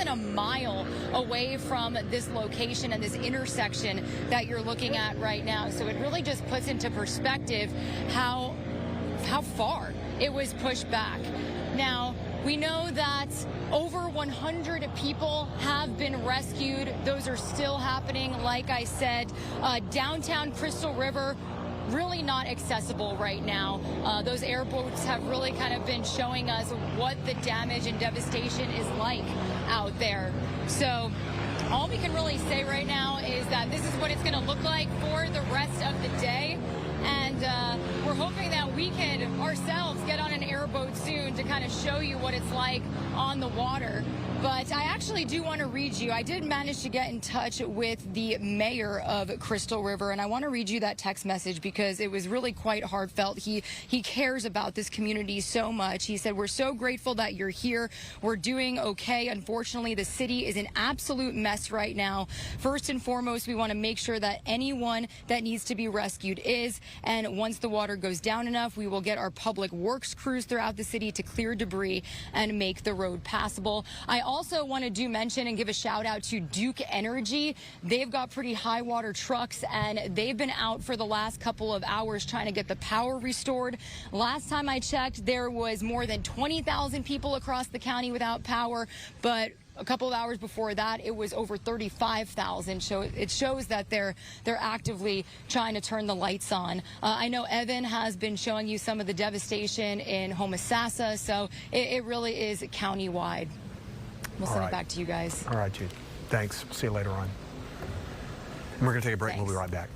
than a mile away from this location and this intersection that you're looking at right now. So it really just puts into perspective how far it was pushed back. Now, we know that over 100 people have been rescued. Those are still happening. Like I said, downtown Crystal River, really not accessible right now. Those airboats have really kind of been showing us what the damage and devastation is like out there. So all we can really say right now is that this is what it's going to look like for the rest of the day. And we're hoping that we can ourselves get on an airboat soon to kind of show you what it's like on the water. But I actually do want to read you. I did manage to get in touch with the mayor of Crystal River, and I want to read you that text message because it was really quite heartfelt. He cares about this community so much. He said, "We're so grateful that you're here. We're doing okay. Unfortunately, the city is an absolute mess right now. First and foremost, we want to make sure that anyone that needs to be rescued is. And once the water goes down enough, we will get our public works crews throughout the city to clear debris and make the road passable." I also want to mention and give a shout out to Duke Energy. They've got pretty high water trucks, and they've been out for the last couple of hours trying to get the power restored. Last time I checked, there was more than 20,000 people across the county without power, but a couple of hours before that, it was over 35,000. So it shows that they're actively trying to turn the lights on. I know Evan has been showing you some of the devastation in Homosassa, so it really is county-wide. We'll send it back to you guys. All right, Jude. Thanks. See you later on. And we're going to take a break. Thanks. We'll be right back.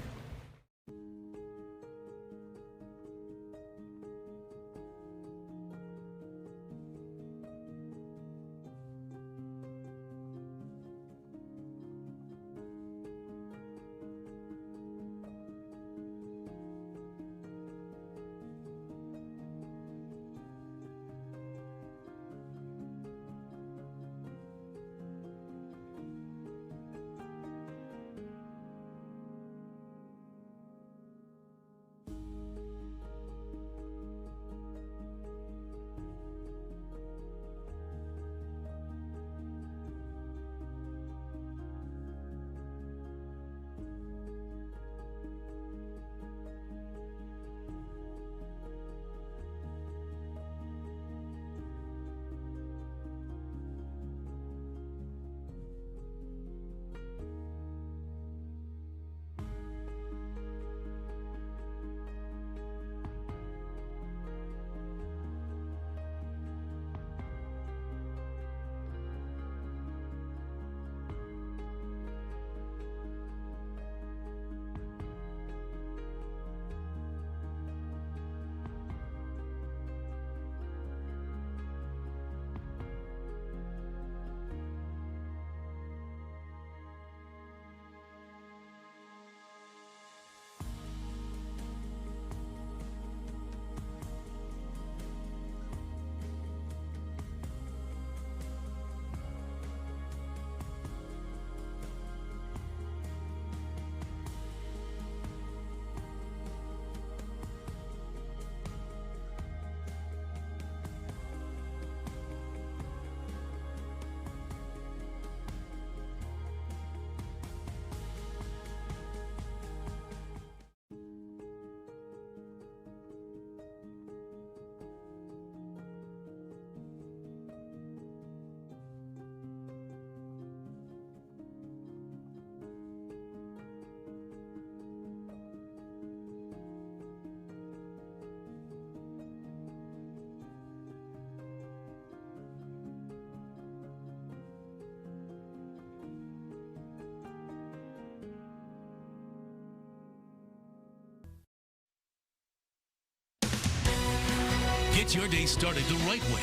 Get your day started the right way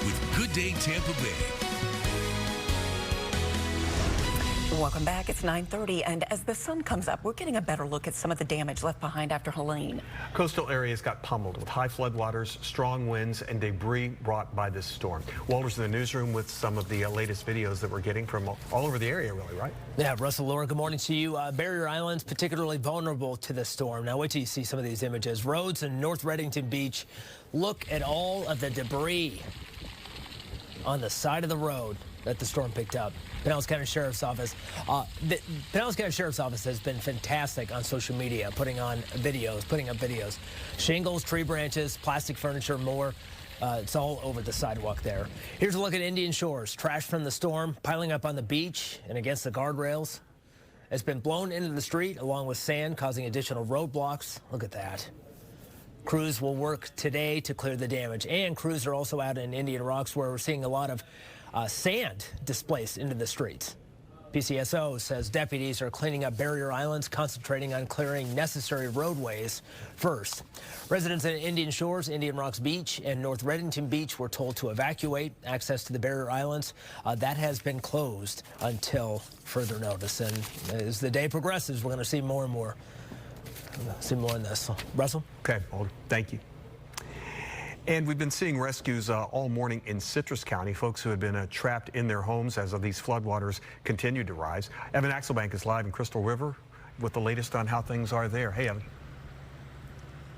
with Good Day Tampa Bay. Welcome back. It's 9:30, and as the sun comes up, we're getting a better look at some of the damage left behind after Helene. Coastal areas got pummeled with high floodwaters, strong winds, and debris brought by this storm. Walter's in the newsroom with some of the latest videos that we're getting from all over the area, really, right? Yeah, Russell, Laura, good morning to you. Barrier Island's particularly vulnerable to the storm. Now, wait till you see some of these images. Roads in North Reddington Beach. Look at all of the debris on the side of the road. that the storm picked up. Pinellas County Sheriff's Office. The Pinellas County Sheriff's Office has been fantastic on social media, putting up videos. Shingles, tree branches, plastic furniture, more. It's all over the sidewalk there. Here's a look at Indian Shores. Trash from the storm piling up on the beach and against the guardrails. It's been blown into the street along with sand, causing additional roadblocks. Look at that. Crews will work today to clear the damage, and crews are also out in Indian Rocks where we're seeing a lot of sand displaced into the streets. PCSO says deputies are cleaning up barrier islands, concentrating on clearing necessary roadways first. Residents in Indian Shores, Indian Rocks Beach, and North Reddington Beach were told to evacuate access to the barrier islands. That has been closed until further notice. And as the day progresses, we're going to see more and more. See more on this. Russell? Okay, Alder, thank you. And we've been seeing rescues all morning in Citrus County, folks who had been trapped in their homes as these floodwaters continued to rise. Evan Axelbank is live in Crystal River with the latest on how things are there. Hey, Evan.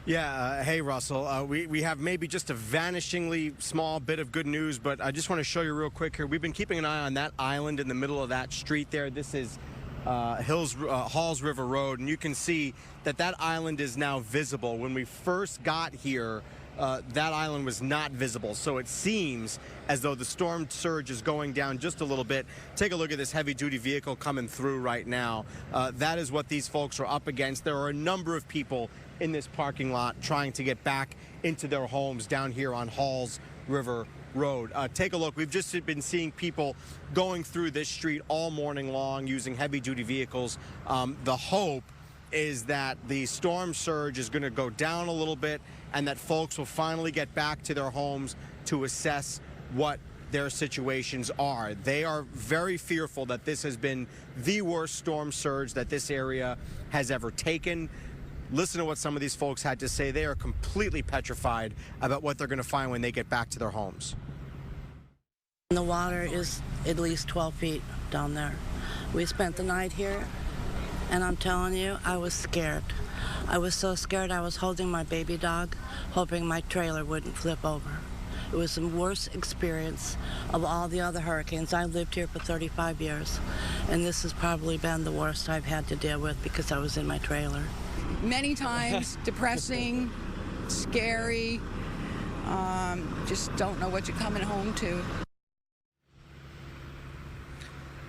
Yeah, hey, Russell. We have maybe just a vanishingly small bit of good news, but I just want to show you real quick here. We've been keeping an eye on that island in the middle of that street there. This is Halls River Road, and you can see that that island is now visible. When we first got here, that island was not visible, so it seems as though the storm surge is going down just a little bit. Take a look at this heavy-duty vehicle coming through right now. That is what these folks are up against. There are a number of people in this parking lot trying to get back into their homes down here on Halls River Road. Take a look. We've just been seeing people going through this street all morning long using heavy-duty vehicles. The hope is that the storm surge is going to go down a little bit and that folks will finally get back to their homes to assess what their situations are. They are very fearful that this has been the worst storm surge that this area has ever taken. Listen to what some of these folks had to say. They are completely petrified about what they're going to find when they get back to their homes. The water is at least 12 feet down there. We spent the night here, and I'm telling you, I was scared. I was so scared I was holding my baby dog, hoping my trailer wouldn't flip over. It was the worst experience of all the other hurricanes. I lived here for 35 years, and this has probably been the worst I've had to deal with because I was in my trailer. Many times, depressing, scary, just don't know what you're coming home to.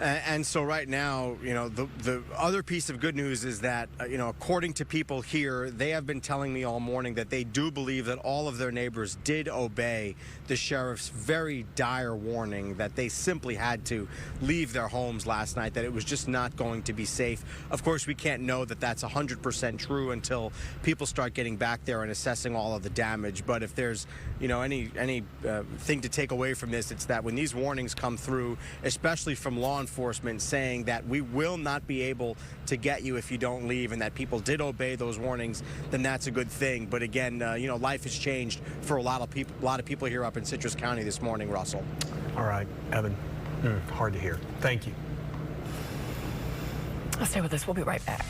And so right now, you know, the other piece of good news is that, you know, according to people here, they have been telling me all morning that they do believe that all of their neighbors did obey the sheriff's very dire warning that they simply had to leave their homes last night, that it was just not going to be safe. Of course, we can't know that that's 100% true until people start getting back there and assessing all of the damage. But if there's, you know, any thing to take away from this, it's that when these warnings come through, especially from law enforcement saying that we will not be able to get you if you don't leave, and that people did obey those warnings, then that's a good thing. But again, you know, life has changed for a lot of people here up in Citrus County this morning, Russell. All right, Evan, hard to hear. Thank you. Stay with us. We'll be right back.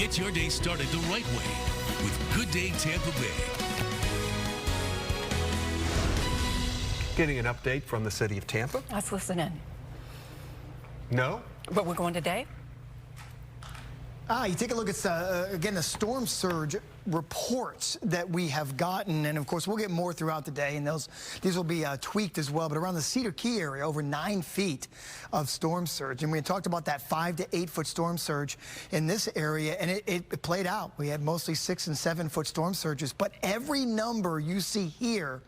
Get your day started the right way with Good Day Tampa Bay. Getting an update from the city of Tampa. Let's listen in. No? But we're going today? You take a look at, again, the storm surge reports that we have gotten, and of course we'll get more throughout the day, and these will be tweaked as well. But around the Cedar Key area, over 9 feet of storm surge, and we had talked about that 5 to 8 foot storm surge in this area, and it played out. We had mostly 6 and 7 foot storm surges, but every number you see here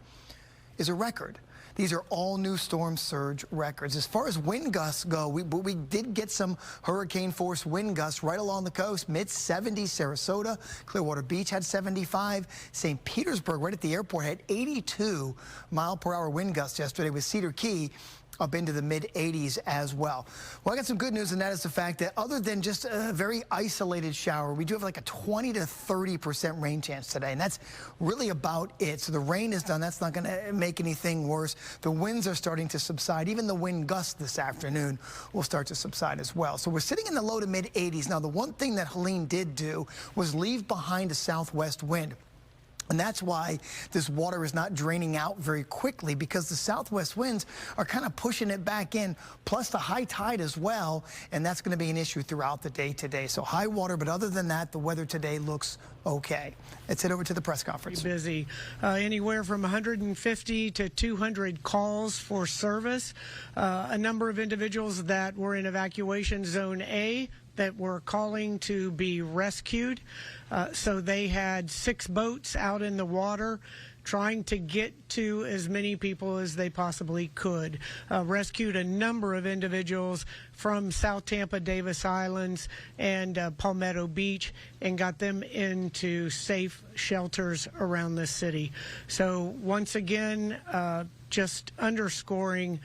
is a record. These are all new storm surge records. As far as wind gusts go, we did get some hurricane force wind gusts right along the coast, mid-70s. Sarasota, Clearwater Beach had 75. St. Petersburg, right at the airport, had 82 mile-per-hour wind gusts yesterday, with Cedar Key up into the mid-80s as well. Well, I got some good news, and that is the fact that other than just a very isolated shower, we do have like a 20 to 30% rain chance today, and that's really about it. So the rain is done. That's not going to make anything worse. The winds are starting to subside. Even the wind gusts this afternoon will start to subside as well. So we're sitting in the low to mid-80s. Now, the one thing that Helene did do was leave behind a southwest wind. And that's why this water is not draining out very quickly, because the southwest winds are kind of pushing it back in, plus the high tide as well, and that's going to be an issue throughout the day today. So high water, but other than that, the weather today looks okay. Let's head over to the press conference. Busy. Anywhere from 150 to 200 calls for service. A number of individuals that were in evacuation zone A that were calling to be rescued. So they had 6 boats out in the water trying to get to as many people as they possibly could. Rescued a number of individuals from South Tampa, Davis Islands, and Palmetto Beach, and got them into safe shelters around the city. So once again, just underscoring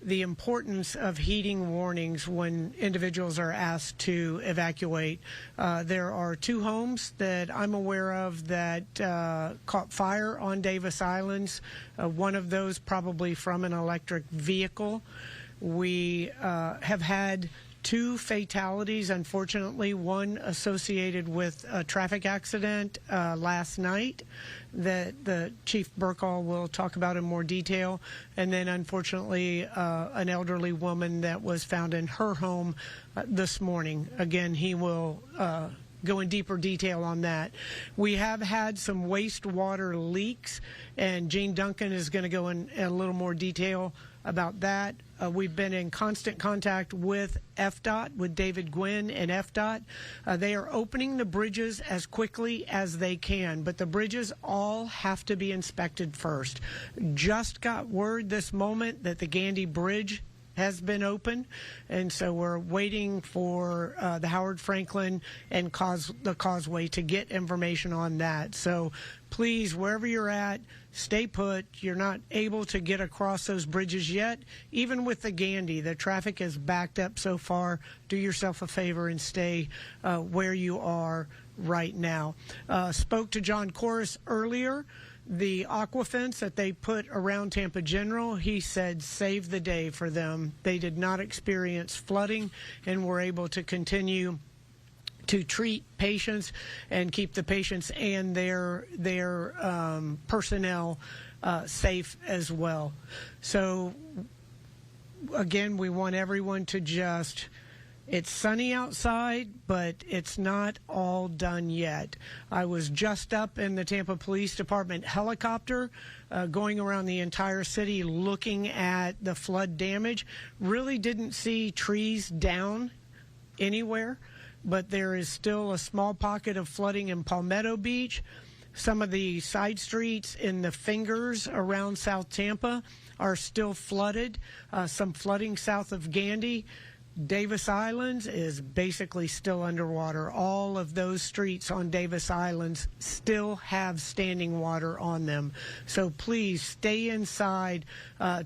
the importance of heeding warnings when individuals are asked to evacuate. There are 2 homes that I'm aware of that caught fire on Davis Islands. One of those probably from an electric vehicle. We have had 2 fatalities, unfortunately, one associated with a traffic accident last night that the Chief Burkall will talk about in more detail, and then unfortunately an elderly woman that was found in her home this morning. Again, he will go in deeper detail on that. We have had some wastewater leaks, and Gene Duncan is going to go in a little more detail about that. We've been in constant contact with FDOT, with David Gwynn and FDOT. They are opening the bridges as quickly as they can, but the bridges all have to be inspected first. Just got word this moment that the Gandy Bridge has been open, and so we're waiting for the Howard Franklin and the Causeway to get information on that. So please, wherever you're at, stay put. You're not able to get across those bridges yet. Even with the Gandy, the traffic is backed up so far. Do yourself a favor and stay where you are right now. Spoke to John Corris earlier. The aqua fence that they put around Tampa General, he said, saved the day for them. They did not experience flooding and were able to continue to treat patients and keep the patients and their personnel safe as well. So again, we want everyone to just, it's sunny outside, but it's not all done yet. I was just up in the Tampa Police Department helicopter going around the entire city looking at the flood damage. Really didn't see trees down anywhere, but there is still a small pocket of flooding in Palmetto Beach. Some of the side streets in the fingers around South Tampa are still flooded. Some flooding south of Gandy. Davis Islands is basically still underwater. All of those streets on Davis Islands still have standing water on them. So please stay inside.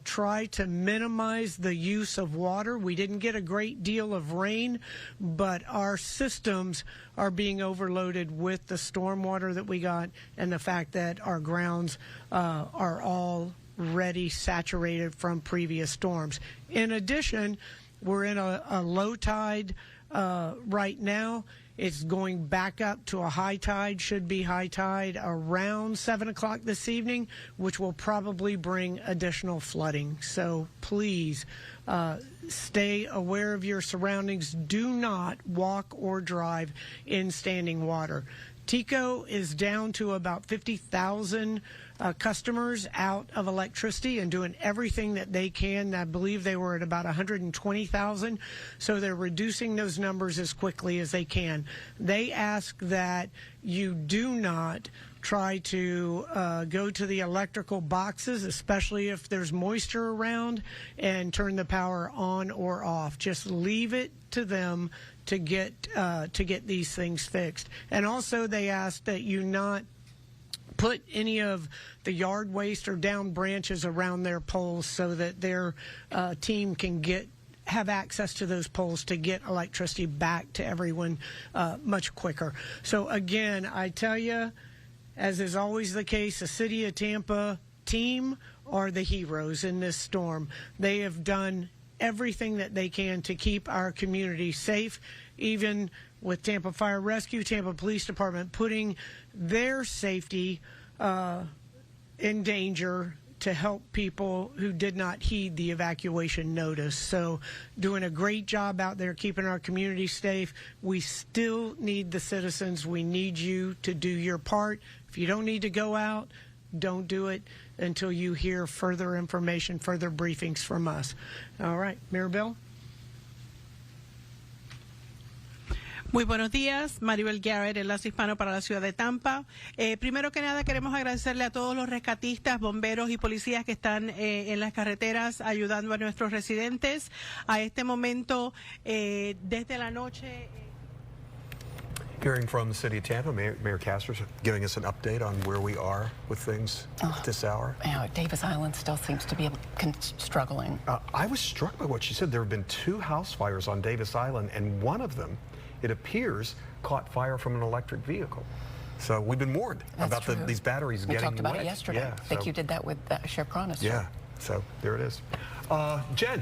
Try to minimize the use of water. We didn't get a great deal of rain, but our systems are being overloaded with the storm water that we got and the fact that our grounds are already saturated from previous storms. In addition, we're in a low tide right now, It's going back up to a high tide, should be high tide around 7 o'clock this evening, which will probably bring additional flooding. So please stay aware of your surroundings. Do not walk or drive in standing water. TECO is down to about 50,000 customers out of electricity and doing everything that they can. I believe they were at about 120,000, so they're reducing those numbers as quickly as they can. They ask that you do not try to go to the electrical boxes, especially if there's moisture around, and turn the power on or off. Just leave it to them to get these things fixed. And also they ask that you not put any of the yard waste or down branches around their poles so that their team can have access to those poles to get electricity back to everyone much quicker. So again, I tell you, as is always the case, the City of Tampa team are the heroes in this storm. They have done everything that they can to keep our community safe, even with Tampa Fire Rescue, Tampa Police Department putting their safety in danger to help people who did not heed the evacuation notice. So doing a great job out there keeping our community safe. We still need the citizens. We need you to do your part. If you don't need to go out, don't do it until you hear further information, further briefings from us. All right, Mirabel. Muy buenos días, Maribel Garrett, Enlace Hispano para la ciudad de Tampa. Primero que nada queremos agradecerle a todos los rescatistas, bomberos y policías que están en las carreteras ayudando a nuestros residentes. A este momento, desde la noche... Hearing from the City of Tampa, Mayor Castor's giving us an update on where we are with things at this hour. Davis Island still seems to be struggling. I was struck by what she said. There have been 2 house fires on Davis Island, and one of them, it appears, caught fire from an electric vehicle. So we've been warned about these batteries getting wet. We talked about it yesterday. Yeah, I think you did that with Sheriff Cronus. Yeah, so there it is. Jen.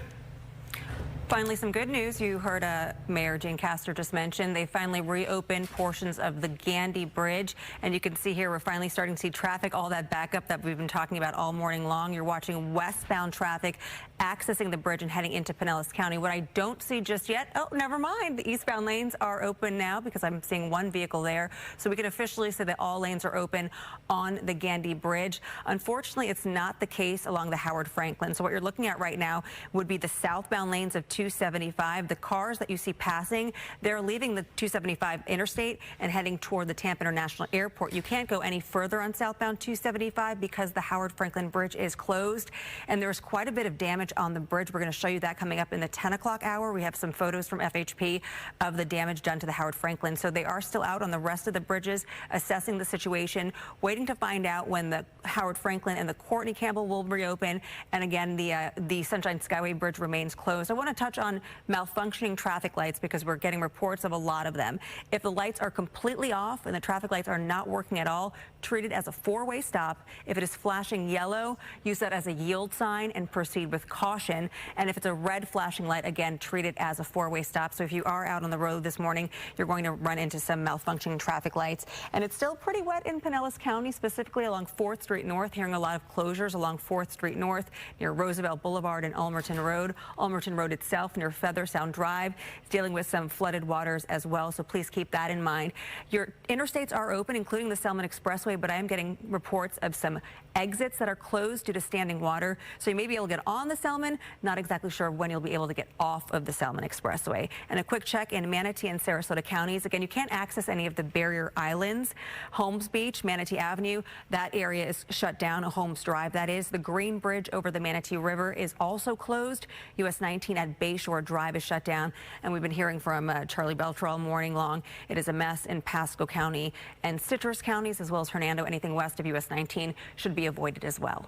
Finally, some good news. You heard Mayor Jane Castor just mention they finally reopened portions of the Gandy Bridge. And you can see here we're finally starting to see traffic, all that backup that we've been talking about all morning long. You're watching westbound traffic accessing the bridge and heading into Pinellas County. What I don't see just yet, oh, never mind. The eastbound lanes are open now because I'm seeing one vehicle there. So we can officially say that all lanes are open on the Gandy Bridge. Unfortunately, it's not the case along the Howard Franklin. So what you're looking at right now would be the southbound lanes of 275. The cars that you see passing, they're leaving the 275 interstate and heading toward the Tampa International Airport. You can't go any further on southbound 275 because the Howard Franklin Bridge is closed, and there's quite a bit of damage on the bridge. We're going to show you that coming up in the 10 o'clock hour. We have some photos from FHP of the damage done to the Howard Franklin. So they are still out on the rest of the bridges assessing the situation, waiting to find out when the Howard Franklin and the Courtney Campbell will reopen. And again, the Sunshine Skyway Bridge remains closed. I want to touch on malfunctioning traffic lights because we're getting reports of a lot of them. If the lights are completely off and the traffic lights are not working at all, treat it as a 4-way stop. If it is flashing yellow, use that as a yield sign and proceed with caution. And if it's a red flashing light, again, treat it as a 4-way stop. So if you are out on the road this morning, you're going to run into some malfunctioning traffic lights. And it's still pretty wet in Pinellas County, specifically along 4th Street North, hearing a lot of closures along 4th Street North near Roosevelt Boulevard and Ulmerton Road. Ulmerton Road itself near Feather Sound Drive is dealing with some flooded waters as well, so please keep that in mind. Your interstates are open, including the Selman Expressway, but I am getting reports of some exits that are closed due to standing water, so you may be able to get on the Selman, not exactly sure when you'll be able to get off of the Selman Expressway. And a quick check in Manatee and Sarasota counties. Again, you can't access any of the barrier islands. Holmes Beach, Manatee Avenue, that area is shut down. Holmes Drive, that is. The Green Bridge over the Manatee River is also closed. US 19 at Bayshore Drive is shut down. And we've been hearing from Charlie Belcher all morning long. It is a mess in Pasco County and Citrus counties, as well as Hernando. Anything west of US 19 should be avoided as well.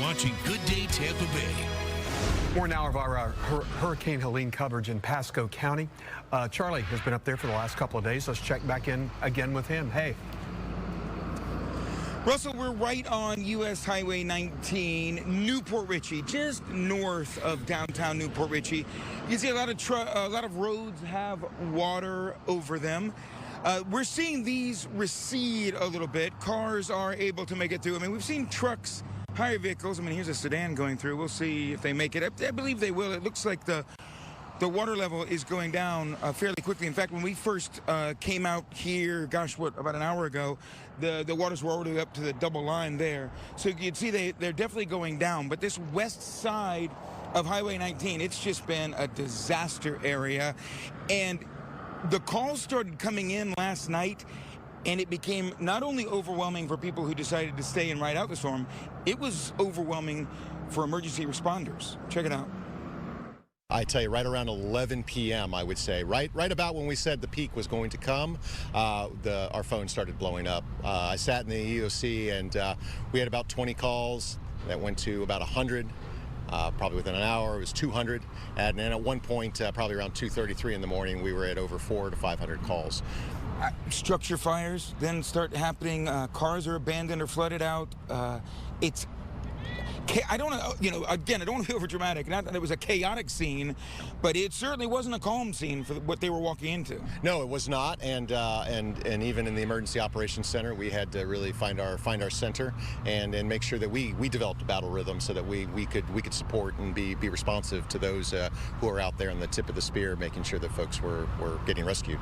watching Good Day Tampa Bay. More now of our Hurricane Helene coverage in Pasco County. Charlie has been up there for the last couple of days. Let's check back in again with him. Hey. Russell, we're right on U.S. Highway 19, Newport Richey, just north of downtown Newport Richey. You see a lot of roads have water over them. We're seeing these recede a little bit. Cars are able to make it through. I mean, we've seen trucks, higher vehicles. I mean, here's a sedan going through. We'll see if they make it. I believe they will. It looks like the water level is going down fairly quickly. In fact, when we first came out here, about an hour ago, the waters were already up to the double line there. So you'd see they're definitely going down. But this west side of Highway 19, it's just been a disaster area. And the calls started coming in last night, and it became not only overwhelming for people who decided to stay and ride out the storm, it was overwhelming for emergency responders. Check it out. I tell you, right around 11 p.m., I would say, right about when we said the peak was going to come, our phone started blowing up. I sat in the EOC, and we had about 20 calls that went to about 100. Probably within an hour, it was 200. And then at one point, probably around 2:33 in the morning, we were at over 400 to 500 calls. Structure fires then start happening. Cars are abandoned or flooded out. I don't know, again, I don't want to be over dramatic. Not that it was a chaotic scene, but it certainly wasn't a calm scene for what they were walking into. No, it was not, and even in the Emergency Operations Center, we had to really find our center and make sure that we developed a battle rhythm so that we could support and be responsive to those who are out there on the tip of the spear, making sure that folks were getting rescued.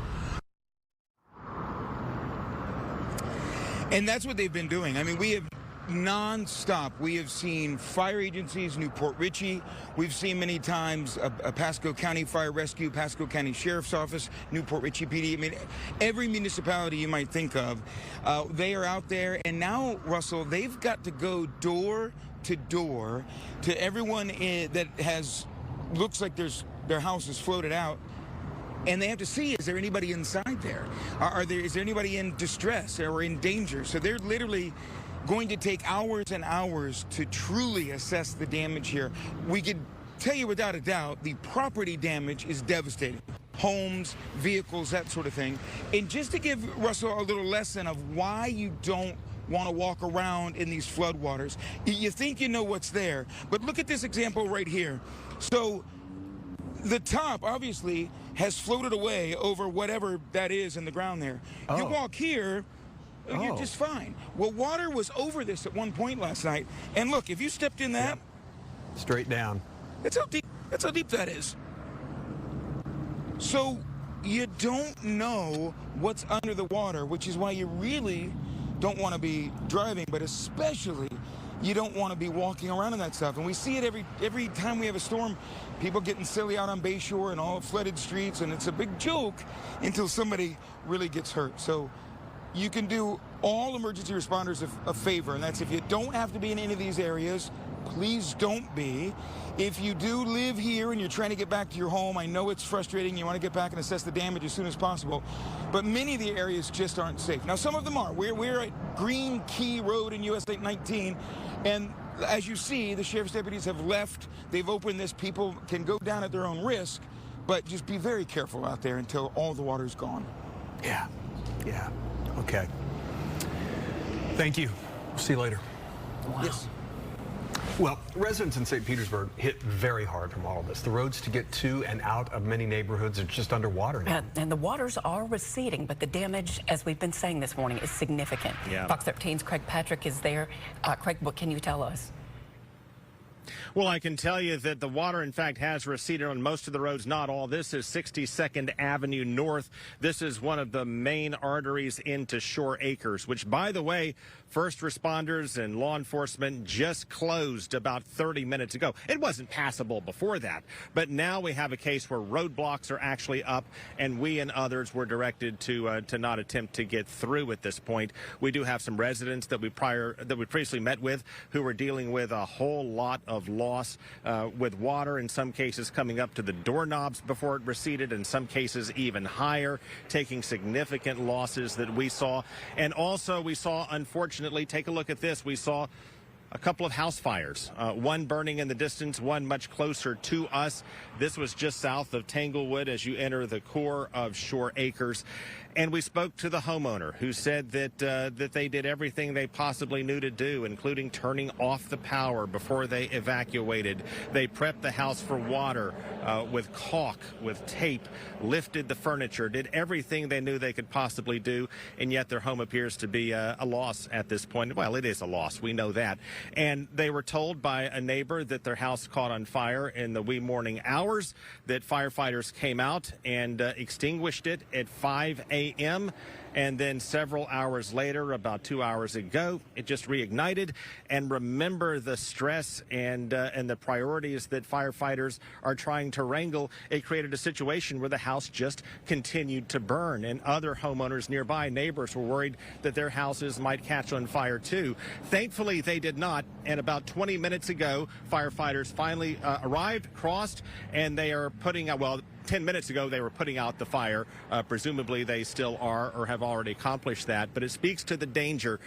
And that's what they've been doing. I mean, we have non-stop. We have seen fire agencies, Newport Richey. We've seen many times a Pasco County Fire Rescue, Pasco County Sheriff's Office, Newport Richey PD. I mean, every municipality you might think of, they are out there. And now, Russell, they've got to go door to door to everyone that looks like their house is floated out. And they have to see, is there anybody inside there? Is there anybody in distress or in danger? So they're literally going to take hours and hours to truly assess the damage here. We could tell you without a doubt, the property damage is devastating. Homes, vehicles, that sort of thing. And just to give Russell a little lesson of why you don't want to walk around in these floodwaters. You think you know what's there, but look at this example right here. So the top, obviously, has floated away over whatever that is in the ground there. Oh. You walk here, you're just fine. Well, water was over this at one point last night. And look, if you stepped in that... Yep. Straight down. That's how deep that is. So you don't know what's under the water, which is why you really don't want to be driving, but especially you don't want to be walking around in that stuff. And we see it every time we have a storm, people getting silly out on Bayshore and all flooded streets, and it's a big joke until somebody really gets hurt. So you can do all emergency responders a favor, and that's if you don't have to be in any of these areas, please don't be. If you do live here and you're trying to get back to your home, I know it's frustrating. You want to get back and assess the damage as soon as possible, but many of the areas just aren't safe. Now, some of them are. We're at Green Key Road in US 819, and as you see, the sheriff's deputies have left. They've opened this. People can go down at their own risk, but just be very careful out there until all the water's gone. Yeah. Okay. Thank you. See you later. Wow. Yes. Well, residents in St. Petersburg hit very hard from all of this. The roads to get to and out of many neighborhoods are just underwater now. And the waters are receding, but the damage, as we've been saying this morning, is significant. Yeah. Fox 13's Craig Patrick is there. Craig, what can you tell us? Well, I can tell you that the water, in fact, has receded on most of the roads, not all. This is 62nd Avenue North. This is one of the main arteries into Shore Acres, which, by the way, first responders and law enforcement just closed about 30 minutes ago. It wasn't passable before that, but now we have a case where roadblocks are actually up, and we and others were directed to not attempt to get through at this point. We do have some residents that we previously met with who were dealing with a whole lot of loss with water, in some cases coming up to the doorknobs before it receded, in some cases even higher, taking significant losses that we saw. And also we saw, unfortunately, take a look at this, we saw a couple of house fires, one burning in the distance, one much closer to us. This was just south of Tanglewood as you enter the core of Shore Acres. And we spoke to the homeowner who said that that they did everything they possibly knew to do, including turning off the power before they evacuated. They prepped the house for water with caulk, with tape, lifted the furniture, did everything they knew they could possibly do, and yet their home appears to be a loss at this point. Well, it is a loss. We know that. And they were told by a neighbor that their house caught on fire in the wee morning hours, that firefighters came out and extinguished it at 5 a.m. And then several hours later, about 2 hours ago, it just reignited. And remember the stress and the priorities that firefighters are trying to wrangle. It created a situation where the house just continued to burn, and other homeowners nearby, neighbors, were worried that their houses might catch on fire too. Thankfully, they did not. And about 20 minutes ago, firefighters finally arrived, crossed, and they are putting out, well, 10 minutes ago, they were putting out the fire. Presumably, they still are or have already accomplished that. But it speaks to the danger,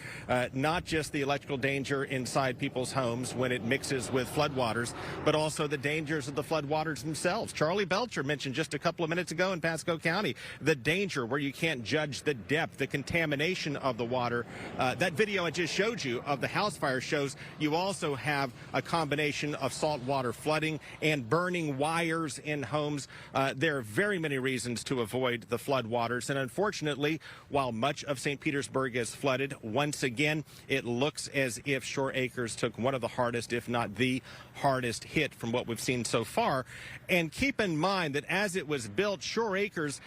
not just the electrical danger inside people's homes when it mixes with floodwaters, but also the dangers of the floodwaters themselves. Charlie Belcher mentioned just a couple of minutes ago in Pasco County the danger where you can't judge the depth, the contamination of the water. That video I just showed you of the house fire shows you also have a combination of saltwater flooding and burning wires in homes. There are very many reasons to avoid the floodwaters. And unfortunately, while much of St. Petersburg is flooded, once again, it looks as if Shore Acres took one of the hardest, if not the hardest hit from what we've seen so far. And keep in mind that as it was built, Shore Acres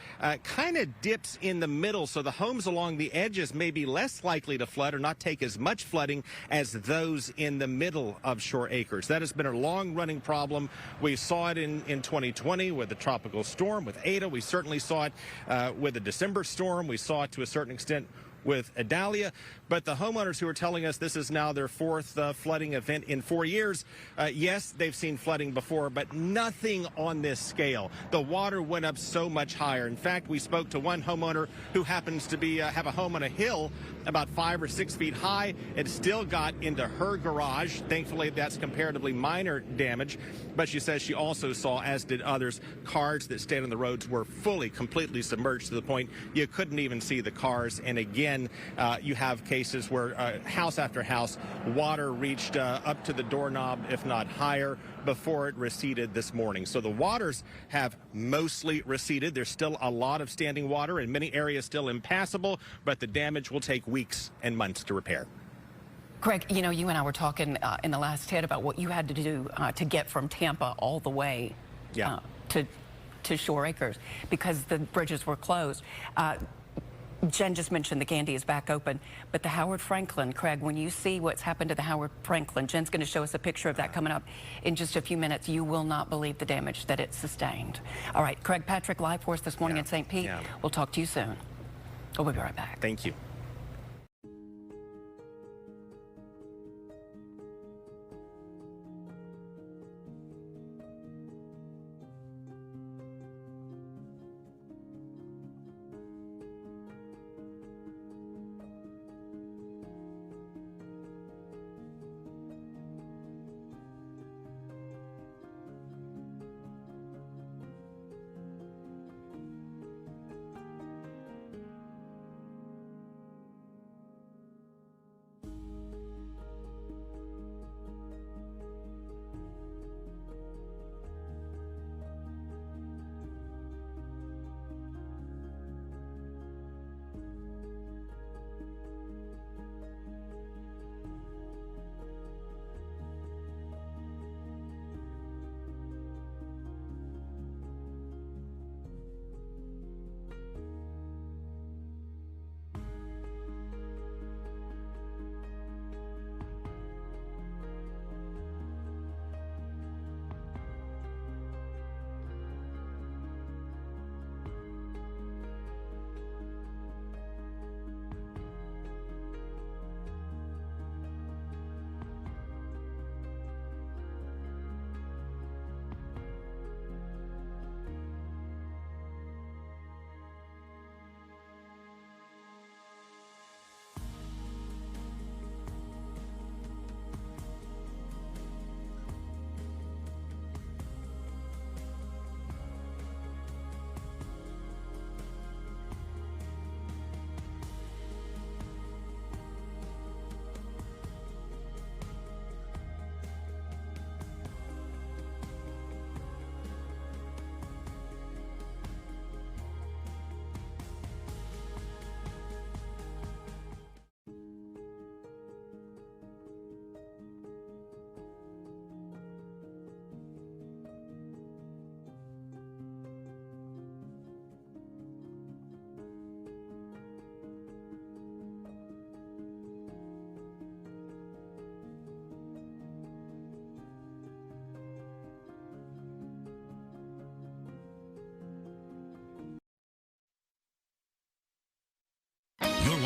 kind of dips in the middle, so the homes along the edges may be less likely to flood or not take as much flooding as those in the middle of Shore Acres. That has been a long-running problem. We saw it in 2020 with the tropical storm, with Ada. We certainly saw it with the December storm. We saw it to a certain extent with Idalia. But the homeowners who are telling us this is now their fourth flooding event in 4 years, yes, they've seen flooding before, but nothing on this scale. The water went up so much higher. In fact, we spoke to one homeowner who happens to be have a home on a hill about 5 or 6 feet high. It still got into her garage. Thankfully, that's comparatively minor damage. But she says she also saw, as did others, cars that stayed on the roads were fully, completely submerged to the point you couldn't even see the cars. And again, you have cases where house after house, water reached up to the doorknob, if not higher, before it receded this morning. So the waters have mostly receded. There's still a lot of standing water in many areas still impassable, but the damage will take weeks and months to repair. Craig, you know, you and I were talking in the last hit about what you had to do to get from Tampa all the way to Shore Acres because the bridges were closed. Jen just mentioned the Gandy is back open, but the Howard Franklin, Craig, when you see what's happened to the Howard Franklin, Jen's going to show us a picture of that coming up in just a few minutes. You will not believe the damage that it sustained. All right, Craig Patrick, live for us this morning in St. Pete. We'll talk to you soon. We'll be right back. Thank you.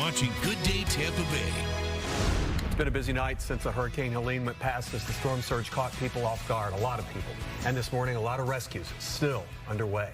watching Good Day Tampa Bay. It's been a busy night since the Hurricane Helene went past as the storm surge caught people off guard, a lot of people. And this morning, a lot of rescues still underway.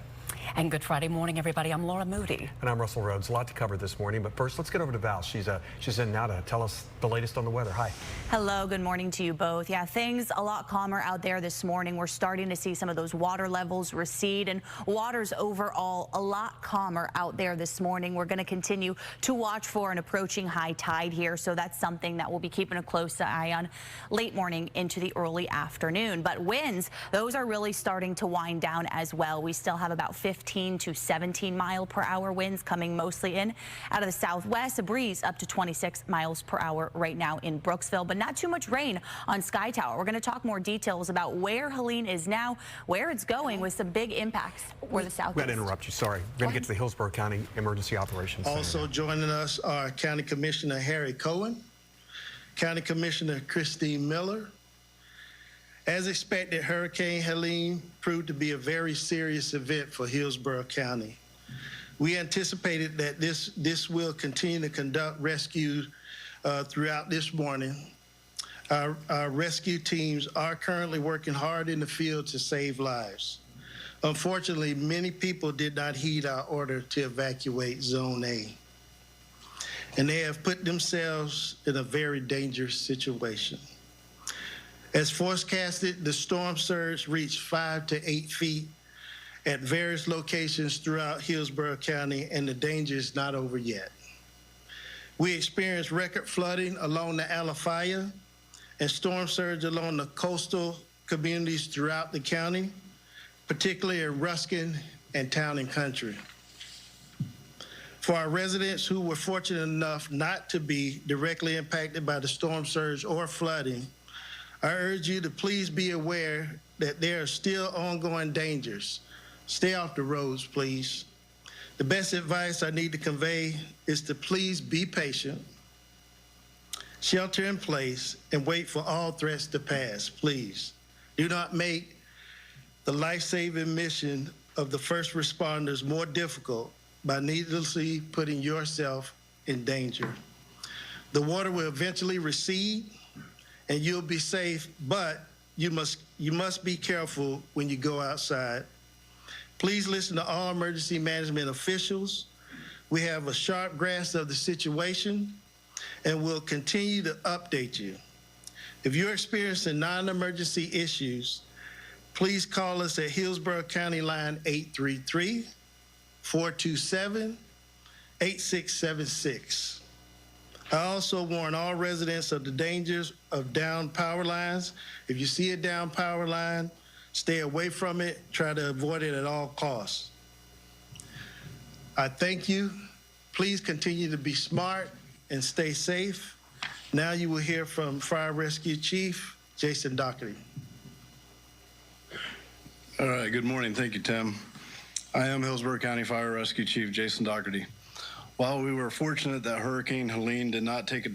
And Good Friday morning, everybody. I'm Laura Moody. And I'm Russell Rhodes. A lot to cover this morning, but first, let's get over to Val. She's in now to tell us the latest on the weather. Hi. Hello, good morning to you both. Yeah, things a lot calmer out there this morning. We're starting to see some of those water levels recede, and water's overall a lot calmer out there this morning. We're going to continue to watch for an approaching high tide here, so that's something that we'll be keeping a close eye on late morning into the early afternoon. But winds, those are really starting to wind down as well. We still have about 15 to 17 mile per hour winds coming mostly in out of the southwest. A breeze up to 26 miles per hour right now in Brooksville, but not too much rain on Sky Tower. We're going to talk more details about where Helene is now, where it's going with some big impacts for the southeast. We had to interrupt you. Sorry. We're going to get to the Hillsborough County Emergency Operations Center. Also joining us are County Commissioner Harry Cohen, County Commissioner Christine Miller. As expected, Hurricane Helene proved to be a very serious event for Hillsborough County. We anticipated that this will continue to conduct rescues throughout this morning. Our rescue teams are currently working hard in the field to save lives. Unfortunately, many people did not heed our order to evacuate Zone A, and they have put themselves in a very dangerous situation. As forecasted, the storm surge reached 5 to 8 feet at various locations throughout Hillsborough County, and the danger is not over yet. We experienced record flooding along the Alafaya and storm surge along the coastal communities throughout the county, particularly in Ruskin and Town and Country. For our residents who were fortunate enough not to be directly impacted by the storm surge or flooding, I urge you to please be aware that there are still ongoing dangers. Stay off the roads, please. The best advice I need to convey is to please be patient, shelter in place, and wait for all threats to pass, please. Do not make the life-saving mission of the first responders more difficult by needlessly putting yourself in danger. The water will eventually recede, and you'll be safe, but you must be careful when you go outside. Please listen to all emergency management officials. We have a sharp grasp of the situation, and we'll continue to update you. If you're experiencing non-emergency issues, please call us at Hillsborough County line 833-427-8676. I also warn all residents of the dangers of downed power lines. If you see a downed power line, stay away from it. Try to avoid it at all costs. I thank you. Please continue to be smart and stay safe. Now you will hear from Fire Rescue Chief Jason Doherty. All right, good morning. Thank you, Tim. I am Hillsborough County Fire Rescue Chief Jason Doherty. While we were fortunate that Hurricane Helene did not make a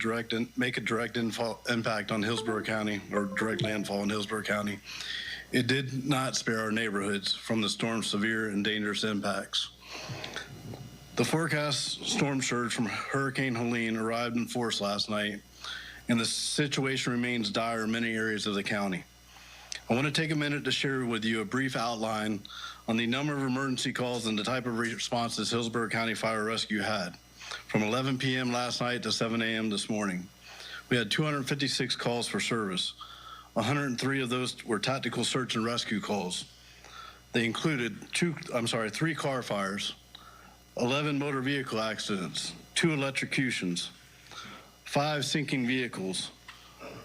direct impact on Hillsborough County or direct landfall in Hillsborough County, it did not spare our neighborhoods from the storm's severe and dangerous impacts. The forecast storm surge from Hurricane Helene arrived in force last night, and the situation remains dire in many areas of the county. I want to take a minute to share with you a brief outline on the number of emergency calls and the type of responses Hillsborough County Fire Rescue had. From 11 p.m. last night to 7 a.m. this morning, we had 256 calls for service. 103 of those were tactical search and rescue calls. They included 3 car fires, 11 motor vehicle accidents, 2 electrocutions, 5 sinking vehicles,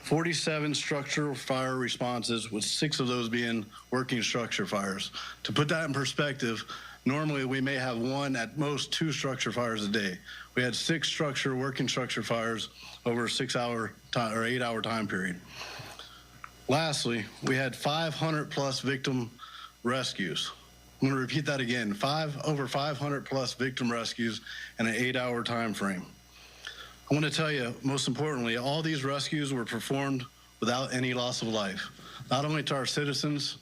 47 structural fire responses, with 6 of those being working structure fires. To put that in perspective, normally we may have 1 at most 2 structure fires a day. We had 6 working structure fires over a 6-hour or 8-hour time period. Lastly, we had 500 plus victim rescues. I'm going to repeat that again, over 500 plus victim rescues in an 8-hour time frame. I want to tell you, most importantly, all these rescues were performed without any loss of life, not only to our citizens,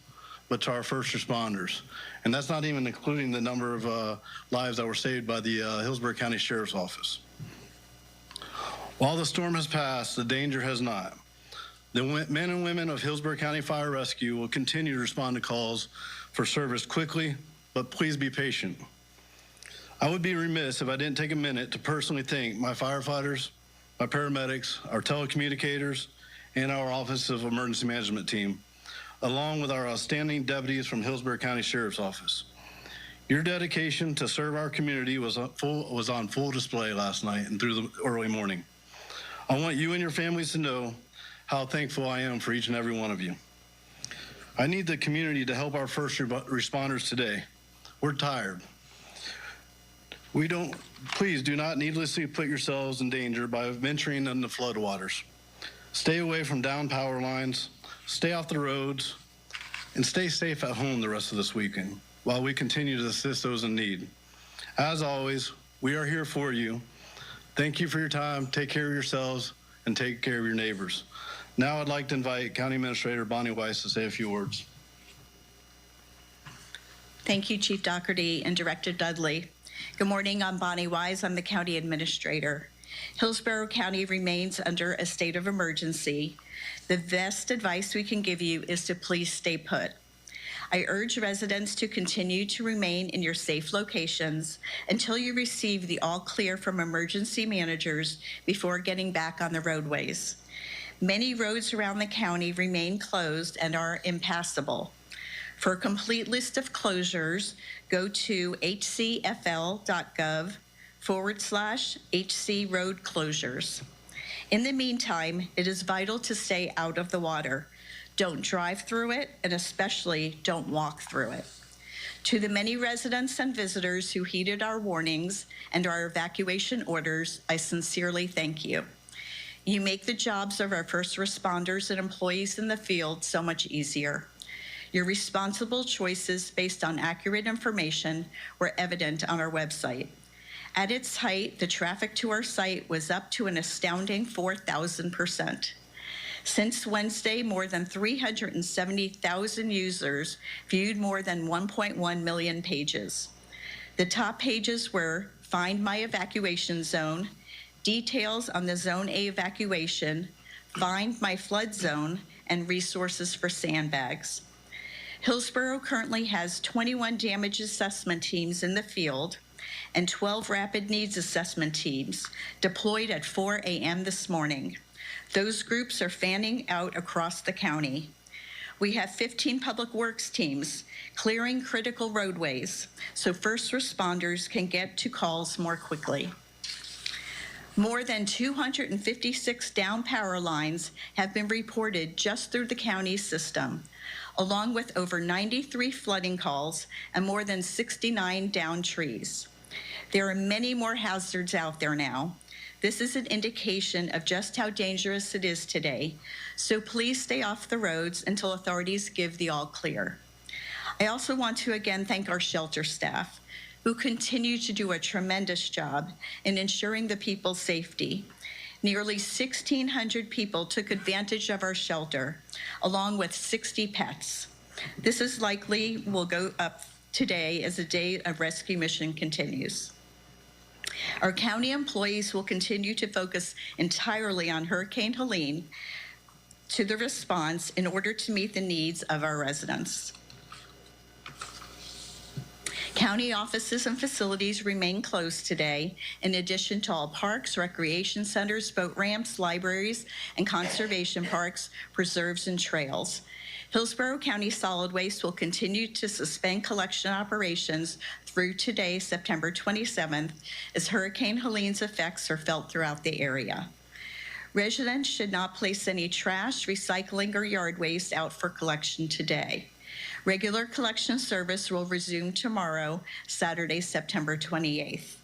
but to our first responders. And that's not even including the number of lives that were saved by the Hillsborough County Sheriff's Office. While the storm has passed, the danger has not. The men and women of Hillsborough County Fire Rescue will continue to respond to calls for service quickly, but please be patient. I would be remiss if I didn't take a minute to personally thank my firefighters, my paramedics, our telecommunicators, and our Office of Emergency Management team, along with our outstanding deputies from Hillsborough County Sheriff's Office. Your dedication to serve our community was on full display last night and through the early morning. I want you and your families to know how thankful I am for each and every one of you. I need the community to help our first responders today. We're tired. Please do not needlessly put yourselves in danger by venturing in the floodwaters. Stay away from down power lines, stay off the roads, and stay safe at home the rest of this weekend while we continue to assist those in need. As always, we are here for you. Thank you for your time. Take care of yourselves and take care of your neighbors. Now I'd like to invite County Administrator Bonnie Weiss to say a few words. Thank you, Chief Doherty and Director Dudley. Good morning, I'm Bonnie Wise. I'm the County Administrator. Hillsborough County remains under a state of emergency. The best advice we can give you is to please stay put. I urge residents to continue to remain in your safe locations until you receive the all clear from emergency managers before getting back on the roadways. Many roads around the county remain closed and are impassable. For a complete list of closures, go to hcfl.gov/HC road closures. In the meantime, it is vital to stay out of the water. Don't drive through it, and especially don't walk through it. To the many residents and visitors who heeded our warnings and our evacuation orders, I sincerely thank you. You make the jobs of our first responders and employees in the field so much easier. Your responsible choices based on accurate information were evident on our website. At its height, the traffic to our site was up to an astounding 4,000%. Since Wednesday, more than 370,000 users viewed more than 1.1 million pages. The top pages were Find My Evacuation Zone, details on the Zone A evacuation, Find My Flood Zone, and resources for sandbags. Hillsborough currently has 21 damage assessment teams in the field and 12 rapid needs assessment teams deployed at 4 a.m. this morning. Those groups are fanning out across the county. We have 15 public works teams clearing critical roadways so first responders can get to calls more quickly. More than 256 down power lines have been reported just through the county system, along with over 93 flooding calls and more than 69 down trees. There are many more hazards out there now. This is an indication of just how dangerous it is today, so please stay off the roads until authorities give the all clear. I also want to again thank our shelter staff, who continue to do a tremendous job in ensuring the people's safety. Nearly 1,600 people took advantage of our shelter, along with 60 pets. This is likely will go up today as the day of rescue mission continues. Our county employees will continue to focus entirely on Hurricane Helene to the response in order to meet the needs of our residents. County offices and facilities remain closed today, in addition to all parks, recreation centers, boat ramps, libraries, and conservation parks, preserves, and trails. Hillsborough County Solid Waste will continue to suspend collection operations through today, September 27th, as Hurricane Helene's effects are felt throughout the area. Residents should not place any trash, recycling, or yard waste out for collection today. Regular collection service will resume tomorrow, Saturday, September 28th.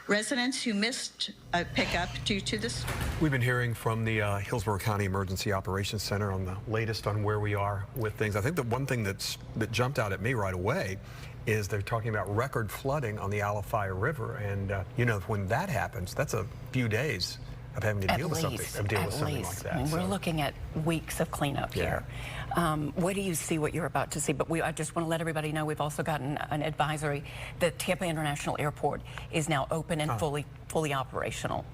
Residents who missed a pickup due to this. We've been hearing from the Hillsborough County Emergency Operations Center on the latest on where we are with things. I think the one thing that jumped out at me right away is they're talking about record flooding on the Alafaya River. And, you know, when that happens, that's a few days of having to deal with something like that. I mean, we're looking at weeks of cleanup here. What do you see what you're about to see? But I just want to let everybody know we've also gotten an advisory that Tampa International Airport is now open and fully operational.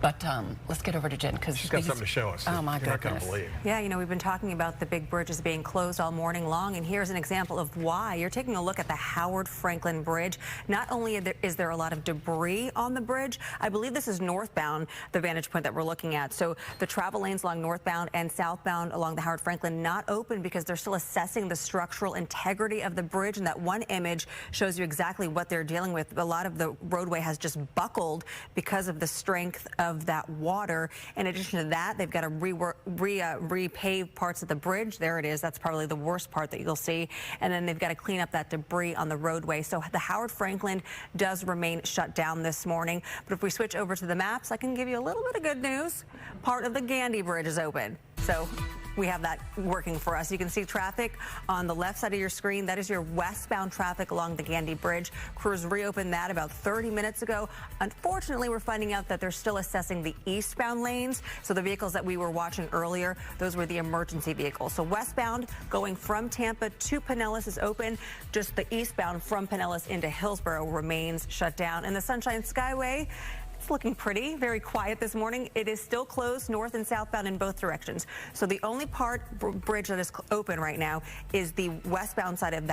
But let's get over to Jen because she's got something to show us. Oh my goodness! Not gonna believe. Yeah, you know, we've been talking about the big bridges being closed all morning long, and here's an example of why. You're taking a look at the Howard Franklin Bridge. Not only is there a lot of debris on the bridge, I believe this is northbound, the vantage point that we're looking at. So the travel lanes along northbound and southbound along the Howard Franklin not open because they're still assessing the structural integrity of the bridge. And that one image shows you exactly what they're dealing with. A lot of the roadway has just buckled because of the strength of that water. In addition to that, they've got to repave parts of the bridge. There it is. That's probably the worst part that you'll see. And then they've got to clean up that debris on the roadway. So the Howard Franklin does remain shut down this morning. But if we switch over to the maps, I can give you a little bit of good news. Part of the Gandy Bridge is open. So we have that working for us. You can see traffic on the left side of your screen. That is your westbound traffic along the Gandy Bridge. Crews reopened that about 30 minutes ago. Unfortunately, we're finding out that they're still assessing the eastbound lanes. So the vehicles that we were watching earlier, those were the emergency vehicles. So westbound going from Tampa to Pinellas is open. Just the eastbound from Pinellas into Hillsborough remains shut down. And the Sunshine Skyway, looking pretty, very quiet this morning. It is still closed north and southbound in both directions. So the only bridge that is open right now is the westbound side of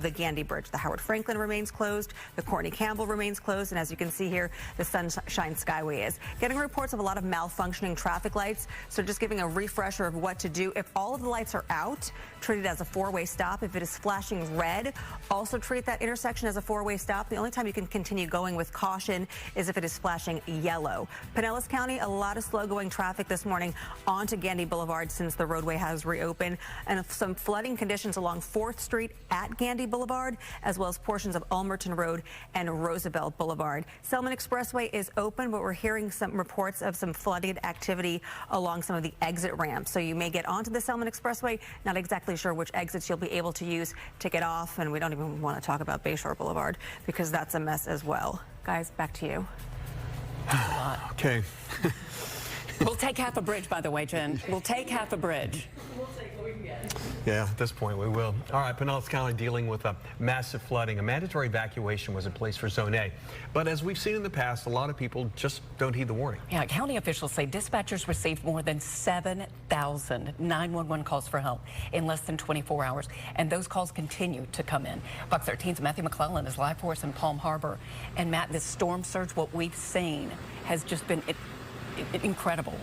the Gandy Bridge. The Howard Franklin remains closed. The Courtney Campbell remains closed. And as you can see here, the Sunshine Skyway is. Getting reports of a lot of malfunctioning traffic lights. So just giving a refresher of what to do. If all of the lights are out, treat it as a four-way stop. If it is flashing red, also treat that intersection as a four-way stop. The only time you can continue going with caution is if it is flashing yellow. Pinellas County, a lot of slow-going traffic this morning onto Gandy Boulevard since the roadway has reopened, and some flooding conditions along 4th Street at Gandy Boulevard, as well as portions of Ulmerton Road and Roosevelt Boulevard. Selman Expressway is open, but we're hearing some reports of some flooded activity along some of the exit ramps. So you may get onto the Selman Expressway, not exactly sure which exits you'll be able to use to get off, and we don't even want to talk about Bayshore Boulevard because that's a mess as well. Guys, back to you. Okay. We'll take half a bridge, by the way, Jen. We'll take half a bridge. We'll take what we can get. Yeah, at this point we will. All right, Pinellas County dealing with a massive flooding. A mandatory evacuation was in place for Zone A. But as we've seen in the past, a lot of people just don't heed the warning. Yeah, county officials say dispatchers received more than 7,000 911 calls for help in less than 24 hours. And those calls continue to come in. Fox 13's Matthew McClellan is live for us in Palm Harbor. And Matt, this storm surge, what we've seen has just been incredible.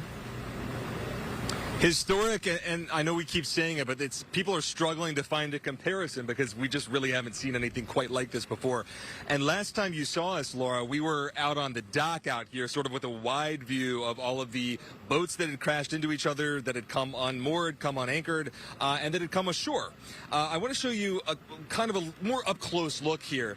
Historic, and I know we keep saying it, but people are struggling to find a comparison because we just really haven't seen anything quite like this before. And last time you saw us, Laura, we were out on the dock out here, sort of with a wide view of all of the boats that had crashed into each other, that had come unmoored, come unanchored, and that had come ashore. I want to show you a kind of a more up-close look here.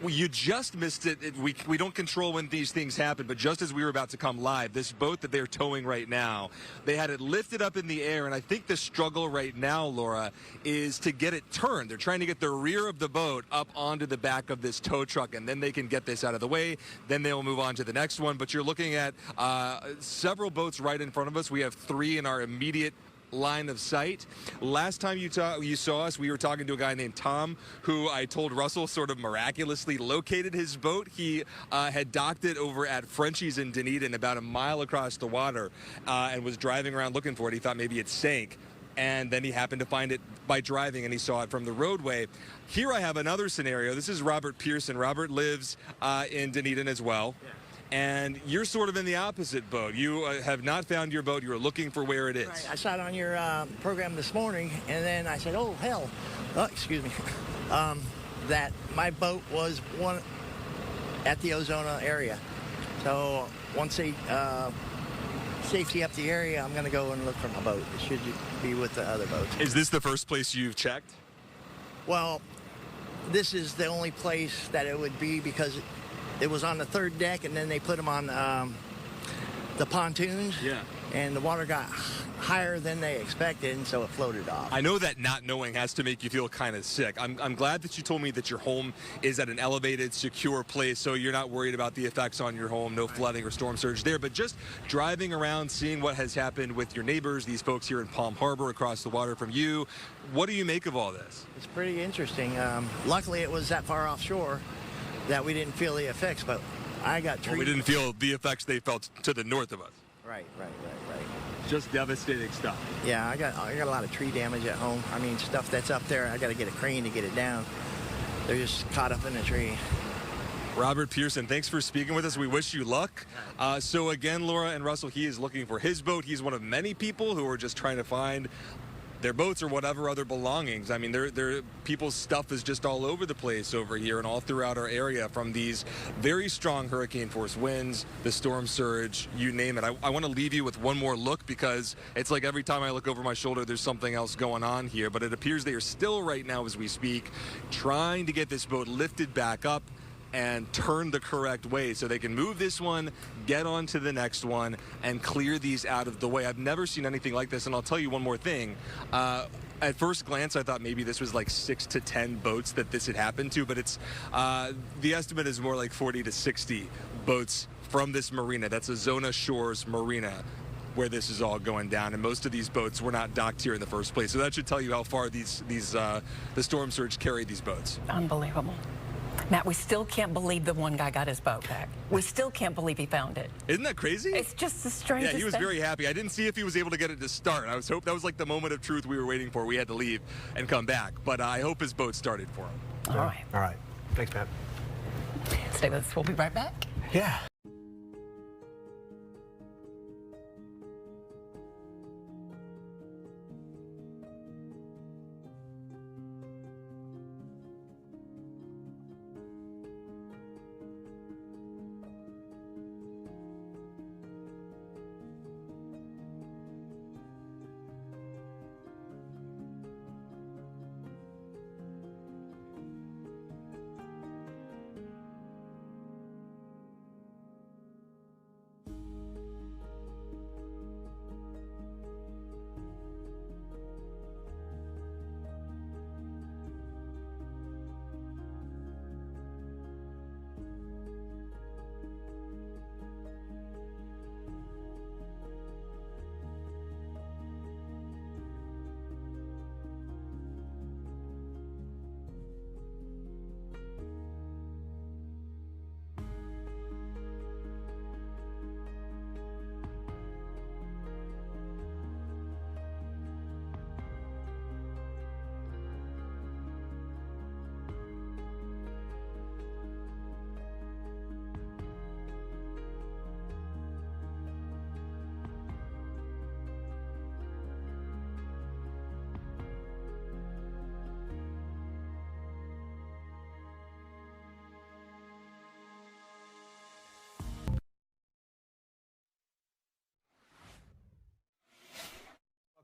You just missed it. We don't control when these things happen, but just as we were about to come live, this boat that they're towing right now, they had it lifted up in the air, and I think the struggle right now, Laura, is to get it turned. They're trying to get the rear of the boat up onto the back of this tow truck, and then they can get this out of the way. Then they'll move on to the next one, but you're looking at several boats right in front of us. We have 3 in our immediate line of sight. Last time you saw us, we were talking to a guy named Tom, who I told Russell sort of miraculously located his boat. He had docked it over at Frenchie's in Dunedin, about a mile across the water, and was driving around looking for it. He thought maybe it sank, and then he happened to find it by driving, and he saw it from the roadway. Here I have another scenario. This is Robert Pearson. Robert lives in Dunedin as well. Yeah. And you're sort of in the opposite boat. You have not found your boat. You are looking for where it is. Right. I saw it on your program this morning, and then I said, oh, hell. Oh, excuse me. That my boat was one at the Ozona area. So once they safety up the area, I'm going to go and look for my boat. It should be with the other boats. Is this the first place you've checked? Well, this is the only place that it would be because it was on the 3rd deck, and then they put them on the pontoons. Yeah. And the water got higher than they expected, and so it floated off. I know that not knowing has to make you feel kind of sick. I'm glad that you told me that your home is at an elevated, secure place, so you're not worried about the effects on your home, no flooding or storm surge there. But just driving around, seeing what has happened with your neighbors, these folks here in Palm Harbor across the water from you, what do you make of all this? It's pretty interesting. Luckily, it was that far offshore that we didn't feel the effects, but I got trees. Well, we didn't feel the effects they felt to the north of us. Right. Just devastating stuff. Yeah, I got a lot of tree damage at home. I mean, stuff that's up there, I got to get a crane to get it down. They're just caught up in the tree. Robert Pearson, thanks for speaking with us. We wish you luck. So again, Laura and Russell, he is looking for his boat. He's one of many people who are just trying to find their boats or whatever other belongings. I mean, people's stuff is just all over the place over here and all throughout our area from these very strong hurricane force winds, the storm surge, you name it. I want to leave you with one more look because it's like every time I look over my shoulder, there's something else going on here. But it appears they are still right now as we speak trying to get this boat lifted back up and turn the correct way so they can move this one, get on to the next one, and clear these out of the way. I've never seen anything like this, and I'll tell you one more thing. At first glance, I thought maybe this was like 6 to 10 boats that this had happened to, but it's the estimate is more like 40 to 60 boats from this marina. That's a Zona Shores marina where this is all going down, and most of these boats were not docked here in the first place. So that should tell you how far the storm surge carried these boats. Unbelievable. Matt, we still can't believe the one guy got his boat back. We still can't believe he found it. Isn't that crazy? It's just the strangest thing. Yeah, he was thing. very happy. I didn't see if he was able to get it to start. I hope that was like the moment of truth we were waiting for. We had to leave and come back. But I hope his boat started for him. All right. Thanks, Matt. Stay with us. We'll be right back. Yeah.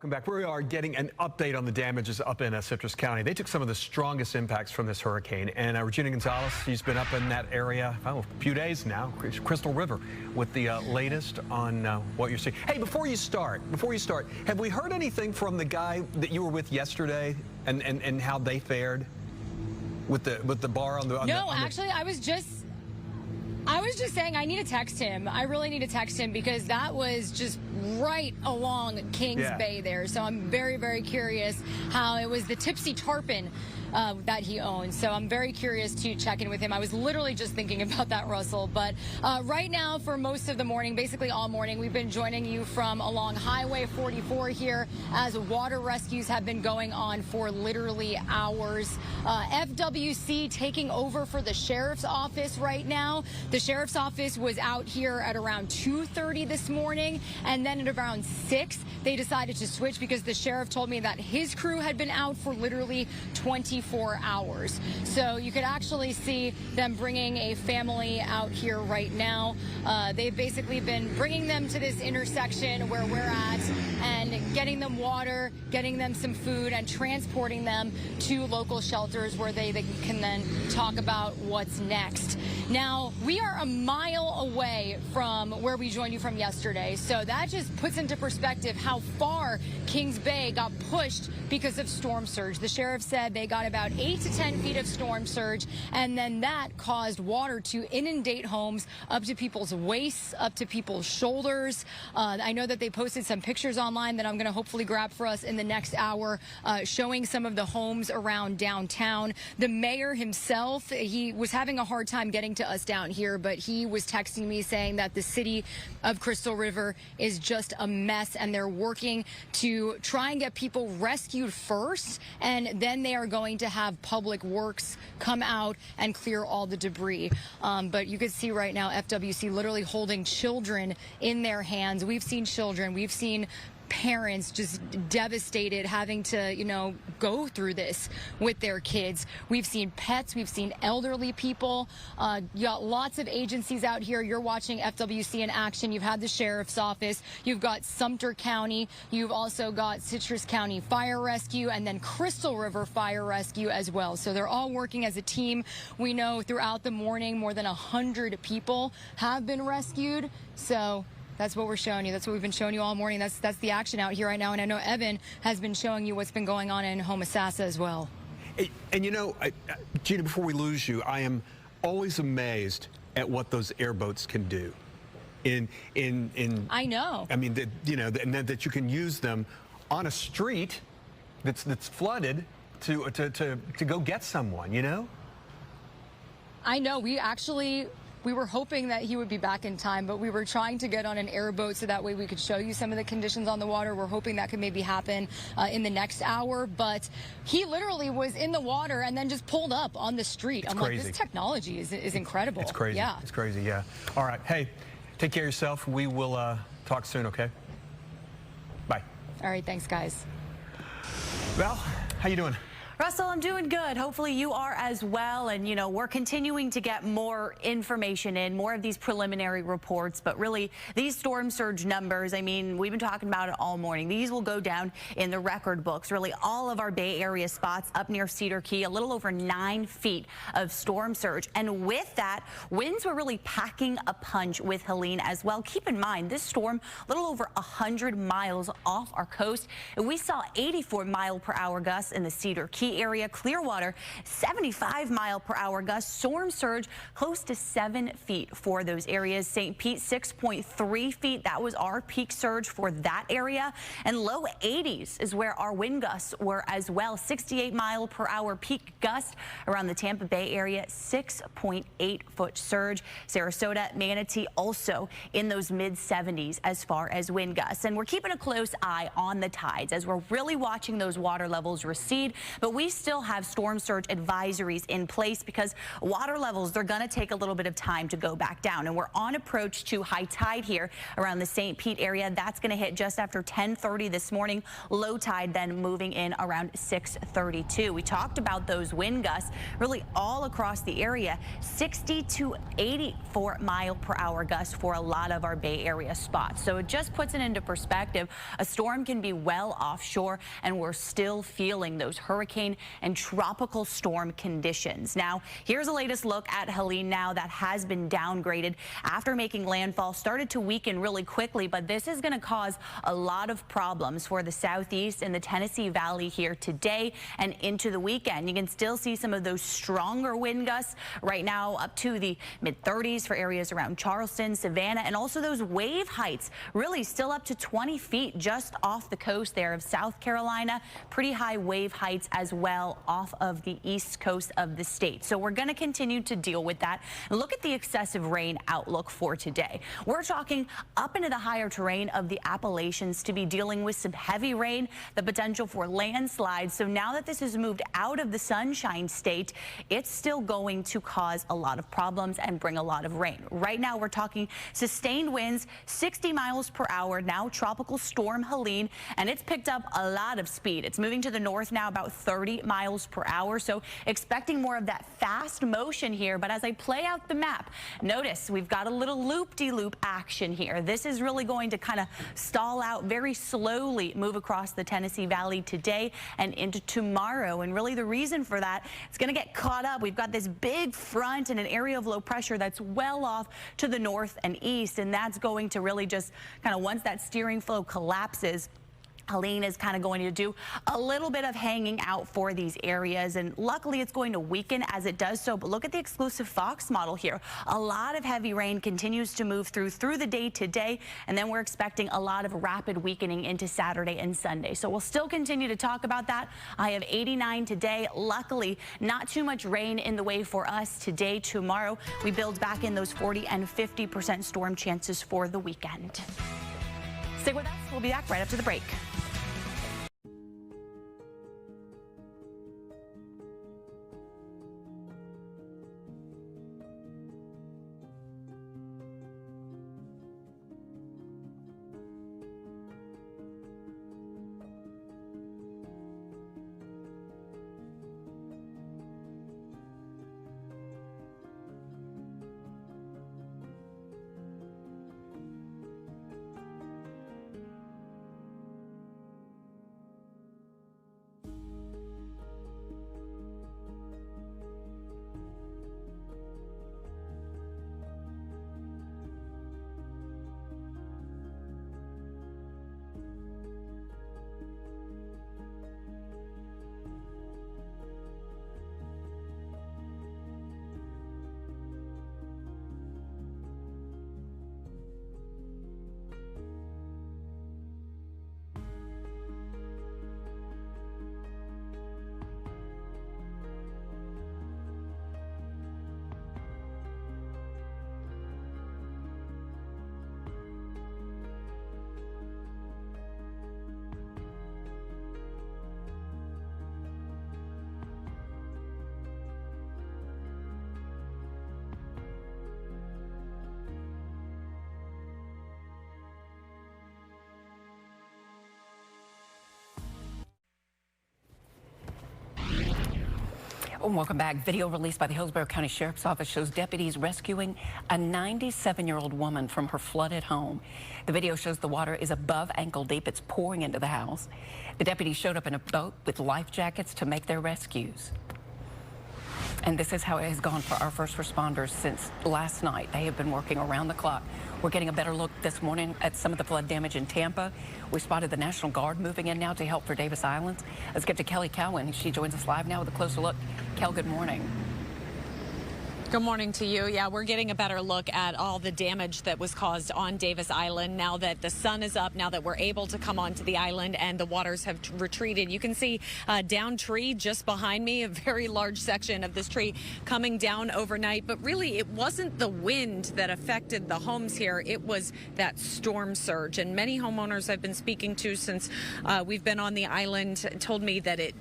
Welcome back. We are getting an update on the damages up in Citrus County. They took some of the strongest impacts from this hurricane. And Regina Gonzalez, she's been up in that area a few days now, Crystal River, with the latest on what you're seeing. Hey, before you start, have we heard anything from the guy that you were with yesterday and how they fared with the bar on the... No, actually, I was just saying I need to text him. I really need to text him because that was just right along Kings Bay there. So I'm very, very curious how it was the Tipsy Tarpon that he owns. So I'm very curious to check in with him. I was literally just thinking about that, Russell. But right now, for most of the morning, basically all morning, we've been joining you from along Highway 44 here as water rescues have been going on for literally hours. FWC taking over for the sheriff's office right now. The sheriff's office was out here at around 2:30 this morning, and then at around 6, they decided to switch because the sheriff told me that his crew had been out for literally 20 24 hours. So you could actually see them bringing a family out here right now. They've basically been bringing them to this intersection where we're at and getting them water, getting them some food, and transporting them to local shelters where they can then talk about what's next. Now, we are a mile away from where we joined you from yesterday, so that just puts into perspective how far Kings Bay got pushed because of storm surge. The sheriff said they got about 8 to 10 feet of storm surge, and then that caused water to inundate homes up to people's waists, up to people's shoulders. I know that they posted some pictures online that I'm going to hopefully grab for us in the next hour, showing some of the homes around downtown. The mayor himself, he was having a hard time getting to us down here, but he was texting me saying that the city of Crystal River is just a mess, and they're working to try and get people rescued first, and then they are going to have Public Works come out and clear all the debris. But you can see right now FWC literally holding children in their hands. We've seen children, we've seen parents just devastated, having to, go through this with their kids. We've seen pets, we've seen elderly people. You got lots of agencies out here. You're watching FWC in action. You've had the sheriff's office, you've got Sumter County, you've also got Citrus County Fire Rescue, and then Crystal River Fire Rescue as well. So they're all working as a team. We know throughout the morning more than 100 people have been rescued. So that's what we're showing you. That's what we've been showing you all morning. That's the action out here right now. And I know Evan has been showing you what's been going on in Homosassa as well. And Gina, before we lose you, I am always amazed at what those airboats can do. I know. I mean, that you can use them on a street that's flooded to go get someone. I know. We were hoping that he would be back in time, but we were trying to get on an airboat so that way we could show you some of the conditions on the water. We're hoping that could maybe happen in the next hour, but he literally was in the water and then just pulled up on the street. I'm like, this technology is incredible. It's crazy. Yeah. It's crazy, yeah. All right. Hey, take care of yourself. We will talk soon, okay? Bye. All right. Thanks, guys. Val, how you doing? Russell, I'm doing good. Hopefully you are as well. And, we're continuing to get more information in, more of these preliminary reports. But really, these storm surge numbers, I mean, we've been talking about it all morning. These will go down in the record books. Really, all of our Bay Area spots up near Cedar Key, a little over 9 feet of storm surge. And with that, winds were really packing a punch with Helene as well. Keep in mind, this storm, a little over 100 miles off our coast. And we saw 84-mile-per-hour gusts in the Cedar Key area. Clearwater, 75-mile-per-hour gusts. Storm surge close to 7 feet for those areas. St. Pete, 6.3 feet. That was our peak surge for that area. And low 80s is where our wind gusts were as well. 68-mile-per-hour peak gust around the Tampa Bay area. 6.8-foot surge. Sarasota, Manatee also in those mid-70s as far as wind gusts. And we're keeping a close eye on the tides as we're really watching those water levels recede. But we still have storm surge advisories in place because water levels, they're going to take a little bit of time to go back down. And we're on approach to high tide here around the St. Pete area. That's going to hit just after 10:30 this morning. Low tide then moving in around 6:32. We talked about those wind gusts really all across the area. 60 to 84-mile-per-hour gusts for a lot of our Bay Area spots. So it just puts it into perspective. A storm can be well offshore, and we're still feeling those hurricane and tropical storm conditions. Now, here's the latest look at Helene now that has been downgraded after making landfall. Started to weaken really quickly, but this is going to cause a lot of problems for the southeast and the Tennessee Valley here today and into the weekend. You can still see some of those stronger wind gusts right now up to the mid-30s for areas around Charleston, Savannah, and also those wave heights really still up to 20 feet just off the coast there of South Carolina. Pretty high wave heights as well off of the east coast of the state. So we're going to continue to deal with that. Look at the excessive rain outlook for today. We're talking up into the higher terrain of the Appalachians to be dealing with some heavy rain, the potential for landslides. So now that this has moved out of the Sunshine State, it's still going to cause a lot of problems and bring a lot of rain. Right now we're talking sustained winds, 60 miles per hour. Now tropical storm Helene, and it's picked up a lot of speed. It's moving to the north now about 30 30 miles per hour. So expecting more of that fast motion here. But as I play out the map, notice we've got a little loop-de-loop action here. This is really going to kind of stall out very slowly, move across the Tennessee Valley today and into tomorrow. And really the reason for that, it's going to get caught up. We've got this big front and an area of low pressure that's well off to the north and east. And that's going to really just kind of, once that steering flow collapses, Helene is kind of going to do a little bit of hanging out for these areas, and luckily it's going to weaken as it does so. But look at the exclusive Fox model here. A lot of heavy rain continues to move through the day today, and then we're expecting a lot of rapid weakening into Saturday and Sunday. So we'll still continue to talk about that. I have 89 today. Luckily, not too much rain in the way for us today. Tomorrow, we build back in those 40 and 50% storm chances for the weekend. Stick with us. We'll be back right after the break. Welcome back. Video released by the Hillsborough County Sheriff's Office shows deputies rescuing a 97-year-old woman from her flooded home. The video shows the water is above ankle deep. It's pouring into the house. The deputies showed up in a boat with life jackets to make their rescues. And this is how it has gone for our first responders since last night. They have been working around the clock. We're getting a better look this morning at some of the flood damage in Tampa. We spotted the National Guard moving in now to help for Davis Islands. Let's get to Kelly Cowan. She joins us live now with a closer look. Kel, good morning. Good morning to you. Yeah, we're getting a better look at all the damage that was caused on Davis Island now that the sun is up, now that we're able to come onto the island and the waters have retreated. You can see a down tree just behind me, a very large section of this tree coming down overnight. But really, it wasn't the wind that affected the homes here. It was that storm surge. And many homeowners I've been speaking to since we've been on the island told me that it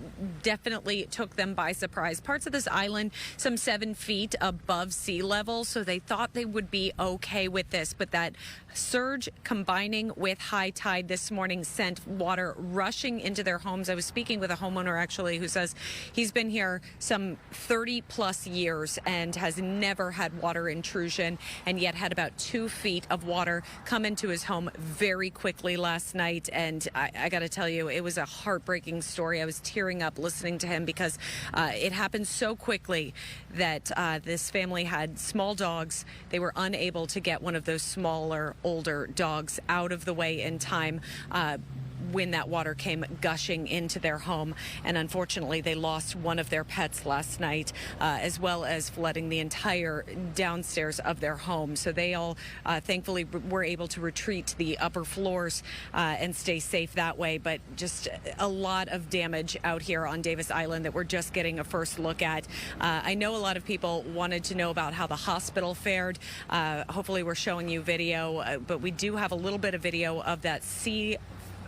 definitely took them by surprise. Parts of this island, some 7 feet above sea level, so they thought they would be okay with this, but that surge combining with high tide this morning sent water rushing into their homes. I was speaking with a homeowner actually who says he's been here some 30 plus years and has never had water intrusion, and yet had about 2 feet of water come into his home very quickly last night. And I got to tell you, it was a heartbreaking story. I was tearing up listening to him because it happened so quickly that this family had small dogs. They were unable to get one of those smaller, older dogs out of the way in time when that water came gushing into their home. And unfortunately, they lost one of their pets last night, as well as flooding the entire downstairs of their home. So they all thankfully were able to retreat to the upper floors and stay safe that way. But just a lot of damage out here on Davis Island that we're just getting a first look at. I know a lot of people wanted to know about how the hospital fared. Hopefully we're showing you video, but we do have a little bit of video of that sea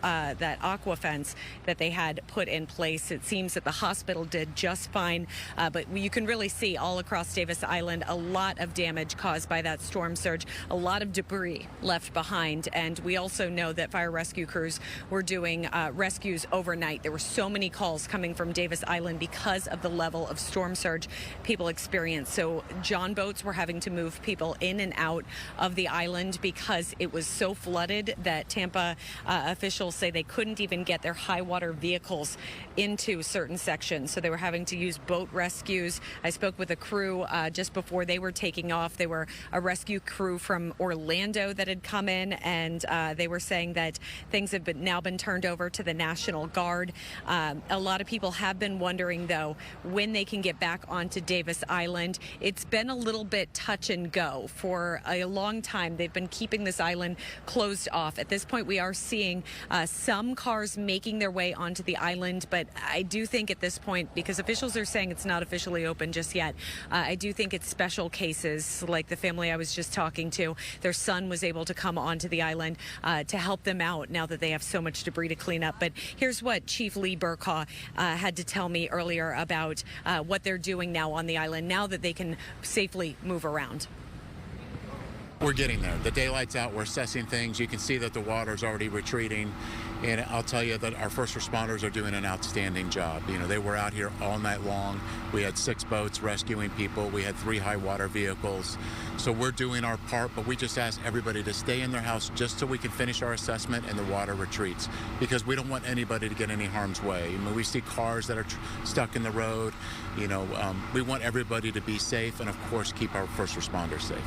that aqua fence that they had put in place. It seems that the hospital did just fine, but you can really see all across Davis Island a lot of damage caused by that storm surge, a lot of debris left behind. And we also know that fire rescue crews were doing rescues overnight. There were so many calls coming from Davis Island because of the level of storm surge people experienced. So John boats were having to move people in and out of the island because it was so flooded that Tampa officials say they couldn't even get their high water vehicles into certain sections. So they were having to use boat rescues. I spoke with a crew just before they were taking off. They were a rescue crew from Orlando that had come in, and they were saying that things have now been turned over to the National Guard. A lot of people have been wondering, though, when they can get back onto Davis Island. It's been a little bit touch and go for a long time. They've been keeping this island closed off. At this point, we are seeing some cars making their way onto the island, but I do think at this point, because officials are saying it's not officially open just yet, I do think it's special cases like the family I was just talking to. Their son was able to come onto the island to help them out now that they have so much debris to clean up. But here's what Chief Lee Burkaw had to tell me earlier about what they're doing now on the island now that they can safely move around. We're getting there. The daylight's out. We're assessing things. You can see that the water's already retreating. And I'll tell you that our first responders are doing an outstanding job. You know, they were out here all night long. We had 6 boats rescuing people. We had 3 high water vehicles. So we're doing our part, but we just ask everybody to stay in their house just so we can finish our assessment and the water retreats, because we don't want anybody to get any harm's way. I mean, we see cars that are stuck in the road. You know, we want everybody to be safe and, of course, keep our first responders safe.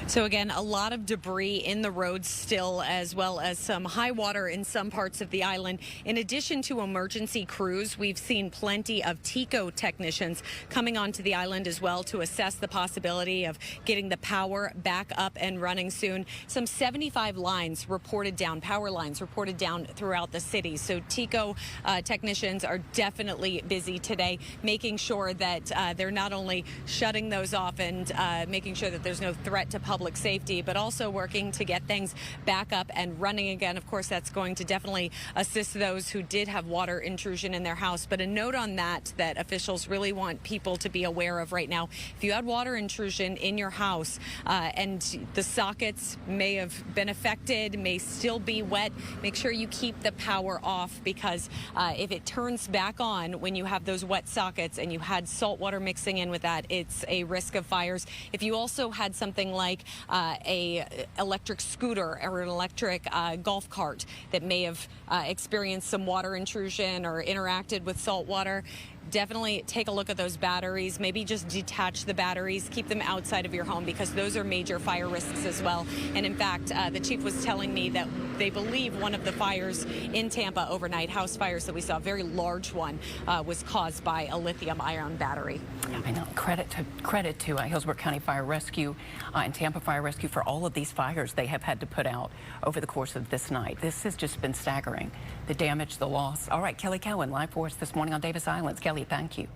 So again, a lot of debris in the roads still, as well as some high water in some parts of the island. In addition to emergency crews, we've seen plenty of TECO technicians coming onto the island as well to assess the possibility of getting the power back up and running soon. Some 75 lines reported down, power lines reported down throughout the city. So TECO technicians are definitely busy today, making sure that they're not only shutting those off and making sure that there's no threat to public safety, but also working to get things back up and running again. Of course, that's going to definitely assist those who did have water intrusion in their house. But a note on that officials really want people to be aware of right now. If you had water intrusion in your house and the sockets may have been affected, may still be wet, make sure you keep the power off, because if it turns back on when you have those wet sockets and you had salt water mixing in with that, it's a risk of fires. If you also had something like a electric scooter or an electric golf cart that may have experienced some water intrusion or interacted with salt water, definitely take a look at those batteries. Maybe just detach the batteries, keep them outside of your home, because those are major fire risks as well. And in fact, the chief was telling me that they believe one of the fires in Tampa overnight, house fires that we saw, a very large one, was caused by a lithium-ion battery. Yeah, I know. Credit to Hillsborough County Fire Rescue and Tampa Fire Rescue for all of these fires they have had to put out over the course of this night. This has just been staggering, the damage, the loss. All right, Kelly Cohen, live for us this morning on Davis Islands. Kelly, thank you.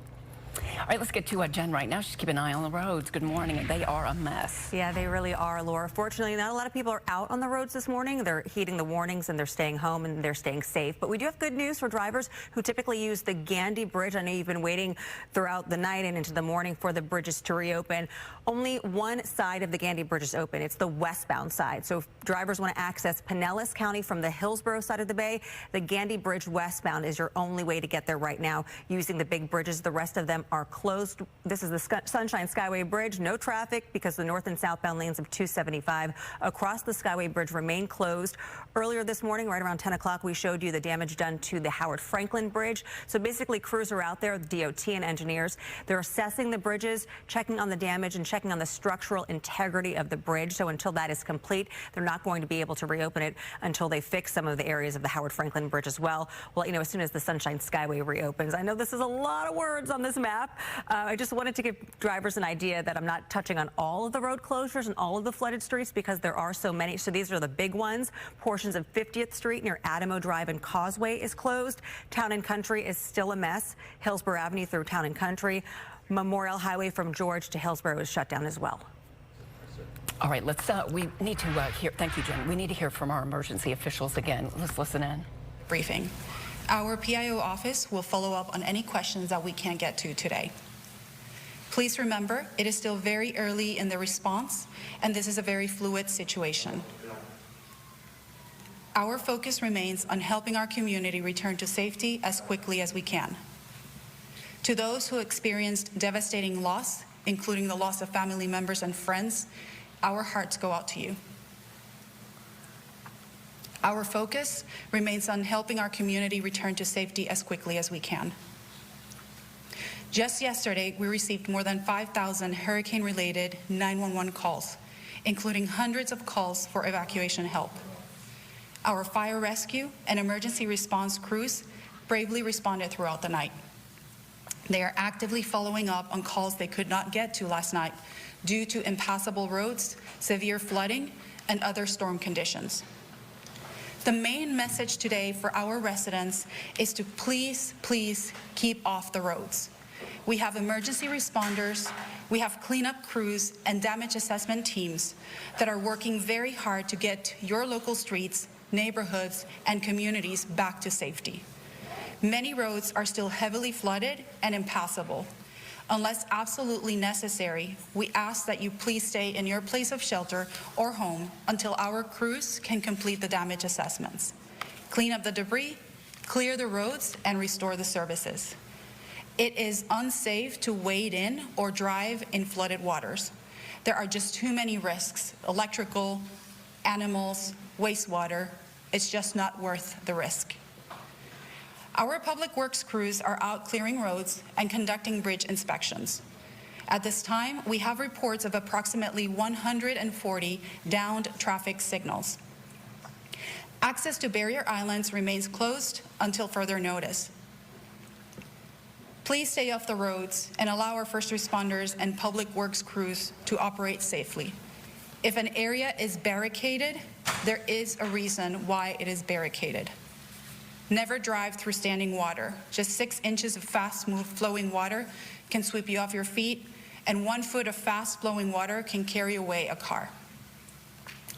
All right, let's get to Jen right now. She's keeping an eye on the roads. Good morning. And they are a mess. Yeah, they really are, Laura. Fortunately, not a lot of people are out on the roads this morning. They're heeding the warnings and they're staying home and they're staying safe. But we do have good news for drivers who typically use the Gandy Bridge. I know you've been waiting throughout the night and into the morning for the bridges to reopen. Only one side of the Gandy Bridge is open. It's the westbound side. So if drivers want to access Pinellas County from the Hillsborough side of the bay, the Gandy Bridge westbound is your only way to get there right now using the big bridges. The rest of them are closed. This is the Sunshine Skyway Bridge. No traffic because the north and southbound lanes of 275 across the Skyway Bridge remain closed. Earlier this morning, right around 10 o'clock, we showed you the damage done to the Howard Franklin Bridge. So basically, crews are out there, DOT and engineers. They're assessing the bridges, checking on the damage and checking on the structural integrity of the bridge. So until that is complete, they're not going to be able to reopen it until they fix some of the areas of the Howard Franklin Bridge as well. We'll let you know as soon as the Sunshine Skyway reopens. I know this is a lot of words on this map. I just wanted to give drivers an idea that I'm not touching on all of the road closures and all of the flooded streets because there are so many. So these are the big ones. Portions of 50th Street near Adamo Drive and Causeway is closed. Town and Country is still a mess. Hillsborough Avenue through Town and Country. Memorial Highway from George to Hillsborough is shut down as well. All right, we need to hear, thank you, Jen. We need to hear from our emergency officials again. Let's listen in. Briefing. Our PIO office will follow up on any questions that we can't get to today. Please remember, it is still very early in the response, and this is a very fluid situation. Our focus remains on helping our community return to safety as quickly as we can. To those who experienced devastating loss, including the loss of family members and friends, our hearts go out to you. Our focus remains on helping our community return to safety as quickly as we can. Just yesterday, we received more than 5,000 hurricane-related 911 calls, including hundreds of calls for evacuation help. Our fire rescue and emergency response crews bravely responded throughout the night. They are actively following up on calls they could not get to last night due to impassable roads, severe flooding, and other storm conditions. The main message today for our residents is to please, please keep off the roads. We have emergency responders, we have cleanup crews and damage assessment teams that are working very hard to get your local streets, neighborhoods, and communities back to safety. Many roads are still heavily flooded and impassable. Unless absolutely necessary, we ask that you please stay in your place of shelter or home until our crews can complete the damage assessments, clean up the debris, clear the roads, and restore the services. It is unsafe to wade in or drive in flooded waters. There are just too many risks: electrical, animals, wastewater. It's just not worth the risk. Our public works crews are out clearing roads and conducting bridge inspections. At this time, we have reports of approximately 140 downed traffic signals. Access to barrier islands remains closed until further notice. Please stay off the roads and allow our first responders and public works crews to operate safely. If an area is barricaded, there is a reason why it is barricaded. Never drive through standing water. Just 6 inches of fast flowing water can sweep you off your feet, and 1 foot of fast flowing water can carry away a car.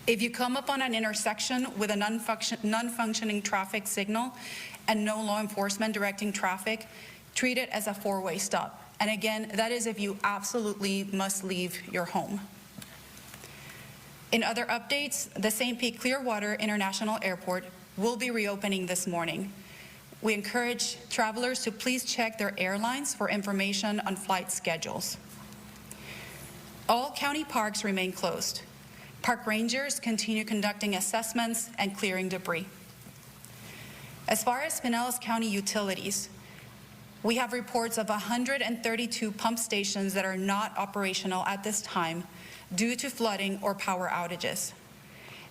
If you come up on an intersection with a non-functioning traffic signal and no law enforcement directing traffic, treat it as a four-way stop. And again, that is if you absolutely must leave your home. In other updates, the St. Pete Clearwater International Airport will be reopening this morning. We encourage travelers to please check their airlines for information on flight schedules. All county parks remain closed. Park rangers continue conducting assessments and clearing debris. As far as Pinellas County utilities, we have reports of 132 pump stations that are not operational at this time due to flooding or power outages.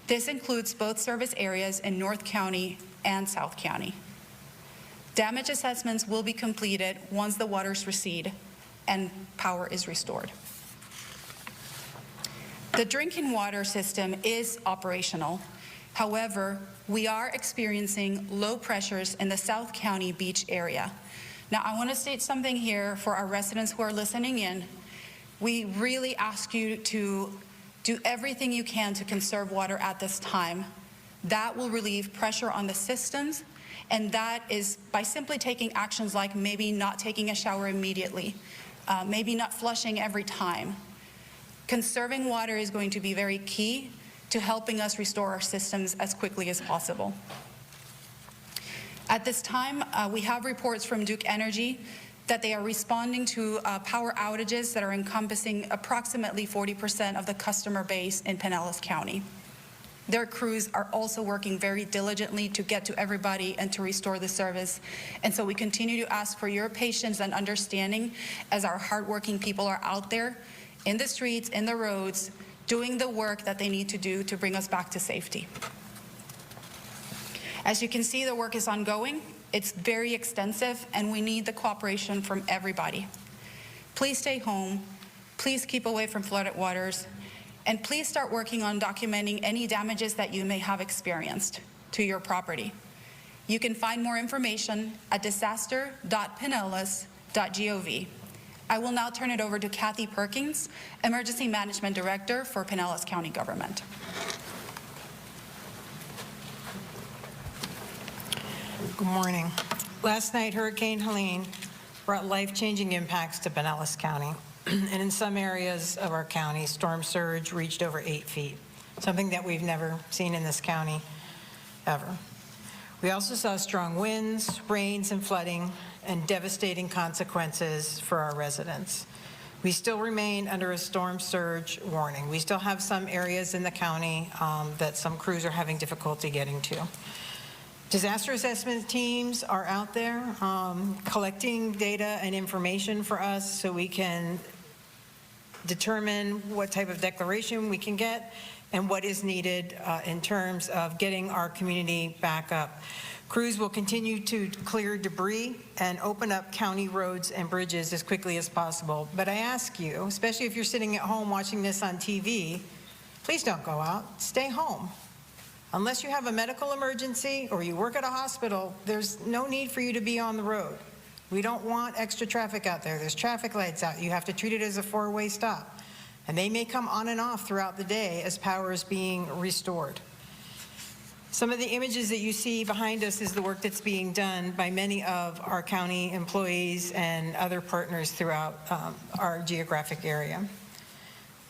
This includes both service areas in North County and South County. Damage assessments will be completed once the waters recede and power is restored. The drinking water system is operational. However, we are experiencing low pressures in the South County beach area. Now, I want to state something here for our residents who are listening in. We really ask you to do everything you can to conserve water at this time. That will relieve pressure on the systems, and that is by simply taking actions like maybe not taking a shower immediately, maybe not flushing every time. Conserving water is going to be very key to helping us restore our systems as quickly as possible. At this time, we have reports from Duke Energy that they are responding to power outages that are encompassing approximately 40% of the customer base in Pinellas County. Their crews are also working very diligently to get to everybody and to restore the service. And so we continue to ask for your patience and understanding as our hardworking people are out there in the streets, in the roads, doing the work that they need to do to bring us back to safety. As you can see, the work is ongoing. It's very extensive, and we need the cooperation from everybody. Please stay home. Please keep away from flooded waters. And please start working on documenting any damages that you may have experienced to your property. You can find more information at disaster.pinellas.gov. I will now turn it over to Kathy Perkins, Emergency Management Director for Pinellas County Government. Good morning. Last night, Hurricane Helene brought life-changing impacts to Pinellas County. And in some areas of our county, storm surge reached over 8 feet, something that we've never seen in this county ever. We also saw strong winds, rains, and flooding, and devastating consequences for our residents. We still remain under a storm surge warning. We still have some areas in the county that some crews are having difficulty getting to. Disaster assessment teams are out there collecting data and information for us so we can determine what type of declaration we can get and what is needed in terms of getting our community back up. Crews will continue to clear debris and open up county roads and bridges as quickly as possible. But I ask you, especially if you're sitting at home watching this on TV, please don't go out. Stay home. Unless you have a medical emergency or you work at a hospital, there's no need for you to be on the road. We don't want extra traffic out there. There's traffic lights out. You have to treat it as a four-way stop. And they may come on and off throughout the day as power is being restored. Some of the images that you see behind us is the work that's being done by many of our county employees and other partners throughout our geographic area.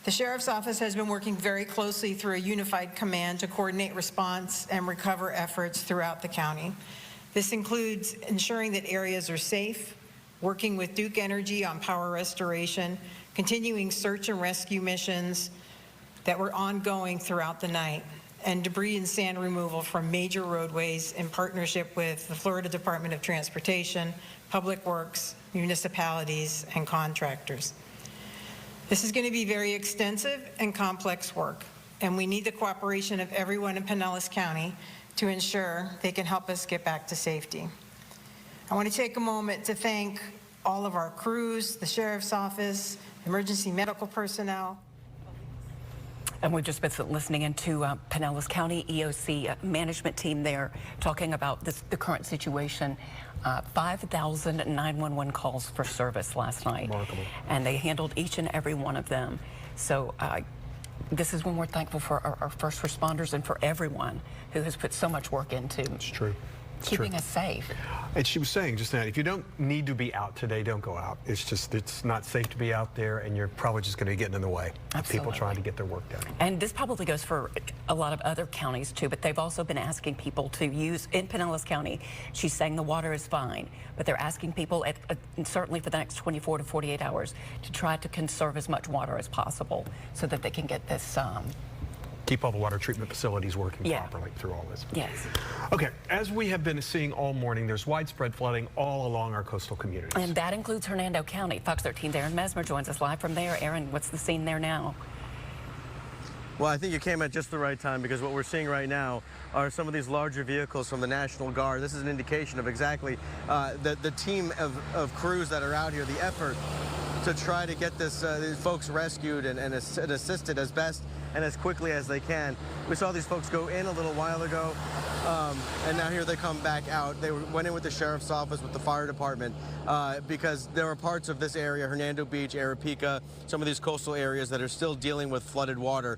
The Sheriff's Office has been working very closely through a unified command to coordinate response and recover efforts throughout the county. This includes ensuring that areas are safe, working with Duke Energy on power restoration, continuing search and rescue missions that were ongoing throughout the night, and debris and sand removal from major roadways in partnership with the Florida Department of Transportation, Public Works, municipalities, and contractors. This is going to be very extensive and complex work, and we need the cooperation of everyone in Pinellas County to ensure they can help us get back to safety. I want to take a moment to thank all of our crews, the Sheriff's Office, emergency medical personnel. And we've just been listening into Pinellas County EOC management team there talking about the current situation. 5,000 911 calls for service last night. Remarkable. And they handled each and every one of them. So this is when we're thankful for our first responders and for everyone who has put so much work into keeping us safe. And she was saying just now, if you don't need to be out today, don't go out. It's not safe to be out there, and you're probably just going to be getting in the way of people trying to get their work done. And this probably goes for a lot of other counties too, but they've also been asking people to use, in Pinellas County, she's saying the water is fine, but they're asking people, certainly for the next 24 to 48 hours, to try to conserve as much water as possible so that they can get this keep all the water treatment facilities working properly through all this. Yes. Okay, as we have been seeing all morning, there's widespread flooding all along our coastal communities. And that includes Hernando County. Fox 13's Aaron Mesmer joins us live from there. Aaron, what's the scene there now? Well, I think you came at just the right time, because what we're seeing right now are some of these larger vehicles from the National Guard. This is an indication of exactly the team of crews that are out here, the effort to try to get these folks rescued and assisted as best and as quickly as they can. We saw these folks go in a little while ago, and now here they come back out. They went in with the Sheriff's Office, with the fire department, because there are parts of this area, Hernando Beach, Arapica, some of these coastal areas that are still dealing with flooded water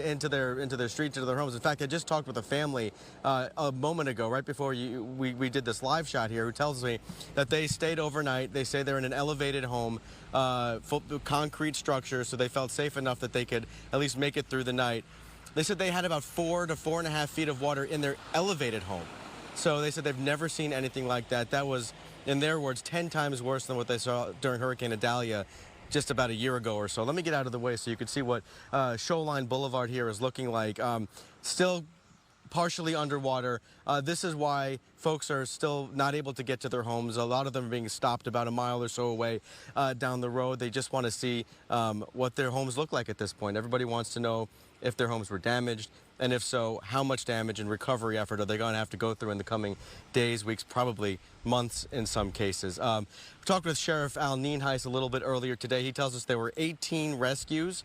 into their streets, into their homes. In fact, I just talked with a family a moment ago, right before we did this live shot here, who tells me that they stayed overnight. They say they're in an elevated home, full concrete structure, so they felt safe enough that they could at least make it through the night. They said they had about 4 to 4.5 feet of water in their elevated home. So they said they've never seen anything like that. That was, in their words, 10 times worse than what they saw during Hurricane Idalia just about a year ago or so. Let me get out of the way so you can see what Shoreline Boulevard here is looking like. Still partially underwater. This is why folks are still not able to get to their homes. A lot of them are being stopped about a mile or so away down the road. They just want to see what their homes look like at this point. Everybody wants to know if their homes were damaged, and if so, how much damage and recovery effort are they going to have to go through in the coming days, weeks, probably months in some cases. We talked with Sheriff Al Nienhuis a little bit earlier today. He tells us there were 18 rescues,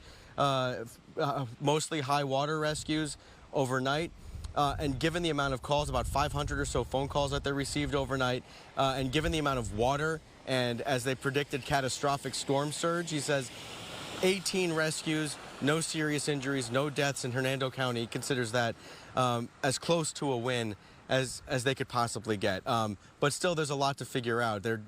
mostly high water rescues overnight. And given the amount of calls, about 500 or so phone calls that they received overnight, and given the amount of water And as they predicted catastrophic storm surge, he says 18 rescues, no serious injuries, no deaths in Hernando County. He considers that as close to a win as they could possibly get. But still, there's a lot to figure out. Their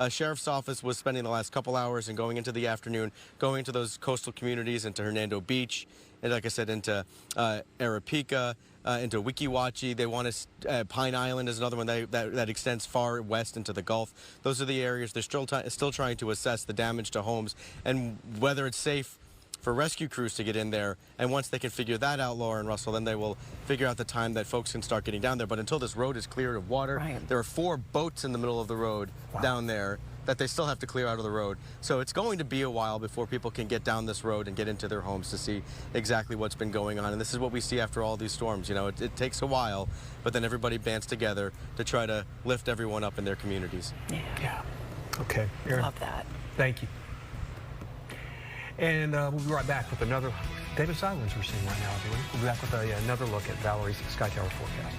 sheriff's office was spending the last couple hours and going into the afternoon, going to those coastal communities, into Hernando Beach, and like I said, into Arapika, into Weeki Wachee. They want to, Pine Island is another one that extends far west into the Gulf. Those are the areas they're still trying to assess the damage to homes and whether it's safe for rescue crews to get in there. And once they can figure that out, Laura and Russell, then they will figure out the time that folks can start getting down there. But until this road is cleared of water, there are 4 boats in the middle of the road down there that they still have to clear out of the road. So it's going to be a while before people can get down this road and get into their homes to see exactly what's been going on. And this is what we see after all these storms. You know, it takes a while, but then everybody bands together to try to lift everyone up in their communities. Yeah. Okay. Aaron, love that. Thank you. And we'll be right back with another Davis Islands we're seeing right now, I believe. We'll be back with another look at Valerie's Sky Tower forecast.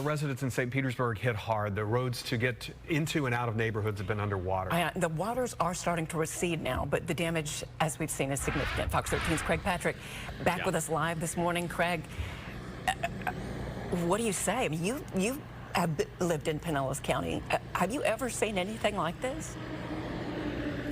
Residents in St. Petersburg hit hard. The roads to get into and out of neighborhoods have been underwater. The waters are starting to recede now, but the damage, as we've seen, is significant. Fox 13's Craig Patrick back with us live this morning. Craig, what do you say? I mean, you have lived in Pinellas County. Have you ever seen anything like this?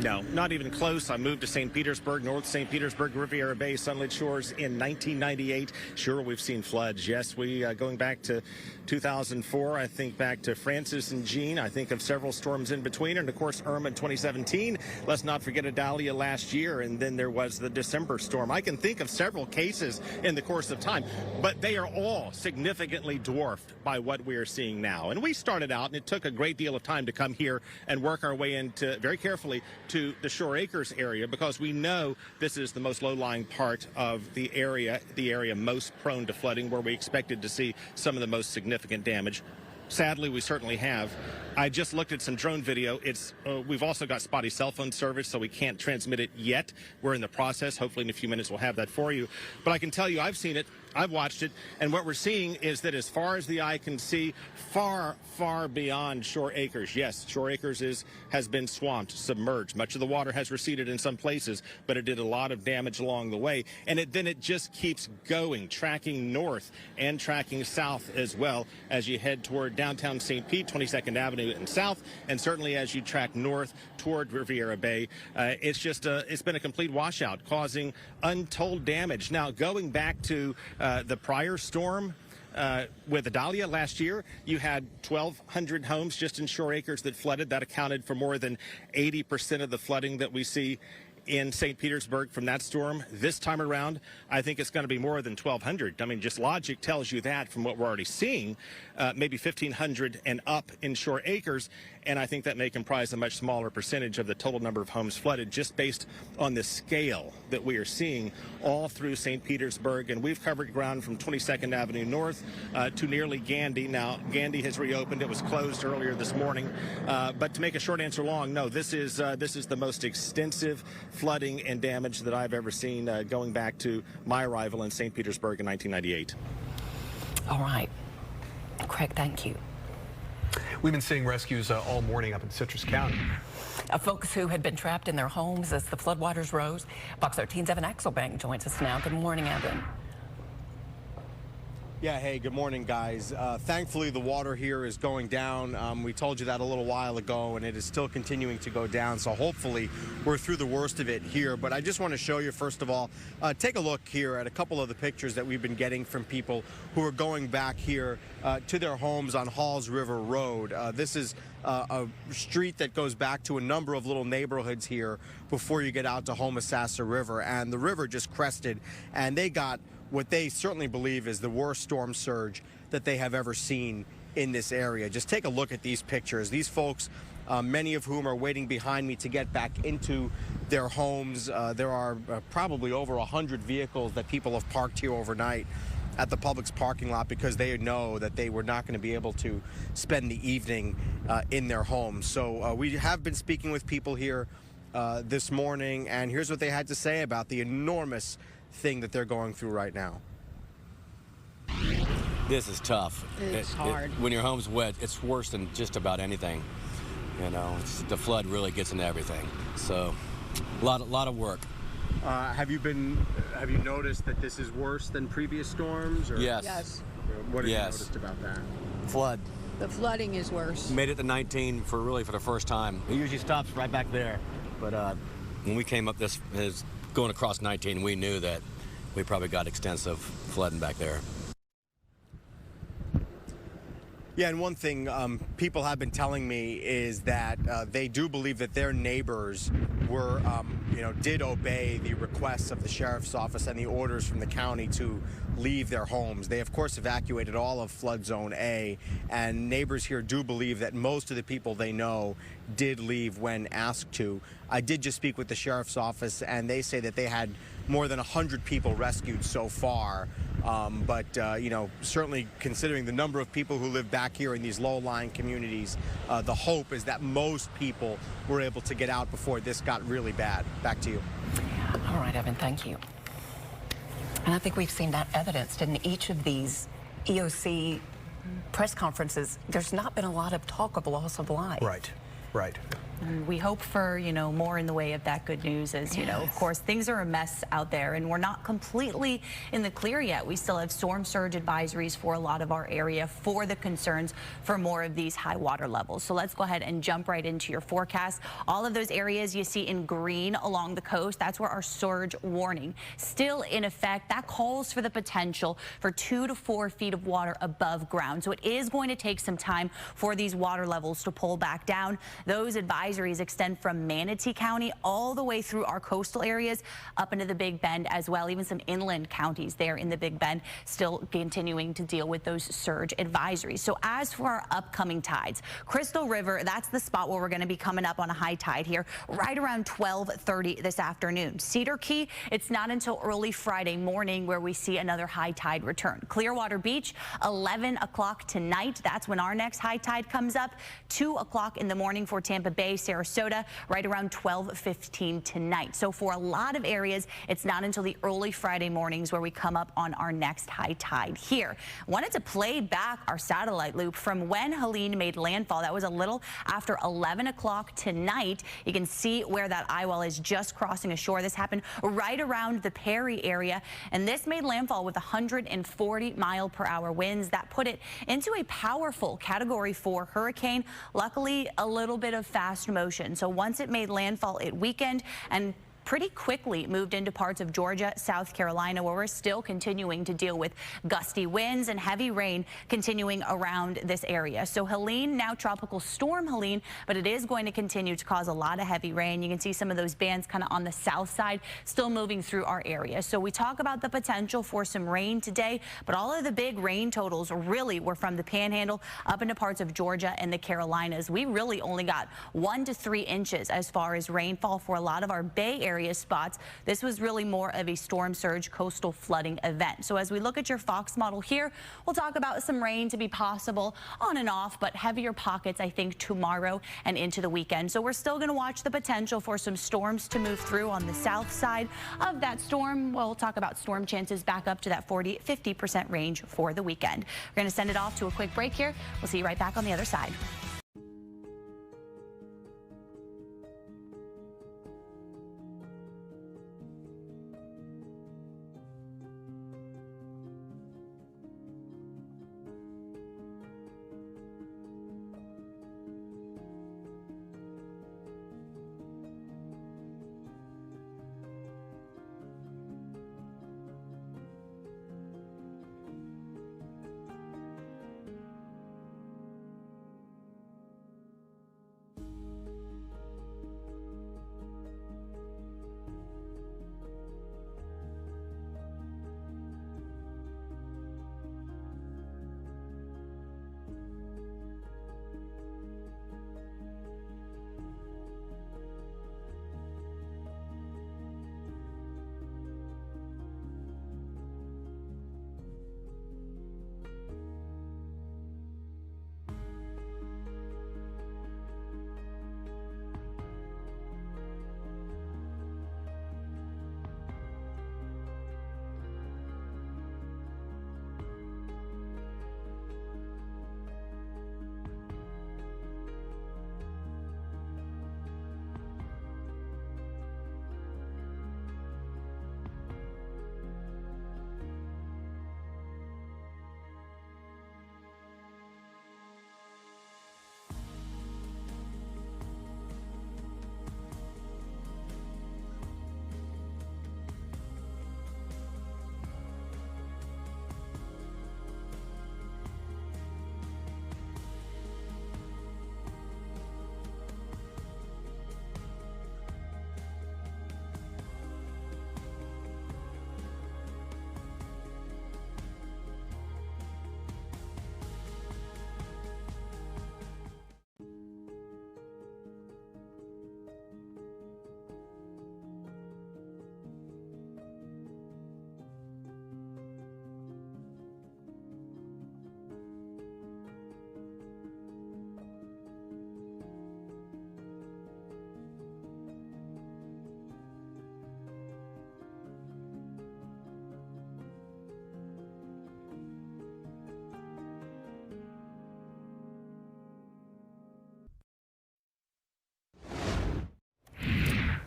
No, not even close. I moved to St. Petersburg, North St. Petersburg, Riviera Bay, Sunlit Shores in 1998. Sure, we've seen floods. Yes, going back to 2004, I think back to Francis and Jean. I think of several storms in between. And, of course, Irma in 2017. Let's not forget Adalia last year. And then there was the December storm. I can think of several cases in the course of time. But they are all significantly dwarfed by what we are seeing now. And we started out, and it took a great deal of time to come here and work our way into, very carefully, to the Shore Acres area, because we know this is the most low-lying part of the area most prone to flooding, where we expected to see some of the most significant damage. Sadly, we certainly have. I just looked at some drone video. We've also got spotty cell phone service, so we can't transmit it yet. We're in the process. Hopefully in a few minutes we'll have that for you. But I can tell you, I've seen it. I've watched it. And what we're seeing is that as far as the eye can see, far, far beyond Shore Acres. Yes, Shore Acres has been swamped, submerged. Much of the water has receded in some places, but it did a lot of damage along the way. And then it just keeps going, tracking north and tracking south as well as you head toward downtown St. Pete, 22nd Avenue and south, and certainly as you track north toward Riviera Bay. It's been a complete washout, causing untold damage. Now, going back to the prior storm with Adalia last year, you had 1,200 homes just in Shore Acres that flooded. That accounted for more than 80% of the flooding that we see in St. Petersburg from that storm. This time around, I think it's going to be more than 1,200. I mean, just logic tells you that from what we're already seeing, maybe 1,500 and up in Shore Acres. And I think that may comprise a much smaller percentage of the total number of homes flooded, just based on the scale that we are seeing all through St. Petersburg. And we've covered ground from 22nd Avenue North to nearly Gandy. Now, Gandy has reopened. It was closed earlier this morning. But to make a short answer long, no, this is the most extensive flooding and damage that I've ever seen going back to my arrival in St. Petersburg in 1998. All right. Craig, thank you. We've been seeing rescues all morning up in Citrus County. Folks who had been trapped in their homes as the floodwaters rose. Fox 13's Evan Axelbank joins us now. Good morning, Evan. Yeah, hey, good morning, guys. Thankfully, the water here is going down. We told you that a little while ago, and it is still continuing to go down. So hopefully we're through the worst of it here. But I just want to show you, first of all, take a look here at a couple of the pictures that we've been getting from people who are going back here to their homes on Halls River Road. This is a street that goes back to a number of little neighborhoods here before you get out to Homosassa River. And the river just crested, and they got what they certainly believe is the worst storm surge that they have ever seen in this area. Just take a look at these pictures. These folks, many of whom are waiting behind me to get back into their homes. There are probably over 100 vehicles that people have parked here overnight at the Publix parking lot because they know that they were not going to be able to spend the evening in their homes. So we have been speaking with people here this morning, and here's what they had to say about the enormous thing that they're going through right now. This is tough. It's hard. When your home's wet, it's worse than just about anything. You know, the flood really gets into everything. So, a lot of work. Have you noticed that this is worse than previous storms? Or? Yes. What have you noticed about that? Flood. The flooding is worse. Made it to 19 for the first time. It usually stops right back there. But when we came up this is going across 19, we knew that we probably got extensive flooding back there. Yeah, and one thing people have been telling me is that they do believe that their neighbors were, did obey the requests of the sheriff's office and the orders from the county to leave their homes. They, of course, evacuated all of flood zone A, and neighbors here do believe that most of the people they know did leave when asked to. I did just speak with the sheriff's office, and they say that they had more than 100 people rescued so far. But certainly considering the number of people who live back here in these low-lying communities, the hope is that most people were able to get out before this got really bad. Back to you. All right, Evan, thank you. And I think we've seen that evidenced in each of these EOC press conferences. There's not been a lot of talk of loss of life. Right. And we hope for, more in the way of that good news as, of course, things are a mess out there and we're not completely in the clear yet. We still have storm surge advisories for a lot of our area for the concerns for more of these high water levels. So let's go ahead and jump right into your forecast. All of those areas you see in green along the coast, that's where our surge warning still in effect. That calls for the potential for 2 to 4 feet of water above ground. So it is going to take some time for these water levels to pull back down. Those advisories extend from Manatee County all the way through our coastal areas up into the Big Bend as well. Even some inland counties there in the Big Bend still continuing to deal with those surge advisories. So as for our upcoming tides, Crystal River, that's the spot where we're going to be coming up on a high tide here right around 12:30 this afternoon. Cedar Key, it's not until early Friday morning where we see another high tide return. Clearwater Beach, 11 o'clock tonight. That's when our next high tide comes up. 2 o'clock in the morning for Tampa Bay, Sarasota, right around 12:15 tonight. So for a lot of areas, it's not until the early Friday mornings where we come up on our next high tide here. Wanted to play back our satellite loop from when Helene made landfall. That was a little after 11 o'clock tonight. You can see where that eye wall is just crossing ashore. This happened right around the Perry area, and this made landfall with 140-mile-per-hour winds. That put it into a powerful Category 4 hurricane. Luckily, a little bit of fast motion. So once it made landfall, it weakened and pretty quickly moved into parts of Georgia, South Carolina, where we're still continuing to deal with gusty winds and heavy rain continuing around this area. So Helene, now Tropical Storm Helene, but it is going to continue to cause a lot of heavy rain. You can see some of those bands kind of on the south side still moving through our area. So we talk about the potential for some rain today, but all of the big rain totals really were from the Panhandle up into parts of Georgia and the Carolinas. We really only got 1 to 3 inches as far as rainfall for a lot of our Bay Area spots. This was really more of a storm surge coastal flooding event. So as we look at your Fox model here, we'll talk about some rain to be possible on and off, but heavier pockets, I think, tomorrow and into the weekend. So we're still going to watch the potential for some storms to move through on the south side of that storm. We'll talk about storm chances back up to that 40-50% range for the weekend. We're going to send it off to a quick break here. We'll see you right back on the other side.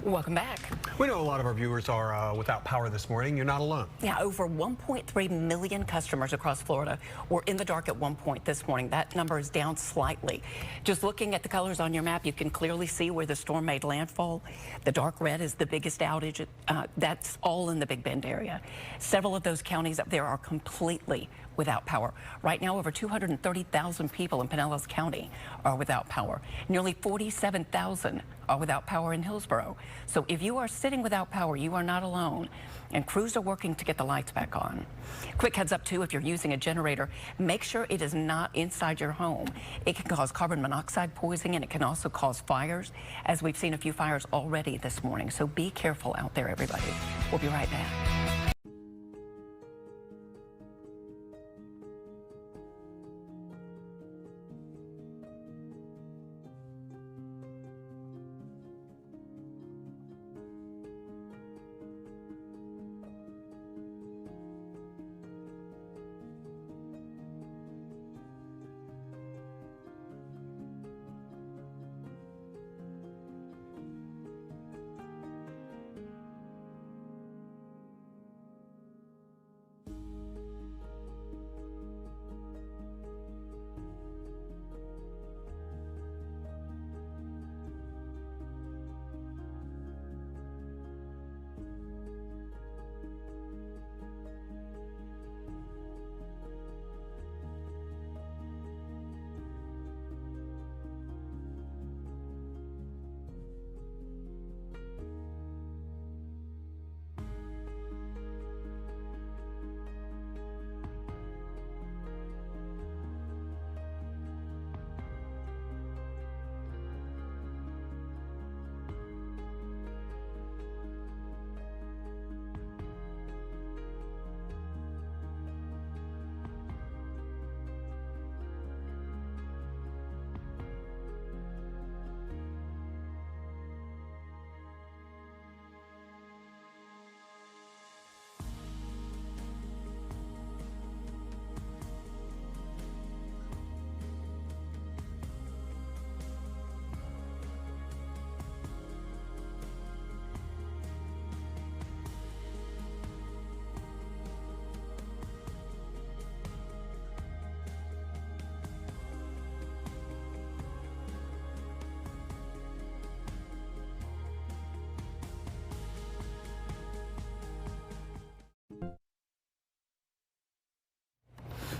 Welcome back. We know a lot of our viewers are without power this morning. You're not alone. Yeah, over 1.3 million customers across Florida were in the dark at one point this morning. That number is down slightly. Just looking at the colors on your map, you can clearly see where the storm made landfall. The dark red is the biggest outage. That's all in the Big Bend area. Several of those counties up there are completely without power. Right now, over 230,000 people in Pinellas County are without power. Nearly 47,000 are without power in Hillsborough. So if you are sitting without power, you are not alone. And crews are working to get the lights back on. Quick heads up, too, if you're using a generator, make sure it is not inside your home. It can cause carbon monoxide poisoning, and it can also cause fires, as we've seen a few fires already this morning. So be careful out there, everybody. We'll be right back.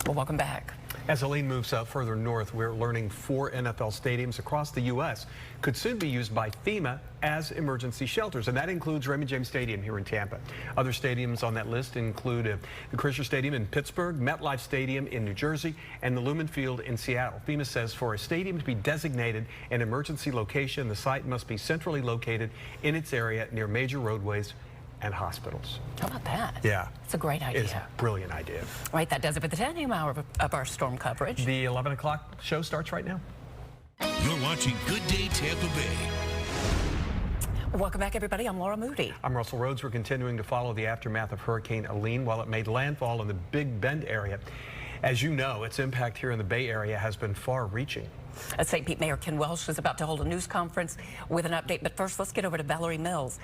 Well, welcome back. As Helene moves further north, we're learning 4 NFL stadiums across the U.S. could soon be used by FEMA as emergency shelters, and that includes Raymond James Stadium here in Tampa. Other stadiums on that list include the Chrysler Stadium in Pittsburgh, MetLife Stadium in New Jersey, and the Lumen Field in Seattle. FEMA says for a stadium to be designated an emergency location, the site must be centrally located in its area near major roadways and hospitals. How about that? Yeah. It's a great idea. It's a brilliant idea. Right, that does it for the 10 a.m. hour of our storm coverage. The 11 o'clock show starts right now. You're watching Good Day Tampa Bay. Welcome back, everybody. I'm Laura Moody. I'm Russell Rhodes. We're continuing to follow the aftermath of Hurricane Helene while it made landfall in the Big Bend area. As you know, its impact here in the Bay Area has been far-reaching. St. Pete Mayor Ken Welsh is about to hold a news conference with an update. But first, let's get over to Valerie Mills,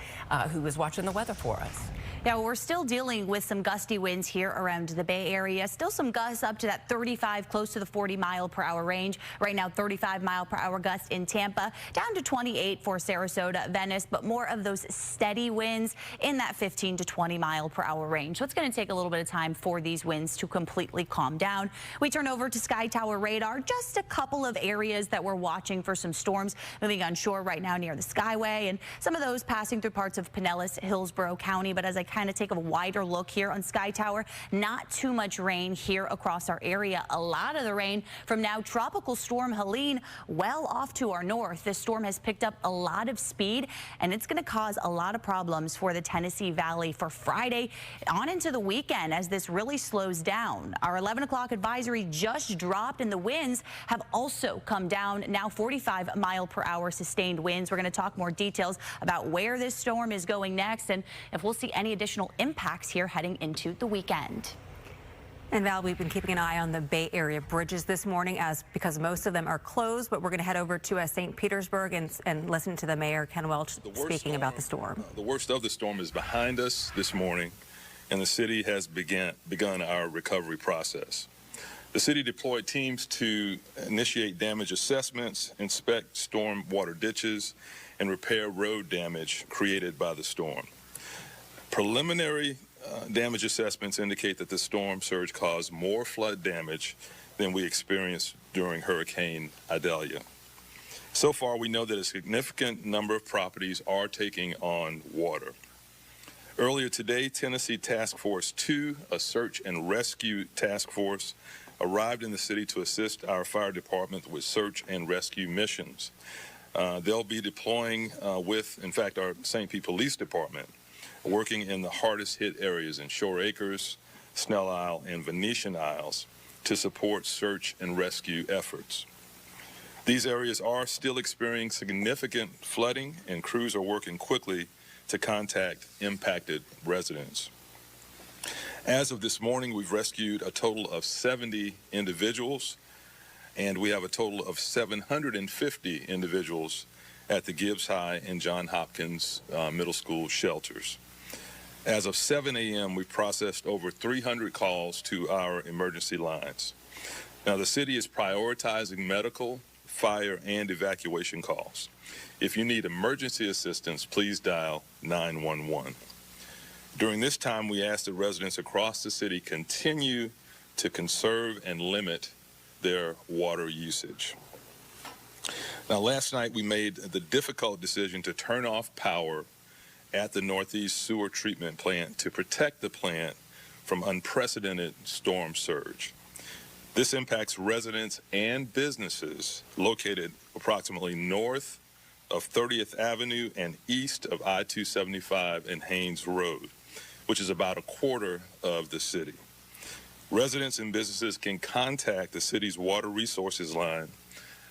who is watching the weather for us. Yeah, we're still dealing with some gusty winds here around the Bay Area. Still some gusts up to that 35, close to the 40-mile-per-hour range. Right now, 35-mile-per-hour gusts in Tampa, down to 28 for Sarasota, Venice, but more of those steady winds in that 15 to 20-mile-per-hour range. So it's going to take a little bit of time for these winds to completely calm down. We turn over to Sky Tower radar. Just a couple of areas that we're watching for some storms moving on shore right now near the Skyway, and some of those passing through parts of Pinellas, Hillsborough County. But as I kind of take a wider look here on Sky Tower, not too much rain here across our area. A lot of the rain from now Tropical Storm Helene well off to our north. This storm has picked up a lot of speed, and it's going to cause a lot of problems for the Tennessee Valley for Friday on into the weekend as this really slows down. Our 11 o'clock advisory just dropped, and the winds have also come down. Now 45-mile-per-hour sustained winds. We're going to talk more details about where this storm is going next and if we'll see any additional impacts here heading into the weekend. And Val, we've been keeping an eye on the Bay Area bridges this morning because most of them are closed, but we're going to head over to St. Petersburg and listen to the mayor, Ken Welch, speaking about the storm. The worst of the storm is behind us this morning, and the city has begun our recovery process. The city deployed teams to initiate damage assessments, inspect storm water ditches, and repair road damage created by the storm. Preliminary damage assessments indicate that the storm surge caused more flood damage than we experienced during Hurricane Idalia. So far, we know that a significant number of properties are taking on water. Earlier today, Tennessee Task Force 2, a search and rescue task force, arrived in the city to assist our fire department with search and rescue missions. They'll be deploying with, in fact, our St. Pete Police Department, working in the hardest hit areas in Shore Acres, Snell Isle, and Venetian Isles to support search and rescue efforts. These areas are still experiencing significant flooding, and crews are working quickly to contact impacted residents. As of this morning, we've rescued a total of 70 individuals, and we have a total of 750 individuals at the Gibbs High and John Hopkins Middle School shelters. As of 7 a.m., we processed over 300 calls to our emergency lines. Now, the city is prioritizing medical, fire, and evacuation calls. If you need emergency assistance, please dial 911. During this time, we ask that residents across the city continue to conserve and limit their water usage. Now, last night, we made the difficult decision to turn off power at the Northeast Sewer Treatment Plant to protect the plant from unprecedented storm surge. This impacts residents and businesses located approximately north of 30th Avenue and east of I-275 and Haynes Road, which is about a quarter of the city. Residents and businesses can contact the city's water resources line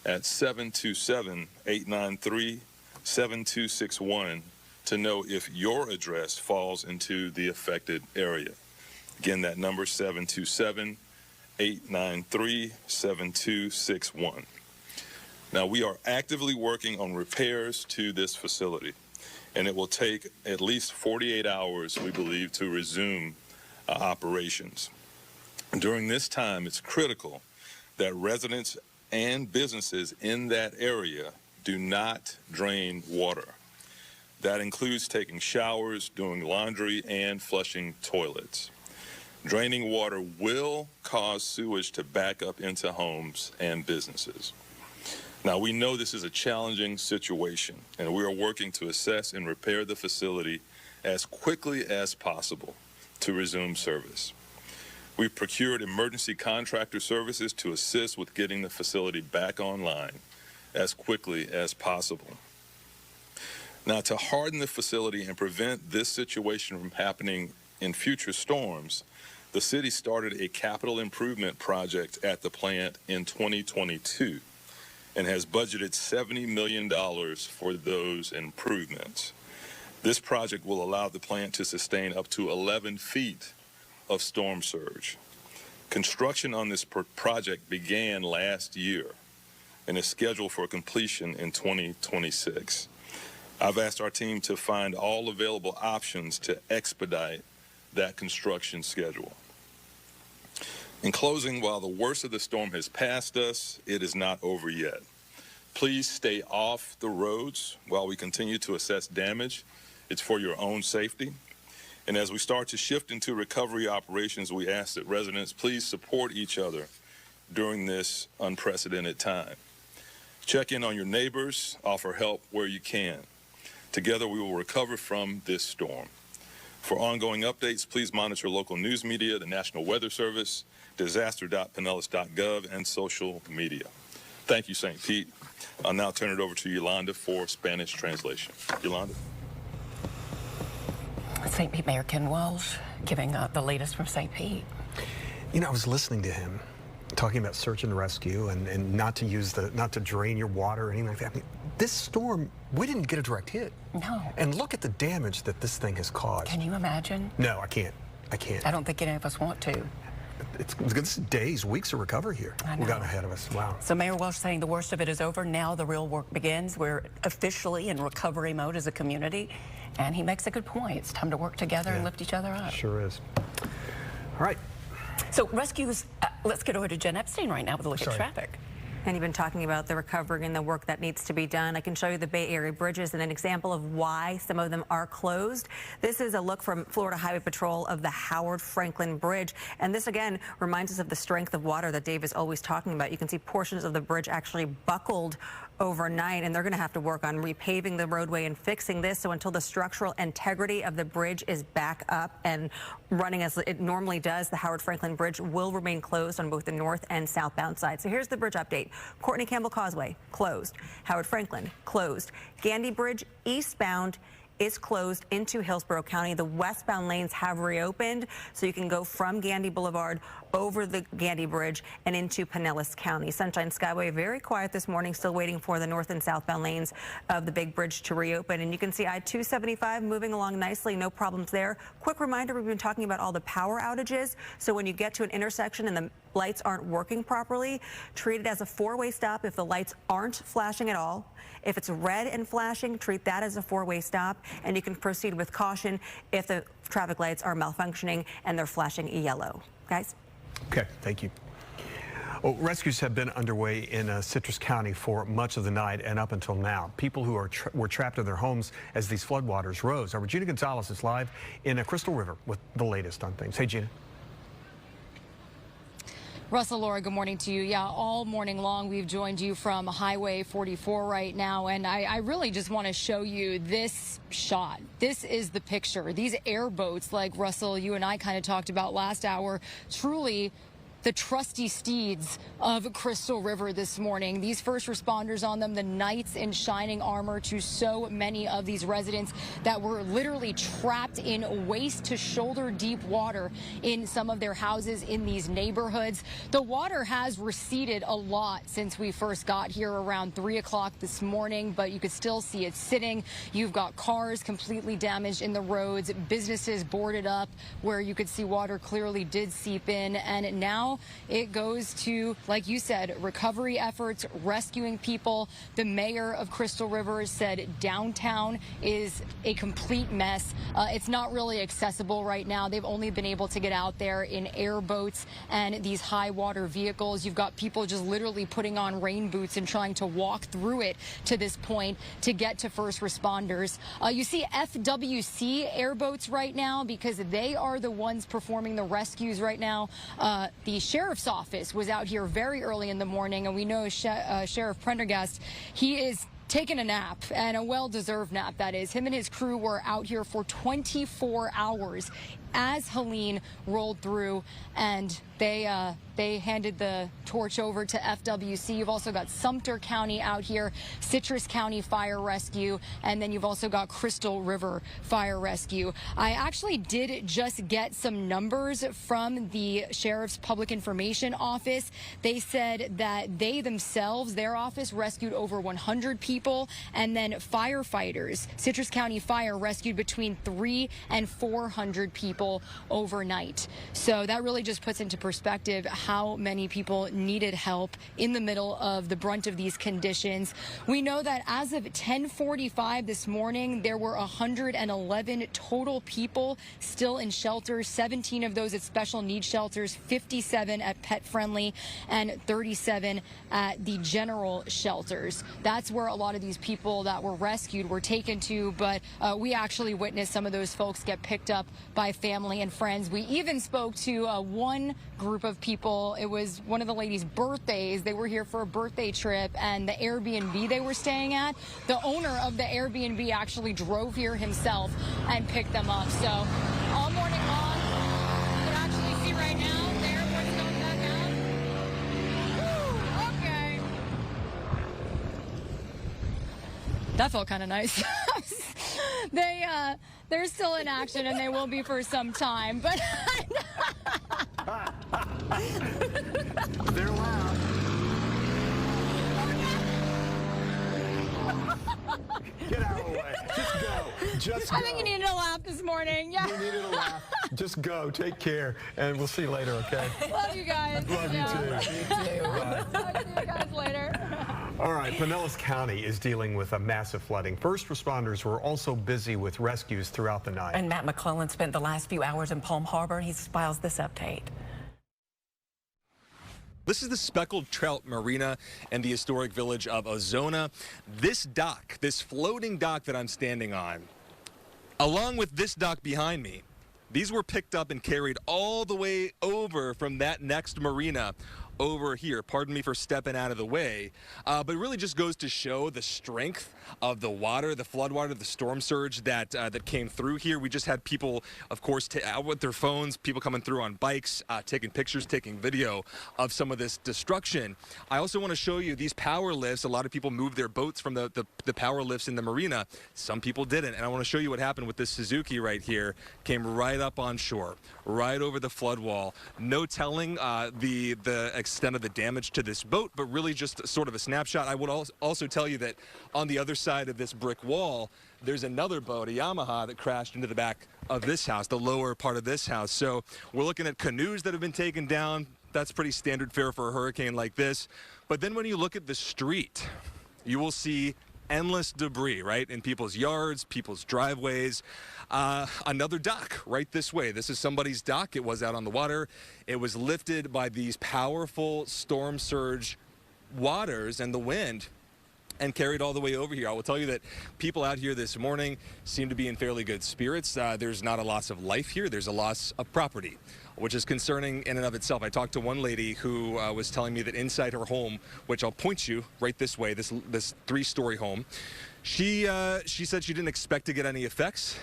at 727-893-7261 to know if your address falls into the affected area. Again, that number 727-893-7261. Now, we are actively working on repairs to this facility, and it will take at least 48 hours, we believe, to resume operations. During this time, it's critical that residents and businesses in that area do not drain water. That includes taking showers, doing laundry, and flushing toilets. Draining water will cause sewage to back up into homes and businesses. Now, we know this is a challenging situation, and we are working to assess and repair the facility as quickly as possible to resume service. We've procured emergency contractor services to assist with getting the facility back online as quickly as possible. Now, to harden the facility and prevent this situation from happening in future storms, the city started a capital improvement project at the plant in 2022 and has budgeted $70 million for those improvements. This project will allow the plant to sustain up to 11 feet of storm surge. Construction on this project began last year and is scheduled for completion in 2026. I've asked our team to find all available options to expedite that construction schedule. In closing, while the worst of the storm has passed us, it is not over yet. Please stay off the roads while we continue to assess damage. It's for your own safety. And as we start to shift into recovery operations, we ask that residents please support each other during this unprecedented time. Check in on your neighbors, offer help where you can. Together, we will recover from this storm. For ongoing updates, please monitor local news media, the National Weather Service, disaster.pinellas.gov, and social media. Thank you, St. Pete. I'll now turn it over to Yolanda for Spanish translation. Yolanda. St. Pete Mayor Ken Welch giving the latest from St. Pete. You know, I was listening to him talking about search and rescue and not to drain your water or anything like that. I mean, this storm, we didn't get a direct hit. No. And look at the damage that this thing has caused. Can you imagine? No, I can't. I can't. I don't think any of us want to. it's days, weeks of recovery here. We've gotten ahead of us. Wow. So Mayor Welch saying the worst of it is over. Now the real work begins. We're officially in recovery mode as a community. And he makes a good point. It's time to work together and lift each other up. Sure is. All right. So rescues, let's get over to Jen Epstein right now with a look at traffic. And you've been talking about the recovery and the work that needs to be done. I can show you the Bay Area bridges and an example of why some of them are closed. This is a look from Florida Highway Patrol of the Howard Franklin Bridge. And this, again, reminds us of the strength of water that Dave is always talking about. You can see portions of the bridge actually buckled overnight, and they're going to have to work on repaving the roadway and fixing this. So until the structural integrity of the bridge is back up and running as it normally does, the Howard Franklin Bridge will remain closed on both the north and southbound side. So here's the bridge update. Courtney Campbell Causeway, closed. Howard Franklin, closed. Gandy Bridge, eastbound, is closed into Hillsborough County. The westbound lanes have reopened, so you can go from Gandy Boulevard over the Gandy Bridge and into Pinellas County. Sunshine Skyway, very quiet this morning, still waiting for the north and southbound lanes of the big bridge to reopen. And you can see I-275 moving along nicely, no problems there. Quick reminder, we've been talking about all the power outages. So when you get to an intersection and the lights aren't working properly, treat it as a four-way stop if the lights aren't flashing at all. If it's red and flashing, treat that as a four-way stop, and you can proceed with caution if the traffic lights are malfunctioning and they're flashing yellow. Guys? Okay, thank you. Well, rescues have been underway in Citrus County for much of the night and up until now. People who were trapped in their homes as these floodwaters rose. Our Regina Gonzalez is live in Crystal River with the latest on things. Hey, Gina. Russell, Laura, good morning to you. Yeah, all morning long we've joined you from Highway 44 right now, and I really just want to show you this shot. This is the picture. These airboats, like Russell, you and I kind of talked about last hour, truly the trusty steeds of Crystal River this morning. These first responders on them, the knights in shining armor to so many of these residents that were literally trapped in waist to shoulder deep water in some of their houses in these neighborhoods. The water has receded a lot since we first got here around 3 o'clock this morning, but you could still see it sitting. You've got cars completely damaged in the roads, businesses boarded up where you could see water clearly did seep in, and now it goes to, like you said, recovery efforts, rescuing people. The mayor of Crystal River said downtown is a complete mess. It's not really accessible right now. They've only been able to get out there in airboats and these high water vehicles. You've got people just literally putting on rain boots and trying to walk through it to this point to get to first responders. You see FWC airboats right now because they are the ones performing the rescues right now. The sheriff's office was out here very early in the morning, and we know Sheriff Prendergast, he is taking a nap, and a well-deserved nap, that is. Him and his crew were out here for 24 hours as Helene rolled through, and they handed the torch over to FWC. You've also got Sumter County out here, Citrus County Fire Rescue, and then you've also got Crystal River Fire Rescue. I actually did just get some numbers from the Sheriff's Public Information Office. They said that they themselves, their office, rescued over 100 people, and then firefighters, Citrus County Fire, rescued between 300 and 400 people overnight. So that really just puts into perspective how many people needed help in the middle of the brunt of these conditions. We know that as of 10:45 this morning, there were 111 total people still in shelters, 17 of those at special needs shelters, 57 at pet friendly, and 37 at the general shelters. That's where a lot of these people that were rescued were taken to, but we actually witnessed some of those folks get picked up by family and friends. We even spoke to one group of people. It was one of the ladies' birthdays. They were here for a birthday trip, and the Airbnb they were staying at, the owner of the Airbnb actually drove here himself and picked them up. So all morning long, you can actually see right now the airport's going back out. Woo, okay. That felt kind of nice. They're still in action, and they will be for some time, but they're loud. Get out of the way. Just go. Just I think you needed a laugh this morning. Yeah. You needed a laugh. Just go. Take care. And we'll see you later, okay? Love you guys. Love you too. Bye. Talk to you guys later. All right, Pinellas County is dealing with a massive flooding. First responders were also busy with rescues throughout the night. And Matt McClellan spent the last few hours in Palm Harbor. He files this update. This is the Speckled Trout Marina in the historic village of Ozona. This dock, this floating dock that I'm standing on, along with this dock behind me, these were picked up and carried all the way over from that next marina over here. Pardon me for stepping out of the way, but it really just goes to show the strength of the water, the flood water, the storm surge that came through here. We just had people, of course, out with their phones, people coming through on bikes, taking pictures, taking video of some of this destruction. I also want to show you these power lifts. A lot of people moved their boats from the power lifts in the marina. Some people didn't, and I want to show you what happened with this Suzuki right here. Came right up on shore, right over the flood wall. No telling the extent of the damage to this boat, but really just sort of a snapshot. I would also tell you that on the other side of this brick wall, there's another boat, a Yamaha, that crashed into the back of this house, the lower part of this house. So we're looking at canoes that have been taken down. That's pretty standard fare for a hurricane like this. But then when you look at the street, you will see endless debris, right, in people's yards, people's driveways. Another dock right this way. This is somebody's dock. It was out on the water. It was lifted by these powerful storm surge waters and the wind and carried all the way over here. I will tell you that people out here this morning seem to be in fairly good spirits. There's not a loss of life here. There's a loss of property, which is concerning in and of itself. I talked to one lady who was telling me that inside her home, which I'll point you right this way, this 3-story home, she said she didn't expect to get any effects.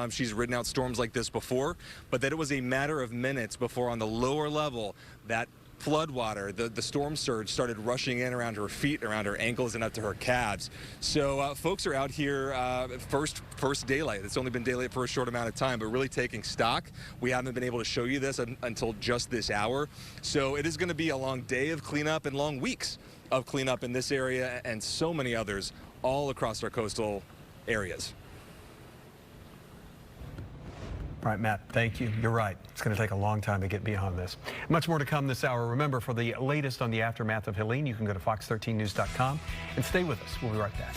She's ridden out storms like this before, but that it was a matter of minutes before on the lower level that flood water, the storm surge started rushing in around her feet, around her ankles, and up to her calves. So folks are out here first daylight. It's only been daylight for a short amount of time, but really taking stock. We haven't been able to show you this until just this hour. So it is going to be a long day of cleanup and long weeks of cleanup in this area and so many others all across our coastal areas. All right, Matt, thank you. You're right. It's going to take a long time to get beyond this. Much more to come this hour. Remember, for the latest on the aftermath of Helene, you can go to fox13news.com and stay with us. We'll be right back.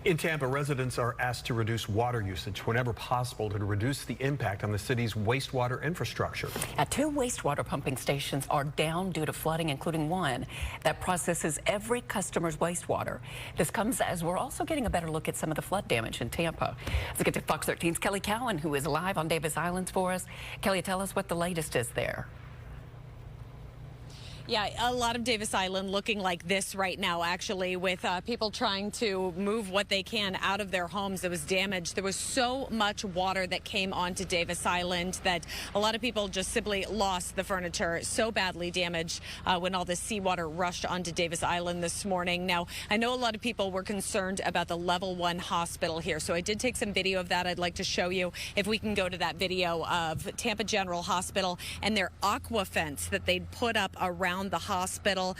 In Tampa, residents are asked to reduce water usage whenever possible to reduce the impact on the city's wastewater infrastructure. 2 wastewater pumping stations are down due to flooding, including one that processes every customer's wastewater. This comes as we're also getting a better look at some of the flood damage in Tampa. Let's get to Fox 13's Kelly Cowan, who is live on Davis Island for us. Kelly, tell us what the latest is there. Yeah, a lot of Davis Island looking like this right now, actually, with people trying to move what they can out of their homes that was damaged. There was so much water that came onto Davis Island that a lot of people just simply lost the furniture. So badly damaged when all the seawater rushed onto Davis Island this morning. Now, I know a lot of people were concerned about the level 1 hospital here, so I did take some video of that. I'd like to show you if we can go to that video of Tampa General Hospital and their aqua fence that they'd put up around the hospital.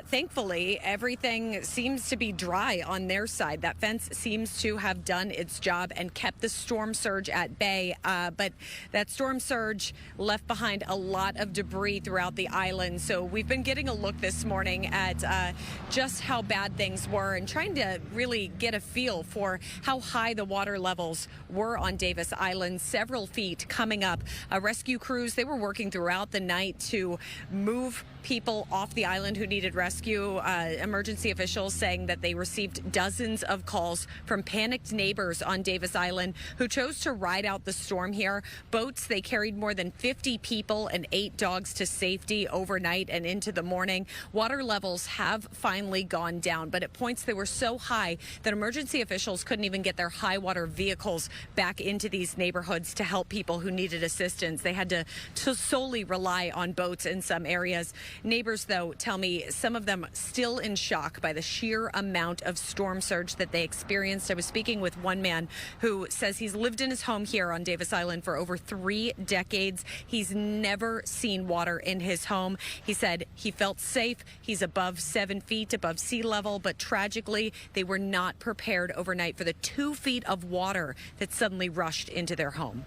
Thankfully, everything seems to be dry on their side. That fence seems to have done its job and kept the storm surge at bay. But that storm surge left behind a lot of debris throughout the island. So we've been getting a look this morning at just how bad things were and trying to really get a feel for how high the water levels were on Davis Island. Several feet coming up. Rescue crews, they were working throughout the night to move people off the island who needed rescue. Emergency officials saying that they received dozens of calls from panicked neighbors on Davis Island who chose to ride out the storm here. Boats, they carried more than 50 people and 8 dogs to safety overnight and into the morning. Water levels have finally gone down, but at points they were so high that emergency officials couldn't even get their high water vehicles back into these neighborhoods to help people who needed assistance. They had to solely rely on boats in some areas. Neighbors, though, tell me some of them still in shock by the sheer amount of storm surge that they experienced. I was speaking with one man who says he's lived in his home here on Davis Island for over 3 decades. He's never seen water in his home. He said he felt safe. He's above 7 feet above sea level, but tragically, they were not prepared overnight for the 2 feet of water that suddenly rushed into their home.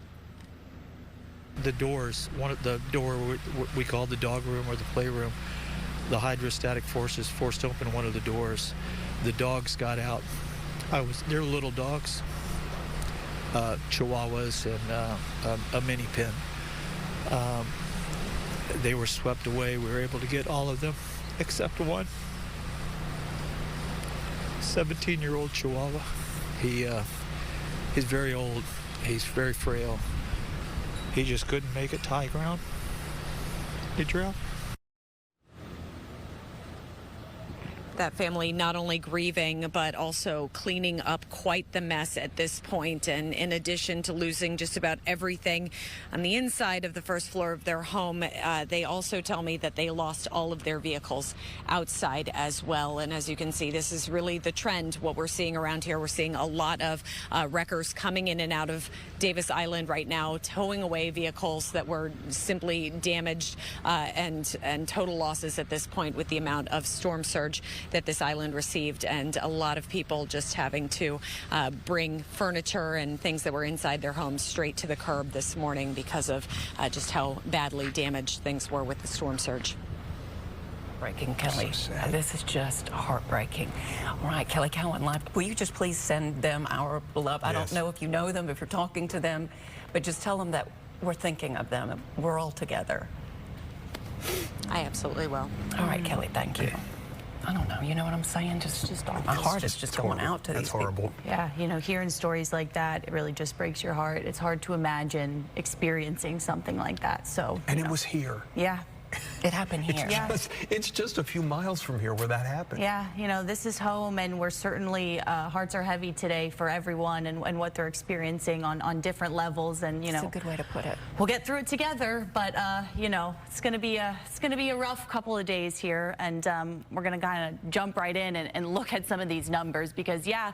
The doors, the door we call the dog room or the playroom, the hydrostatic forces forced open one of the doors. The dogs got out. They're little dogs, Chihuahuas and a mini pin. They were swept away. We were able to get all of them except one. 17-year-old Chihuahua. He's very old. He's very frail. He just couldn't make it to high ground. He drowned. That family not only grieving, but also cleaning up quite the mess at this point. And in addition to losing just about everything on the inside of the first floor of their home, they also tell me that they lost all of their vehicles outside as well. And as you can see, this is really the trend, what we're seeing around here. We're seeing a lot of wreckers coming in and out of Davis Island right now, towing away vehicles that were simply damaged and total losses at this point with the amount of storm surge that this island received, and a lot of people just having to bring furniture and things that were inside their homes straight to the curb this morning because of just how badly damaged things were with the storm surge. Heartbreaking, Kelly. So this is just heartbreaking. All right, Kelly Cowan live. Will you just please send them our beloved? Yes. I don't know if you know them, if you're talking to them, but just tell them that we're thinking of them. We're all together. I absolutely will. All right, Kelly, thank you. I don't know, you know what I'm saying? Just my heart is just going out to these people. That's horrible. Yeah, you know, hearing stories like that, it really just breaks your heart. It's hard to imagine experiencing something like that. So, and it was here. Yeah. It happened here. It's just a few miles from here where that happened. Yeah, you know, this is home, and we're certainly, hearts are heavy today for everyone and what they're experiencing on different levels. And, you know, that's a good way to put it. We'll get through it together, but, you know, it's going to be a rough couple of days here, and we're going to kind of jump right in and look at some of these numbers because, yeah,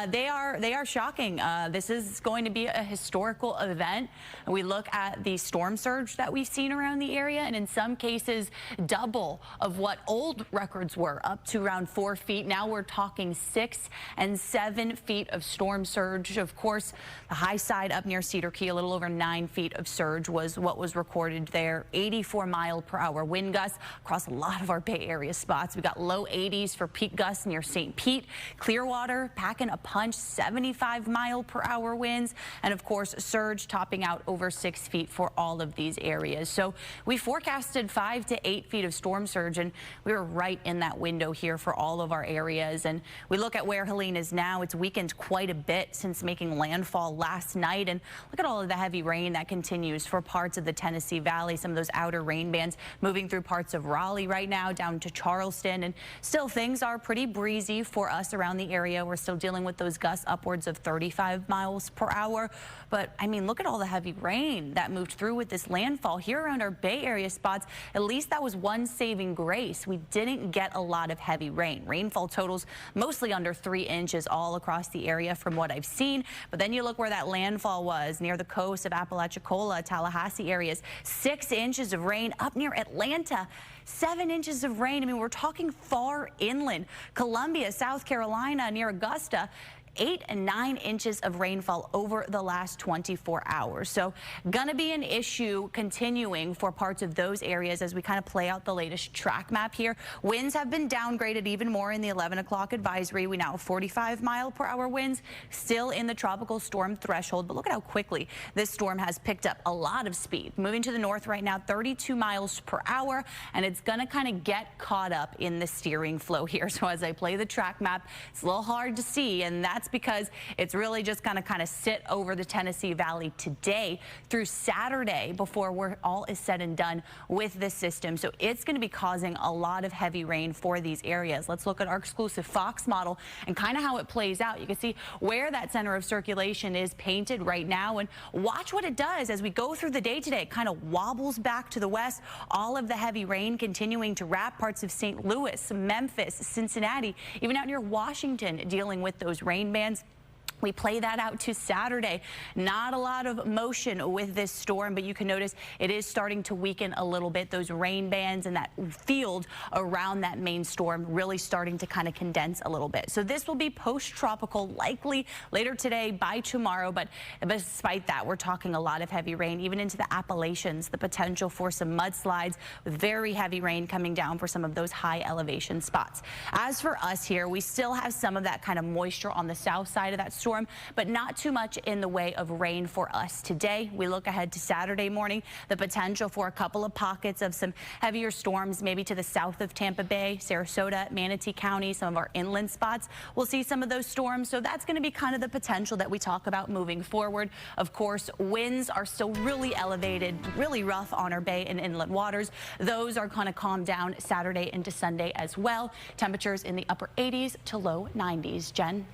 they are shocking. This is going to be a historical event. We look at the storm surge that we've seen around the area, and in some cases, is double of what old records were, up to around 4 feet. Now we're talking 6 and 7 feet of storm surge. Of course, the high side up near Cedar Key, a little over 9 feet of surge was what was recorded there. 84-mile-per-hour wind gusts across a lot of our Bay Area spots. We got low 80s for peak gusts near St. Pete. Clearwater packing a punch, 75-mile-per-hour winds. And of course, surge topping out over 6 feet for all of these areas. So we forecasted 5 to 8 feet of storm surge, and we were right in that window here for all of our areas. And we look at where Helene is now. It's weakened quite a bit since making landfall last night. And look at all of the heavy rain that continues for parts of the Tennessee Valley. Some of those outer rain bands moving through parts of Raleigh right now down to Charleston. And still, things are pretty breezy for us around the area. We're still dealing with those gusts upwards of 35 miles per hour. But I mean, look at all the heavy rain that moved through with this landfall here around our Bay Area spots. At least that was one saving grace. We didn't get a lot of heavy rain. Rainfall totals mostly under 3 inches all across the area from what I've seen. But then you look where that landfall was near the coast of Apalachicola, Tallahassee areas. 6 inches of rain up near Atlanta. 7 inches of rain. I mean, we're talking far inland. Columbia, South Carolina, near Augusta. 8 and 9 inches of rainfall over the last 24 hours. So gonna be an issue continuing for parts of those areas as we kind of play out the latest track map here. Winds have been downgraded even more in the 11 o'clock advisory. We now have 45-mile-per-hour winds, still in the tropical storm threshold. But look at how quickly this storm has picked up a lot of speed. Moving to the north right now, 32 miles per hour, and it's gonna kind of get caught up in the steering flow here. So as I play the track map, it's a little hard to see, and that's because it's really just going to kind of sit over the Tennessee Valley today through Saturday before we're all is said and done with this system. So it's going to be causing a lot of heavy rain for these areas. Let's look at our exclusive Fox model and kind of how it plays out. You can see where that center of circulation is painted right now, and watch what it does as we go through the day today. It kind of wobbles back to the west. All of the heavy rain continuing to wrap parts of St. Louis, Memphis, Cincinnati, even out near Washington, dealing with those rain bands. We play that out to Saturday. Not a lot of motion with this storm, but you can notice it is starting to weaken a little bit. Those rain bands and that field around that main storm really starting to kind of condense a little bit. So this will be post-tropical, likely later today, by tomorrow. But despite that, we're talking a lot of heavy rain, even into the Appalachians, the potential for some mudslides with very heavy rain coming down for some of those high elevation spots. As for us here, we still have some of that kind of moisture on the south side of that storm, but not too much in the way of rain for us today. We look ahead to Saturday morning, the potential for a couple of pockets of some heavier storms, maybe to the south of Tampa Bay, Sarasota, Manatee County, some of our inland spots. We'll see some of those storms. So that's going to be kind of the potential that we talk about moving forward. Of course, winds are still really elevated, really rough on our bay and inland waters. Those are going to calm down Saturday into Sunday as well. Temperatures in the upper 80s to low 90s. Jen?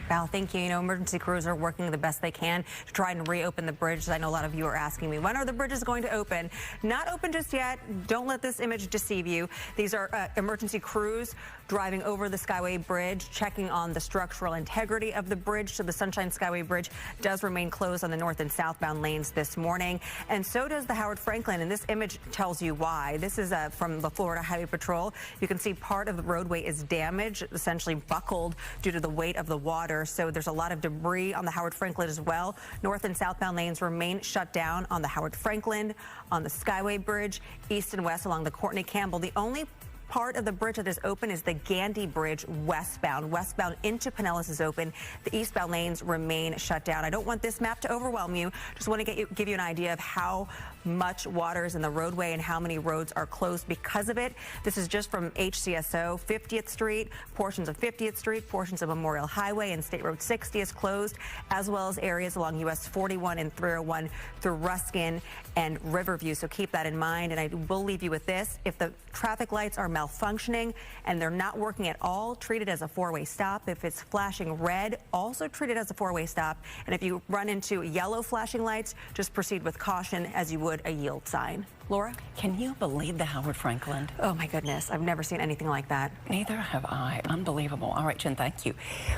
Val, thank you. You know, emergency crews are working the best they can to try and reopen the bridge. I know a lot of you are asking me, when are the bridges going to open? Not open just yet. Don't let this image deceive you. These are emergency crews driving over the Skyway Bridge, checking on the structural integrity of the bridge. So the Sunshine Skyway Bridge does remain closed on the north and southbound lanes this morning. And so does the Howard Franklin. And this image tells you why. This is from the Florida Highway Patrol. You can see part of the roadway is damaged, essentially buckled due to the weight of the water. So there's a lot of debris on the Howard Franklin as well. North and southbound lanes remain shut down on the Howard Franklin, on the Skyway Bridge, east and west along the Courtney Campbell. The only part of the bridge that is open is the Gandy Bridge westbound. Westbound into Pinellas is open. The eastbound lanes remain shut down. I don't want this map to overwhelm you. Just want to give you an idea of how much water is in the roadway and how many roads are closed because of it. This is just from HCSO. 50th Street, portions of 50th Street, portions of Memorial Highway and State Road 60 is closed, as well as areas along US 41 and 301 through Ruskin and Riverview. So keep that in mind. And I will leave you with this. If the traffic lights are malfunctioning and they're not working at all, treat it as a four-way stop. If it's flashing red, also treat it as a four-way stop. And if you run into yellow flashing lights, just proceed with caution as you would a yield sign. Laura? Can you believe the Howard Franklin? Oh my goodness, I've never seen anything like that. Neither have I. Unbelievable. All right, Jen, thank you.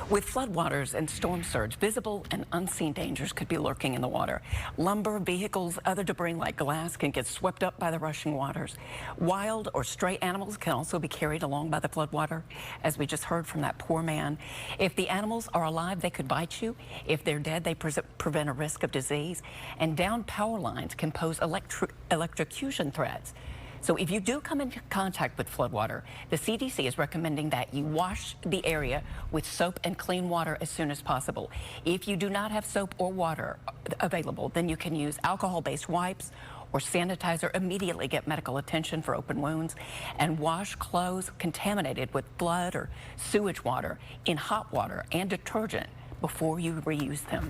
With floodwaters and storm surge, visible and unseen dangers could be lurking in the water. Lumber, vehicles, other debris like glass can get swept up by the rushing waters. Wild or stray animals can also be carried along by the floodwater, as we just heard from that poor man. If the animals are alive, they could bite you. If they're dead, they prevent a risk of disease. And downed power lines can pose electrocution threats. So if you do come into contact with floodwater, the CDC is recommending that you wash the area with soap and clean water as soon as possible. If you do not have soap or water available, then you can use alcohol-based wipes or sanitizer. Immediately get medical attention for open wounds, and wash clothes contaminated with blood or sewage water in hot water and detergent before you reuse them.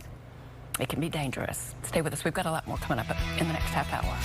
It can be dangerous. Stay with us. We've got a lot more coming up in the next half hour.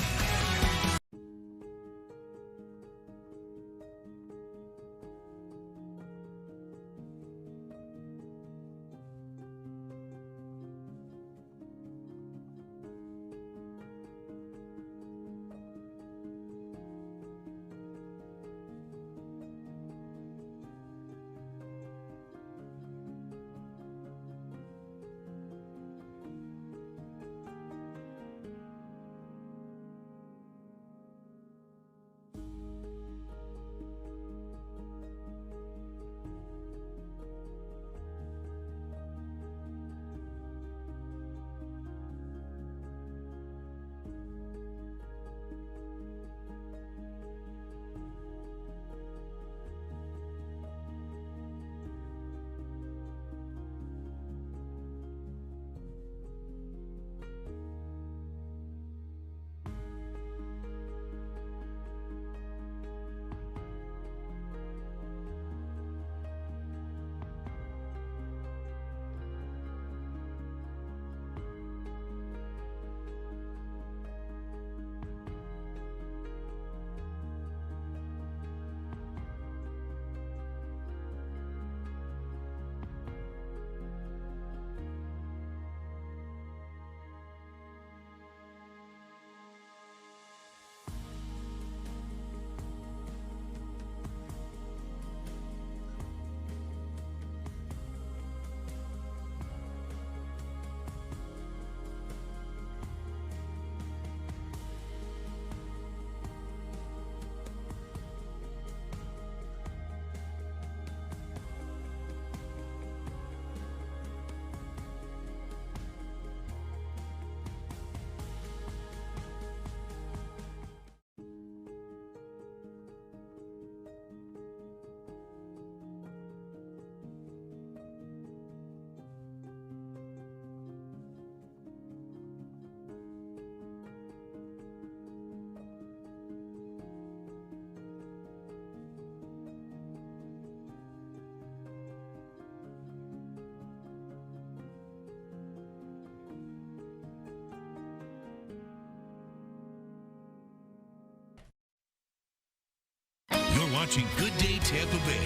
You're watching Good Day Tampa Bay.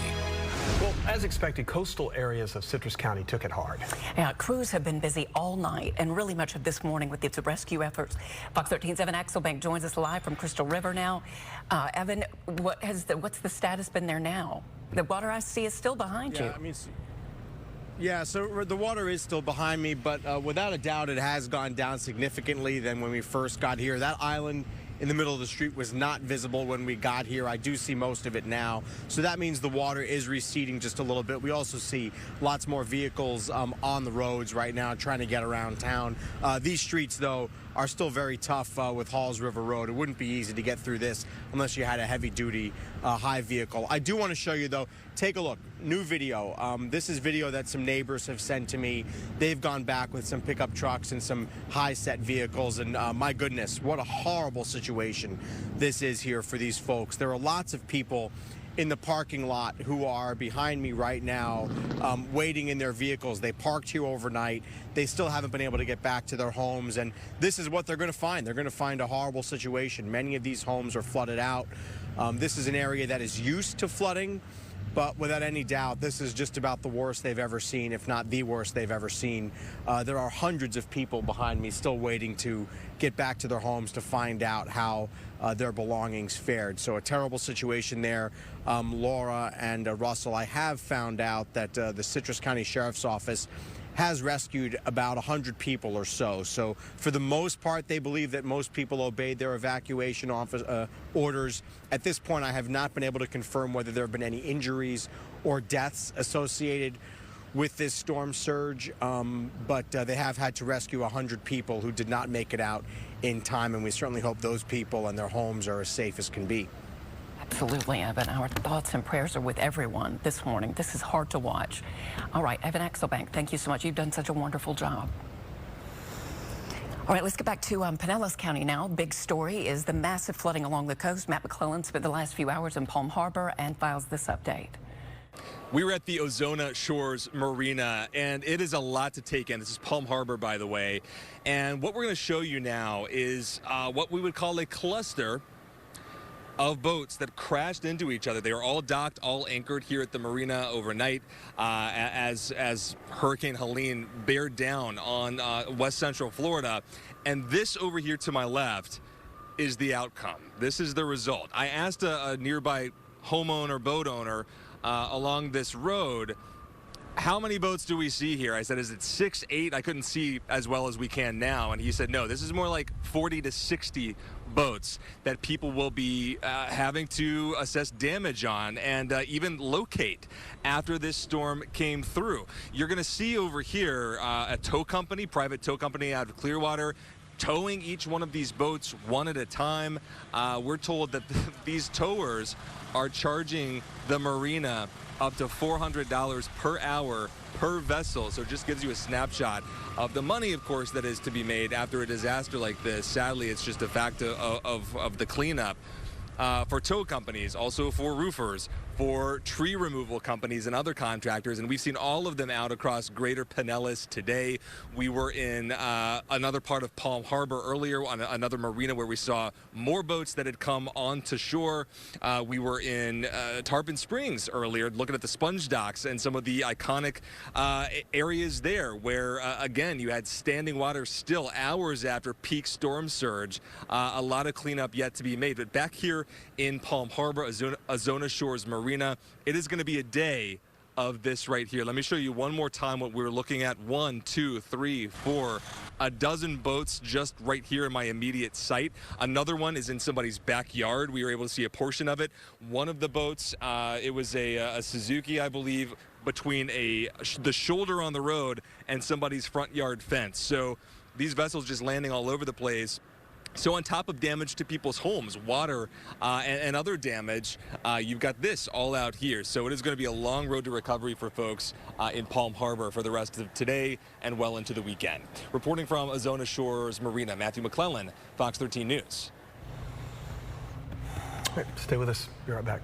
Well, as expected, coastal areas of Citrus County took it hard. Yeah, crews have been busy all night and really much of this morning with its rescue efforts. Fox 13's Evan Axelbank joins us live from Crystal River now. Evan, what's the status been there now? The water I see is still behind you. Yeah, so the water is still behind me, but without a doubt, it has gone down significantly than when we first got here. That island in the middle of the street was not visible when we got here. I do see most of it now. So that means the water is receding just a little bit. We also see lots more vehicles on the roads right now trying to get around town. These streets, though, are still very tough with Halls River Road. It wouldn't be easy to get through this unless you had a heavy-duty high vehicle. I do want to show you, though, take a look. New video. This is video that some neighbors have sent to me. They've gone back with some pickup trucks and some high-set vehicles, and my goodness, what a horrible situation this is here for these folks. There are lots of people in the parking lot who are behind me right now waiting in their vehicles. They parked here overnight. They still haven't been able to get back to their homes, and this is what they're going to find. They're going to find a horrible situation. Many of these homes are flooded out. This is an area that is used to flooding, But without any doubt, this is just about the worst they've ever seen, if not the worst they've ever seen. There are hundreds of people behind me still waiting to get back to their homes to find out how their belongings fared. So a terrible situation there. Laura and Russell, I have found out that the Citrus County Sheriff's Office has rescued about 100 people or so. So for the most part, they believe that most people obeyed their evacuation orders. At this point, I have not been able to confirm whether there have been any injuries or deaths associated with this storm surge, but they have had to rescue 100 people who did not make it out in time, and we certainly hope those people and their homes are as safe as can be. Absolutely, Evan. Our thoughts and prayers are with everyone this morning. This is hard to watch. All right, Evan Axelbank, thank you so much. You've done such a wonderful job. All right, let's get back to Pinellas County now. Big story is the massive flooding along the coast. Matt McClellan spent the last few hours in Palm Harbor and files this update. We were at the Ozona Shores Marina, and it is a lot to take in. This is Palm Harbor, by the way. And what we're going to show you now is what we would call a cluster of boats that crashed into each other. They were all docked, all anchored here at the marina overnight as Hurricane Helene bared down on west central Florida. And this over here to my left is the outcome. This is the result. I asked a nearby homeowner, boat owner along this road, how many boats do we see here? I said, is it 6, 8? I couldn't see as well as we can now. And he said, no, this is more like 40 to 60 boats that people will be having to assess damage on and even locate after this storm came through. You're going to see over here a tow company, private tow company out of Clearwater, towing each one of these boats one at a time. We're told that these towers are charging the marina up to $400 per hour per vessel. So it just gives you a snapshot of the money, of course, that is to be made after a disaster like this. Sadly, it's just a fact of the cleanup. For tow companies, also for roofers, for tree removal companies and other contractors, and we've seen all of them out across greater Pinellas today. We were in another part of Palm Harbor earlier on another marina where we saw more boats that had come onto shore. We were in Tarpon Springs earlier looking at the sponge docks and some of the iconic areas there where, again, you had standing water still hours after peak storm surge. A lot of cleanup yet to be made. But back here in Palm Harbor, Ozona Shores Marina, it is going to be a day of this right here. Let me show you one more time what we're looking at. 1, 2, 3, 4, a dozen boats just right here in my immediate sight. Another one is in somebody's backyard. We were able to see a portion of it. One of the boats, it was a Suzuki, I believe, between the shoulder on the road and somebody's front yard fence. So these vessels just landing all over the place. So on top of damage to people's homes, water, and other damage, you've got this all out here. So it is going to be a long road to recovery for folks in Palm Harbor for the rest of today and well into the weekend. Reporting from Ozona Shores Marina, Matthew McClellan, Fox 13 News. All right, stay with us. Be right back.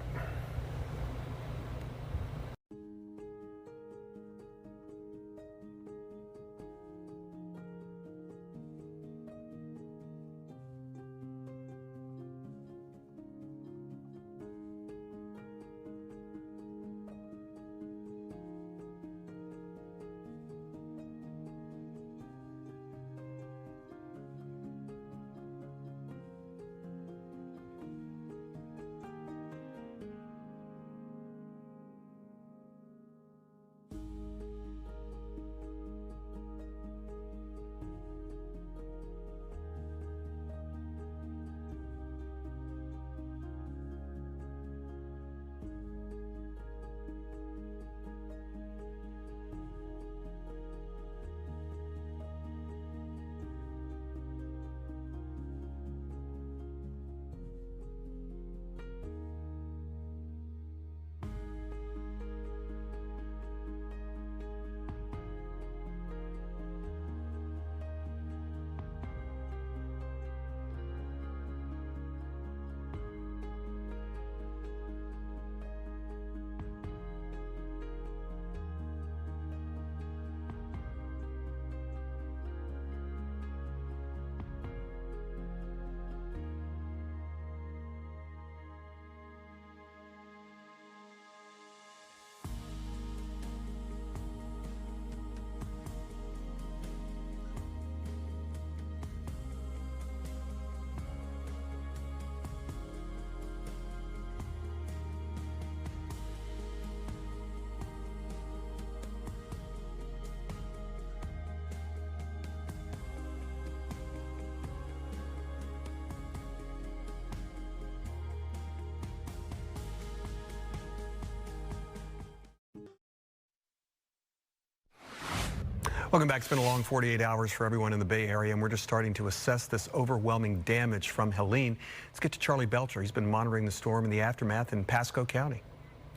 Welcome back. It's been a long 48 hours for everyone in the Bay Area, and we're just starting to assess this overwhelming damage from Helene. Let's get to Charlie Belcher. He's been monitoring the storm and the aftermath in Pasco County.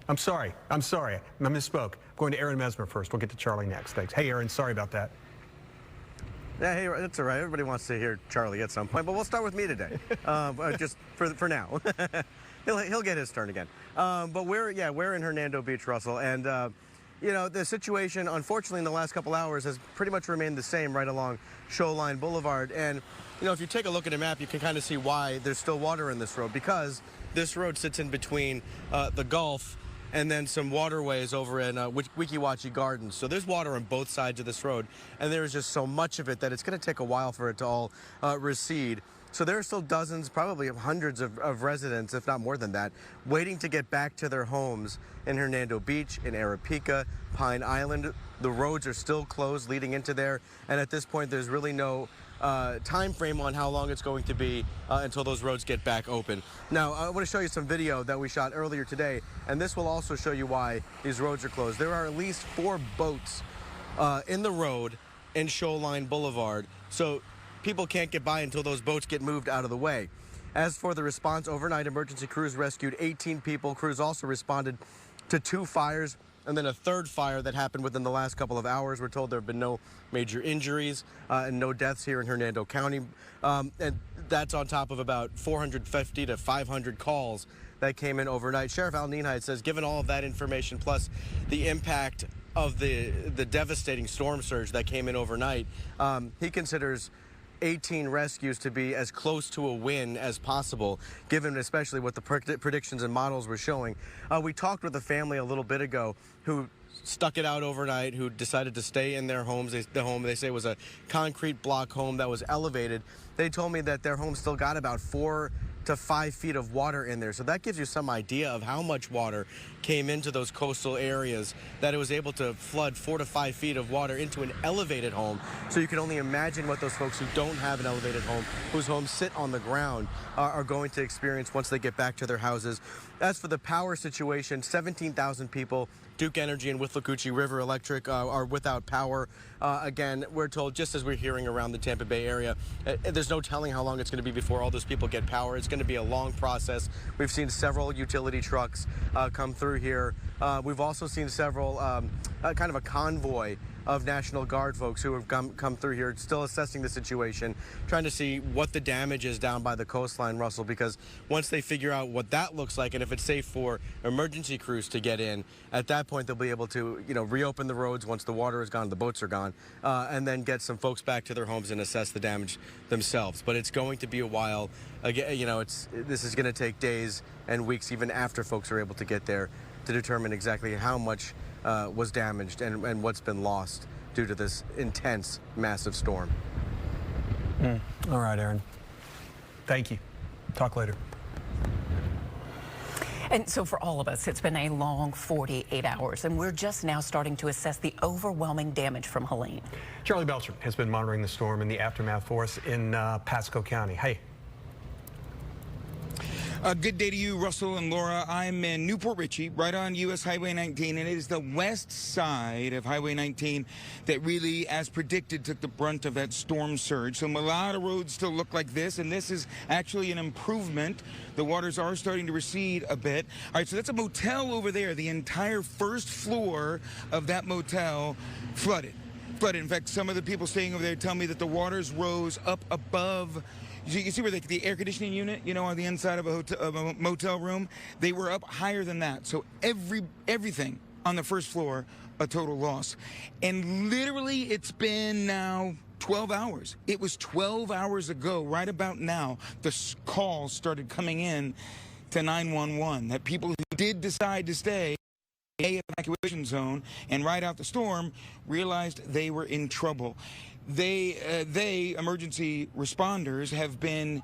I'm sorry. I misspoke. I'm going to Aaron Mesmer first. We'll get to Charlie next. Thanks. Hey, Aaron, sorry about that. Yeah, hey, that's all right. Everybody wants to hear Charlie at some point, but we'll start with me today, just for now. he'll get his turn again. But we're in Hernando Beach, Russell, and you know, the situation, unfortunately, in the last couple hours has pretty much remained the same right along Shoreline Boulevard. And, you know, if you take a look at a map, you can kind of see why there's still water in this road, because this road sits in between the Gulf and then some waterways over in Weeki Wachee Gardens. So there's water on both sides of this road, and there is just so much of it that it's going to take a while for it to all recede. So there are still dozens, probably hundreds of residents, if not more than that, waiting to get back to their homes in Hernando Beach, in Arapica, Pine Island. The roads are still closed leading into there, and at this point there's really no time frame on how long it's going to be until those roads get back open. Now, I want to show you some video that we shot earlier today, and this will also show you why these roads are closed. There are at least 4 boats in the road in Shoreline Boulevard. So people can't get by until those boats get moved out of the way. As for the response, overnight emergency crews rescued 18 people. Crews also responded to 2 fires and then a 3rd fire that happened within the last couple of hours. We're told there have been no major injuries and no deaths here in Hernando County. And that's on top of about 450 to 500 calls that came in overnight. Sheriff Al Nienheid says, given all of that information, plus the impact of the devastating storm surge that came in overnight, he considers 18 rescues to be as close to a win as possible, given especially what the predictions and models were showing. We talked with a family a little bit ago who stuck it out overnight, who decided to stay in their homes. The home, they say, was a concrete block home that was elevated. They told me that their home still got about 4 to 5 feet of water in there. So that gives you some idea of how much water came into those coastal areas, that it was able to flood 4 to 5 feet of water into an elevated home. So you can only imagine what those folks who don't have an elevated home, whose homes sit on the ground, are going to experience once they get back to their houses. As for the power situation, 17,000 people, Duke Energy and Withlacoochee River Electric are without power. Again, we're told, just as we're hearing around the Tampa Bay area, there's no telling how long it's going to be before all those people get power. It's going to be a long process. We've seen several utility trucks come through here. We've also seen several kind of a convoy of National Guard folks who have come through here, still assessing the situation, trying to see what the damage is down by the coastline, Russell, because once they figure out what that looks like and if it's safe for emergency crews to get in, at that point they'll be able to, you know, reopen the roads once the water is gone, the boats are gone, and then get some folks back to their homes and assess the damage themselves. But it's going to be a while. Again, you know, this is going to take days and weeks, even after folks are able to get there, to determine exactly how much was damaged and what's been lost due to this intense, massive storm. All right, Aaron. Thank you. Talk later. And so for all of us, it's been a long 48 hours, and we're just now starting to assess the overwhelming damage from Helene. Charlie Belcher has been monitoring the storm and the aftermath for us in Pasco County. Hey. Good day to you, Russell and Laura. I'm in Newport Richey, right on U.S. Highway 19, and it is the west side of Highway 19 that really, as predicted, took the brunt of that storm surge. So a lot of roads still look like this, and this is actually an improvement. The waters are starting to recede a bit. All right, so that's a motel over there. The entire first floor of that motel flooded. In fact, some of the people staying over there tell me that the waters rose up above. You can see where the air conditioning unit, you know, on the inside of a motel room, they were up higher than that. So everything on the first floor, a total loss. And literally, it's been now 12 hours. It was 12 hours ago, right about now, the calls started coming in to 911 that people who did decide to stay in the evacuation zone and ride out the storm realized they were in trouble. They, emergency responders, have been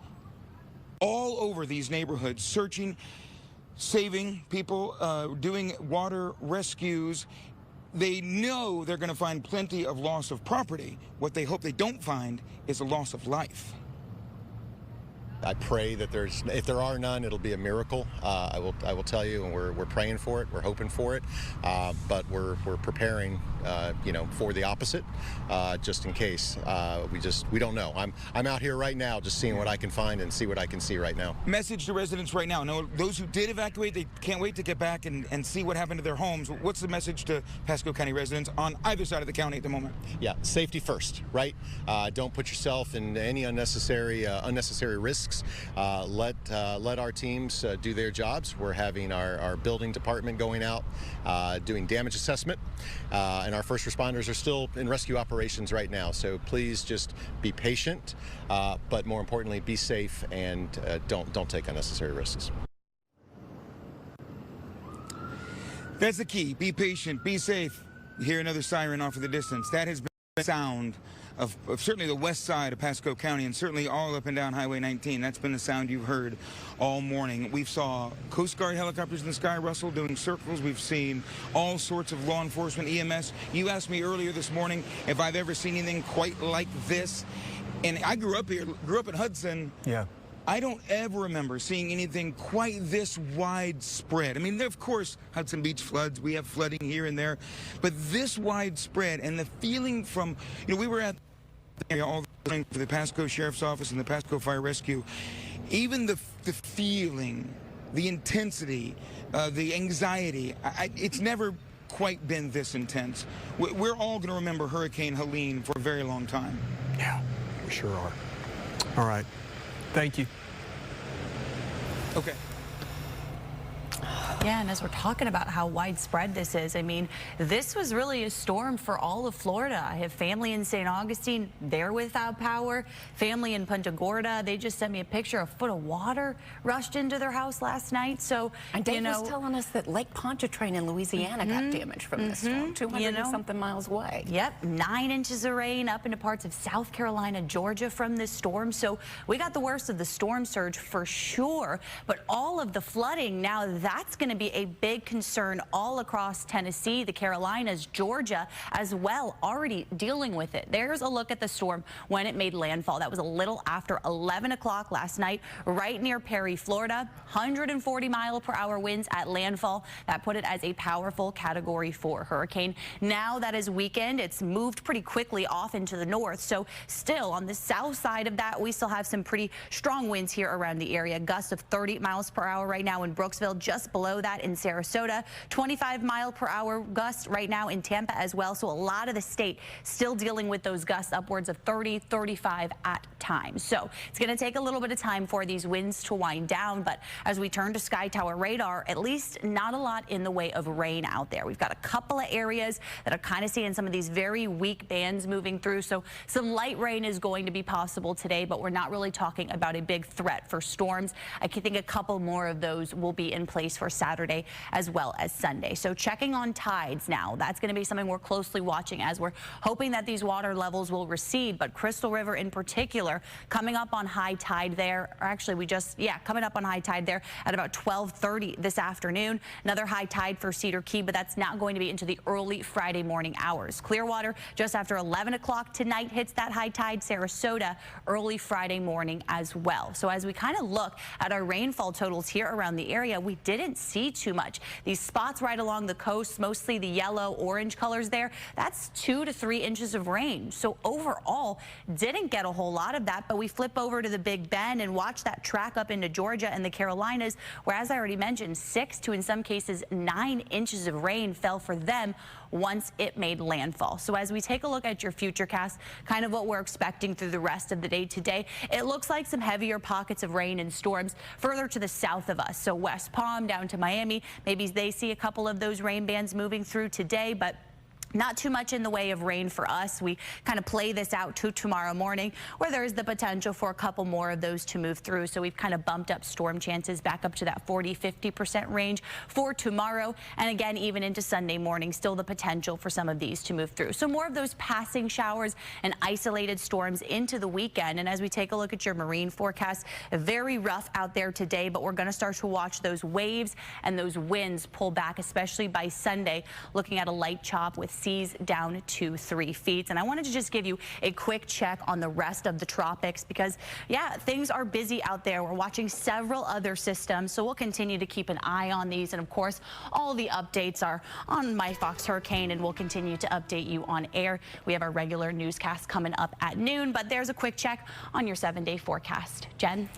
all over these neighborhoods searching, saving people, doing water rescues. They know they're going to find plenty of loss of property. What they hope they don't find is a loss of life. I pray that if there are none, it'll be a miracle. I will tell you, and we're praying for it. We're hoping for it, but we're preparing for the opposite, just in case. We don't know. I'm out here right now just seeing what I can find and see what I can see right now. Message to residents right now. No, those who did evacuate, they can't wait to get back and see what happened to their homes. What's the message to Pasco County residents on either side of the county at the moment? Yeah, safety first, right? Don't put yourself in any unnecessary risks. Let our teams do their jobs. We're having our building department going out, doing damage assessment, and our first responders are still in rescue operations right now. So please just be patient, but more importantly, be safe and don't take unnecessary risks. That's the key. Be patient, be safe. You hear another siren off in the distance. That has been the sound of certainly the west side of Pasco County and certainly all up and down Highway 19. That's been the sound you've heard all morning. We've saw Coast Guard helicopters in the sky, Russell, doing circles. We've seen all sorts of law enforcement, EMS. You asked me earlier this morning if I've ever seen anything quite like this. And I grew up in Hudson. Yeah. I don't ever remember seeing anything quite this widespread. I mean, of course, Hudson Beach floods, we have flooding here and there, but this widespread and the feeling from, we were at the area all the time for the Pasco Sheriff's Office and the Pasco Fire Rescue. Even the feeling, the intensity, the anxiety, it's never quite been this intense. We're all going to remember Hurricane Helene for a very long time. Yeah, we sure are. All right. Thank you. Okay. Yeah, and as we're talking about how widespread this is, I mean, this was really a storm for all of Florida. I have family in St. Augustine, they're without power. Family in Punta Gorda, they just sent me a picture. A foot of water rushed into their house last night. So, and Dave was telling us that Lake Pontchartrain in Louisiana got damaged from this storm, 200 and something miles away. Yep, 9 inches of rain up into parts of South Carolina, Georgia from this storm. So we got the worst of the storm surge for sure, but all of the flooding, now that's going to be a big concern all across Tennessee, the Carolinas, Georgia as well, already dealing with it. There's a look at the storm when it made landfall. That was a little after 11 o'clock last night, right near Perry, Florida. 140-mile-per-hour winds at landfall. That put it as a powerful Category 4 hurricane. Now that is weakened. It's moved pretty quickly off into the north. So still on the south side of that, we still have some pretty strong winds here around the area. Gusts of 30 miles per hour right now in Brooksville, just below that in Sarasota. 25-mile-per-hour gusts right now in Tampa as well. So a lot of the state still dealing with those gusts upwards of 30, 35 at times. So it's going to take a little bit of time for these winds to wind down. But as we turn to Sky Tower radar, at least not a lot in the way of rain out there. We've got a couple of areas that are kind of seeing some of these very weak bands moving through. So some light rain is going to be possible today, but we're not really talking about a big threat for storms. I think a couple more of those will be in place for Saturday as well as Sunday. So checking on tides now, that's going to be something we're closely watching as we're hoping that these water levels will recede. But Crystal River in particular, coming up on high tide there, or actually coming up on high tide there at about 12:30 this afternoon. Another high tide for Cedar Key, but that's not going to be into the early Friday morning hours. Clearwater just after 11 o'clock tonight hits that high tide. Sarasota early Friday morning as well. So as we kind of look at our rainfall totals here around the area, we didn't see too much. These spots right along the coast, mostly the yellow, orange colors there, that's 2 to 3 inches of rain. So overall, didn't get a whole lot of that, but we flip over to the Big Bend and watch that track up into Georgia and the Carolinas, where, as I already mentioned, 6 to in some cases 9 inches of rain fell for them once it made landfall. So as we take a look at your futurecast, kind of what we're expecting through the rest of the day today, it looks like some heavier pockets of rain and storms further to the south of us. So West Palm down to Miami, maybe they see a couple of those rain bands moving through today, but not too much in the way of rain for us. We kind of play this out to tomorrow morning, where there is the potential for a couple more of those to move through. So we've kind of bumped up storm chances back up to that 40-50% range for tomorrow. And again, even into Sunday morning, still the potential for some of these to move through. So more of those passing showers and isolated storms into the weekend. And as we take a look at your marine forecast, very rough out there today, but we're going to start to watch those waves and those winds pull back, especially by Sunday, looking at a light chop with seas down to 3 feet. And I wanted to just give you a quick check on the rest of the tropics because, yeah, things are busy out there. We're watching several other systems, so we'll continue to keep an eye on these. And of course, all the updates are on My Fox Hurricane, and we'll continue to update you on air. We have our regular newscast coming up at noon, but there's a quick check on your 7-day forecast. Jen?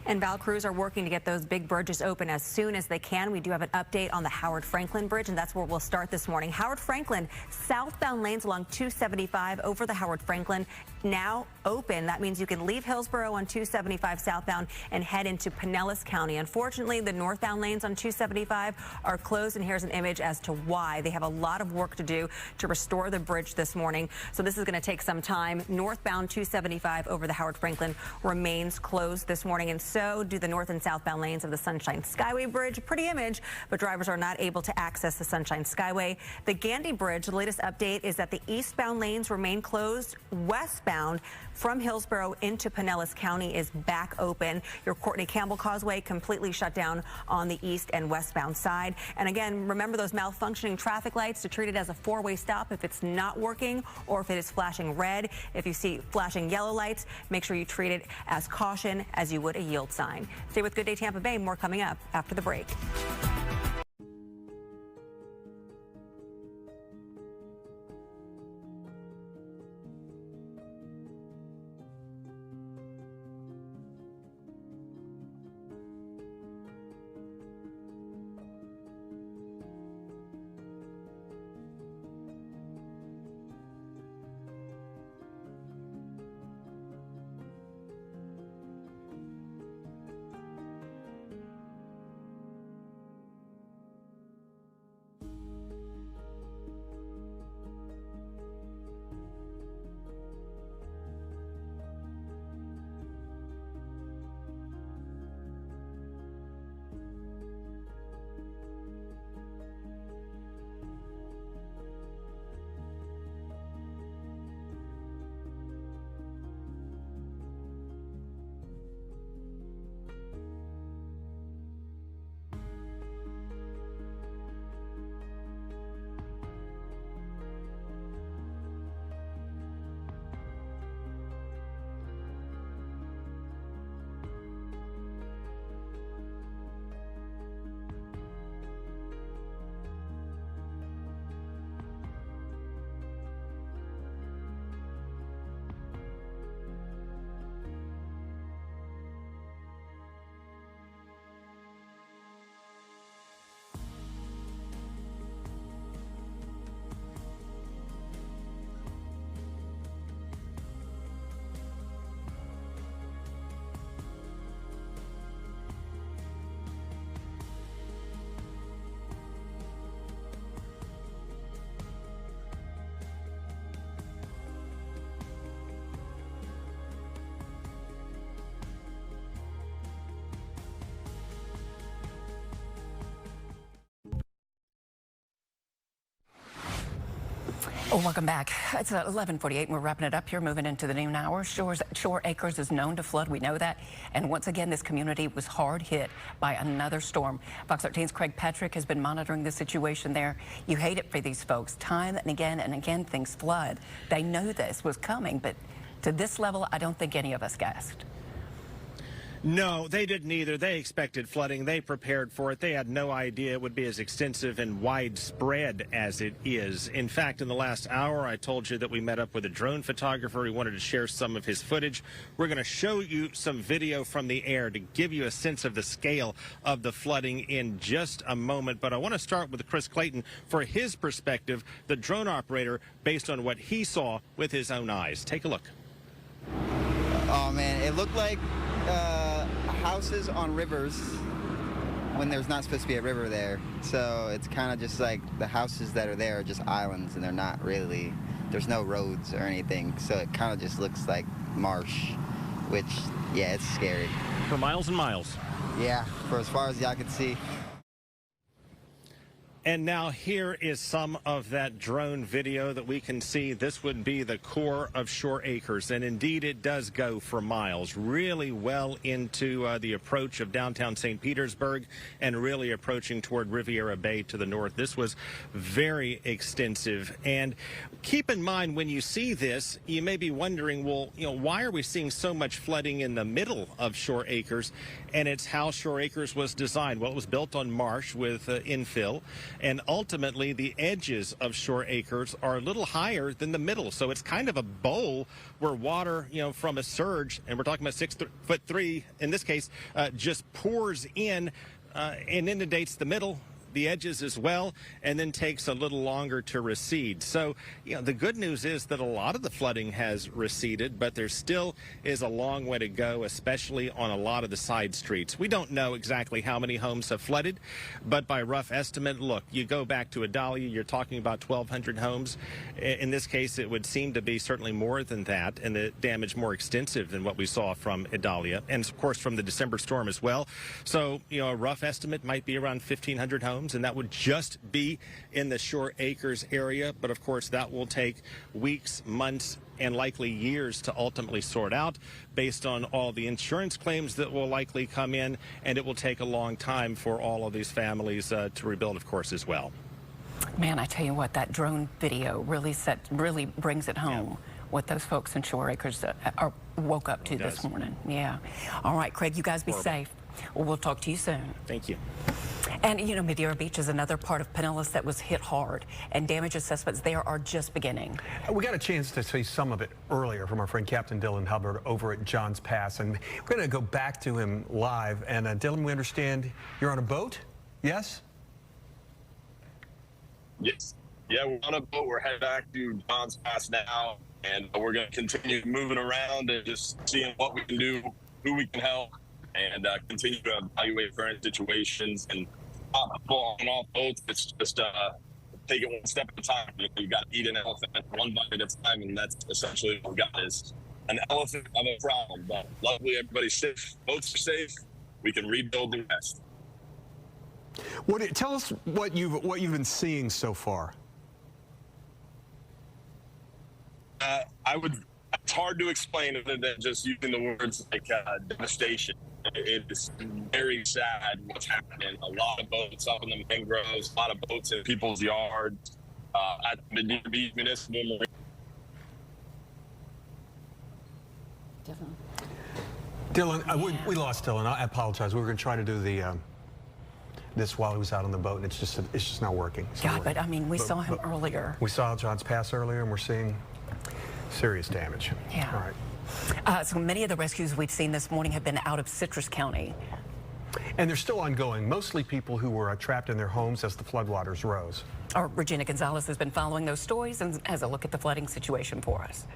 And Val crews are working to get those big bridges open as soon as they can. We do have an update on the Howard Franklin Bridge, and that's where we'll start this morning. Howard Franklin, southbound lanes along 275 over the Howard Franklin now open. That means you can leave Hillsborough on 275 southbound and head into Pinellas County. Unfortunately, the northbound lanes on 275 are closed, and here's an image as to why. They have a lot of work to do to restore the bridge this morning, so this is going to take some time. Northbound 275 over the Howard Franklin remains closed this morning, and so do the north and southbound lanes of the Sunshine Skyway Bridge. Pretty image, but drivers are not able to access the Sunshine Skyway. The Gandy Bridge, the latest update is that the eastbound lanes remain closed. Westbound from Hillsborough into Pinellas County is back open. Your Courtney Campbell Causeway completely shut down on the east and westbound side. And again, remember those malfunctioning traffic lights to treat it as a 4-way stop if it's not working or if it is flashing red. If you see flashing yellow lights, make sure you treat it as caution as you would a yield sign. Stay with Good Day Tampa Bay. More coming up after the break. Oh, welcome back. It's 11:48 and we're wrapping it up here, moving into the noon hour. Shore Acres is known to flood. We know that. And once again, this community was hard hit by another storm. Fox 13's Craig Patrick has been monitoring the situation there. You hate it for these folks. Time and again, things flood. They knew this was coming, but to this level, I don't think any of us guessed. No, they didn't either. They expected flooding. They prepared for it. They had no idea it would be as extensive and widespread as it is. In fact, in the last hour, I told you that we met up with a drone photographer. He wanted to share some of his footage. We're going to show you some video from the air to give you a sense of the scale of the flooding in just a moment. But I want to start with Chris Clayton for his perspective, the drone operator, based on what he saw with his own eyes. Take a look. Oh, man, it looked like houses on rivers when there's not supposed to be a river there. So it's kind of just like the houses that are there are just islands, and they're not really, there's no roads or anything. So it kind of just looks like marsh, which, yeah, it's scary. For miles and miles. Yeah, for as far as y'all can see. And now here is some of that drone video that we can see. This would be the core of Shore Acres, and indeed it does go for miles, really well into the approach of downtown St. Petersburg and really approaching toward Riviera Bay to the north. This was very extensive. And keep in mind, when you see this, you may be wondering, well, why are we seeing so much flooding in the middle of Shore Acres? And it's how Shore Acres was designed. Well, it was built on marsh with infill, and ultimately the edges of Shore Acres are a little higher than the middle. So it's kind of a bowl where water, from a surge, and we're talking about 6'3" in this case, just pours in and inundates the middle, the edges as well, and then takes a little longer to recede. So, the good news is that a lot of the flooding has receded, but there still is a long way to go, especially on a lot of the side streets. We don't know exactly how many homes have flooded, but by rough estimate, look, you go back to Idalia, you're talking about 1,200 homes. In this case, it would seem to be certainly more than that, and the damage more extensive than what we saw from Idalia, and of course from the December storm as well. So, a rough estimate might be around 1,500 homes. And that would just be in the Shore Acres area. But of course, that will take weeks, months, and likely years to ultimately sort out based on all the insurance claims that will likely come in. And it will take a long time for all of these families to rebuild, of course, as well. Man, I tell you what, that drone video really brings it home. What those folks in Shore Acres woke up to this morning. Yeah. All right, Craig, you guys be safe. Well, we'll talk to you soon. Thank you. And, Madeira Beach is another part of Pinellas that was hit hard, and damage assessments there are just beginning. We got a chance to see some of it earlier from our friend Captain Dylan Hubbard over at Johns Pass, and we're going to go back to him live. And Dylan, we understand you're on a boat, yes? Yes. Yeah, we're on a boat. We're headed back to Johns Pass now, and we're going to continue moving around and just seeing what we can do, who we can help, and continue to evaluate current situations and people on and off boats. It's just take it one step at a time. You got to eat an elephant one bite at a time, and that's essentially what we got is an elephant of a problem. But luckily, everybody's safe. Boats are safe. We can rebuild the rest. Tell us what you've been seeing so far. It's hard to explain other than just using the words like devastation. It is very sad what's happening. A lot of boats up in the mangroves, a lot of boats in people's yards, at the Madeira Beach Municipal Marine. Definitely. Dylan, we lost Dylan. I apologize. We were going to try to do this while he was out on the boat, and it's just not working. But I mean, we saw him earlier. We saw Johns Pass earlier, and we're seeing serious damage. Yeah. All right. So many of the rescues we've seen this morning have been out of Citrus County. And they're still ongoing, mostly people who were trapped in their homes as the floodwaters rose. Our Regina Gonzalez has been following those stories and has a look at the flooding situation for us.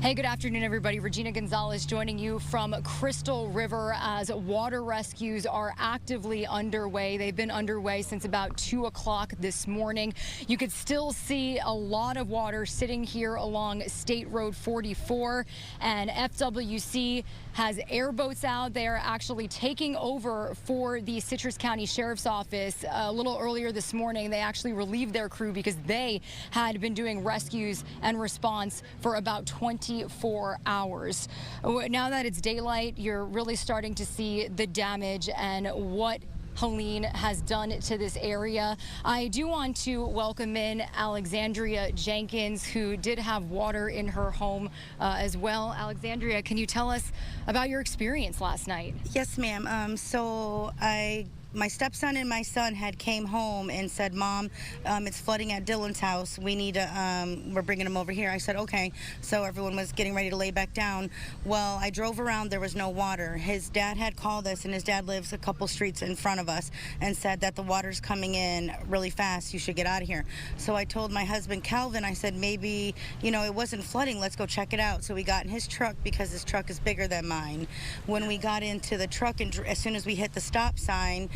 Hey, good afternoon, everybody. Regina Gonzalez joining you from Crystal River as water rescues are actively underway. They've been underway since about 2 o'clock this morning. You could still see a lot of water sitting here along State Road 44, and FWC has airboats out there actually taking over for the Citrus County Sheriff's Office. A little earlier this morning, they actually relieved their crew because they had been doing rescues and response for about 24 hours. Now that it's daylight, you're really starting to see the damage and what Helene has done to this area. I do want to welcome in Alexandria Jenkins, who did have water in her home as well. Alexandria, can you tell us about your experience last night? Yes, ma'am. My stepson and my son had came home and said, Mom, it's flooding at Dylan's house. We need to, we're bringing him over here. I said, okay. So everyone was getting ready to lay back down. Well, I drove around. There was no water. His dad had called us, and his dad lives a couple streets in front of us, and said that the water's coming in really fast. You should get out of here. So I told my husband, Calvin, I said, maybe, it wasn't flooding. Let's go check it out. So we got in his truck because his truck is bigger than mine. When we got into the truck, and as soon as we hit the stop sign,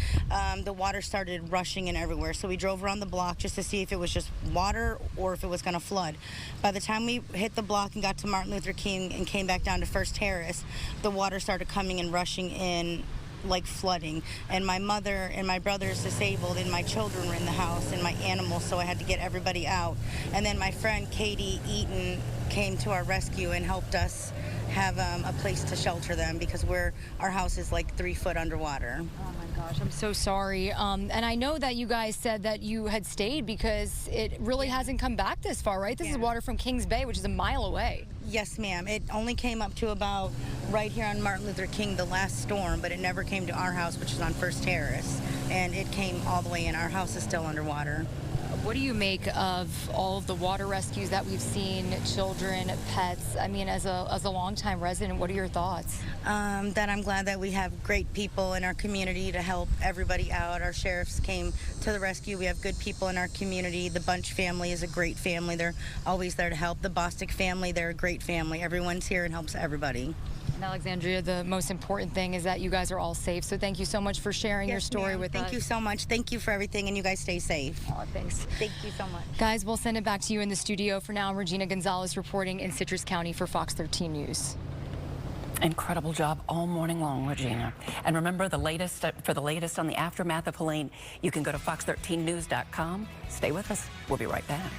the water started rushing in everywhere. So we drove around the block just to see if it was just water or if it was going to flood. By the time we hit the block and got to Martin Luther King and came back down to First Terrace, the water started coming and rushing in like flooding. And my mother and my brother is disabled, and my children were in the house, and my animals, so I had to get everybody out. And then my friend Katie Eaton came to our rescue and helped us have a place to shelter them, because our house is like 3 foot underwater. Oh my gosh, I'm so sorry. And I know that you guys said that you had stayed because it really hasn't come back this far, right? This is water from Kings Bay, which is a mile away. Yes, ma'am. It only came up to about right here on Martin Luther King, the last storm, but it never came to our house, which is on First Terrace. And it came all the way in. Our house is still underwater. What do you make of all of the water rescues that we've seen, children, pets? I mean, as a longtime resident, what are your thoughts? That I'm glad that we have great people in our community to help everybody out. Our sheriffs came to the rescue. We have good people in our community. The Bunch family is a great family. They're always there to help. The Bostic family, they're a great family. Everyone's here and helps everybody. And Alexandria, the most important thing is that you guys are all safe. So thank you so much for sharing your story with us. Thank you so much. Thank you for everything, and you guys stay safe. Oh, thanks. Thank you so much. Guys, we'll send it back to you in the studio. For now, I'm Regina Gonzalez reporting in Citrus County for Fox 13 News. Incredible job all morning long, Regina. And remember, for the latest on the aftermath of Helene, you can go to fox13news.com. Stay with us. We'll be right back.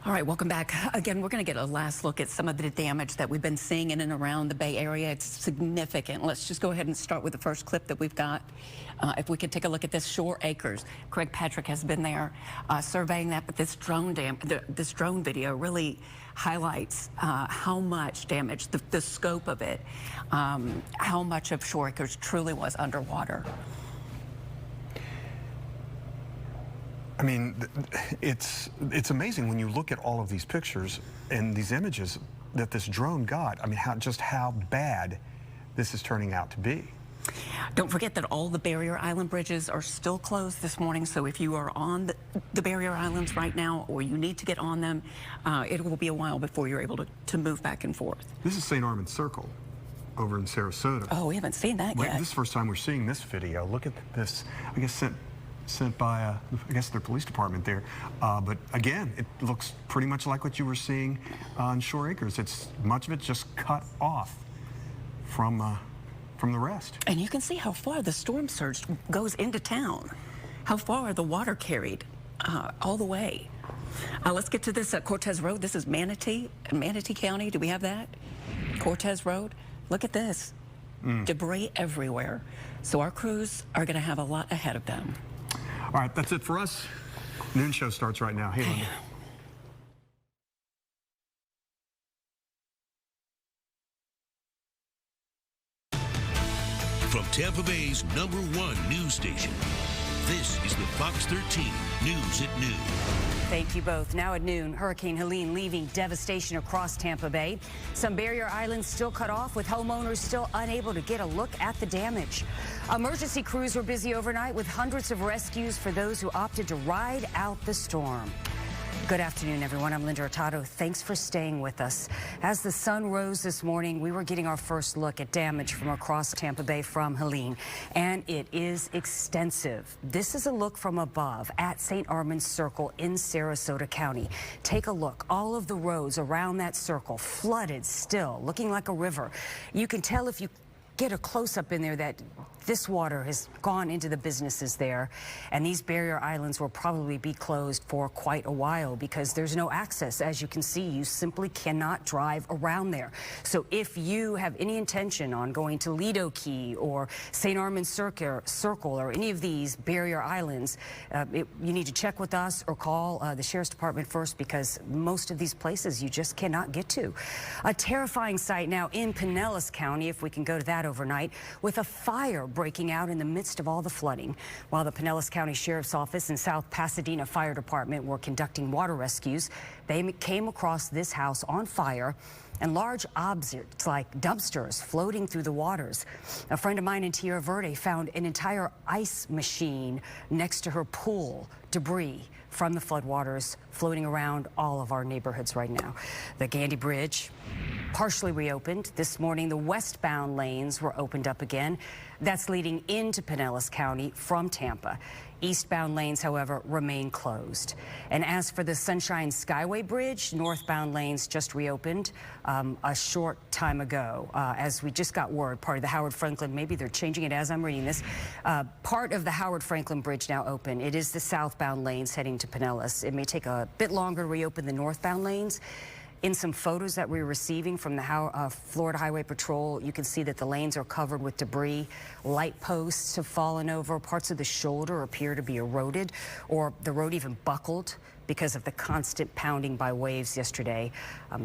All right, welcome back. Again, we're going to get a last look at some of the damage that we've been seeing in and around the Bay Area. It's significant. Let's just go ahead and start with the first clip that we've got. If we could take a look at this Shore Acres. Craig Patrick has been there surveying that, but this drone video really highlights how much damage, the scope of it, how much of Shore Acres truly was underwater. I mean, it's amazing when you look at all of these pictures and these images that this drone got. I mean, how bad this is turning out to be. Don't forget that all the barrier island bridges are still closed this morning, so if you are on the barrier islands right now or you need to get on them, it will be a while before you're able to move back and forth. This is St. Armand Circle over in Sarasota. Oh, we haven't seen that yet. This is the first time we're seeing this video. Look at this, I guess sent by, I guess, their police department there. But again, it looks pretty much like what you were seeing on Shore Acres. It's much of it just cut off from the rest. And you can see how far the storm surge goes into town, how far the water carried all the way. Let's get to this Cortez Road. This is Manatee County. Do we have that? Cortez Road. Look at this. Debris everywhere. So our crews are going to have a lot ahead of them. All right, that's it for us. Noon show starts right now. Hey, Linda. From Tampa Bay's #1 news station, this is the Fox 13 News at Noon. Thank you both. Now at noon, Hurricane Helene leaving devastation across Tampa Bay. Some barrier islands still cut off, with homeowners still unable to get a look at the damage. Emergency crews were busy overnight with hundreds of rescues for those who opted to ride out the storm. Good afternoon, everyone. I'm Linda Hurtado. Thanks for staying with us. As the sun rose this morning, we were getting our first look at damage from across Tampa Bay from Helene, and it is extensive. This is a look from above at St. Armand's Circle in Sarasota County. Take a look. All of the roads around that circle flooded still, looking like a river. You can tell if you get a close-up in there that this water has gone into the businesses there, and these barrier islands will probably be closed for quite a while because there's no access. As you can see, you simply cannot drive around there. So if you have any intention on going to Lido Key or St. Armand's Circle or any of these barrier islands, you need to check with us or call the Sheriff's Department first, because most of these places you just cannot get to. A terrifying sight now in Pinellas County, if we can go to that overnight, with a fire breaking out in the midst of all the flooding. While the Pinellas County Sheriff's Office and South Pasadena Fire Department were conducting water rescues, they came across this house on fire and large objects like dumpsters floating through the waters. A friend of mine in Tierra Verde found an entire ice machine next to her pool. Debris from the floodwaters floating around all of our neighborhoods right now. The Gandy Bridge partially reopened. This morning, the westbound lanes were opened up again. That's leading into Pinellas County from Tampa. Eastbound lanes, however, remain closed. And as for the Sunshine Skyway Bridge, northbound lanes just reopened a short time ago. As we just got word, part of the Howard Franklin, maybe they're changing it as I'm reading this, part of the Howard Franklin Bridge now open. It is the southbound lanes heading to Pinellas. It may take a bit longer to reopen the northbound lanes. In some photos that we're receiving from the Florida Highway Patrol, you can see that the lanes are covered with debris. Light posts have fallen over. Parts of the shoulder appear to be eroded, or the road even buckled because of the constant pounding by waves yesterday.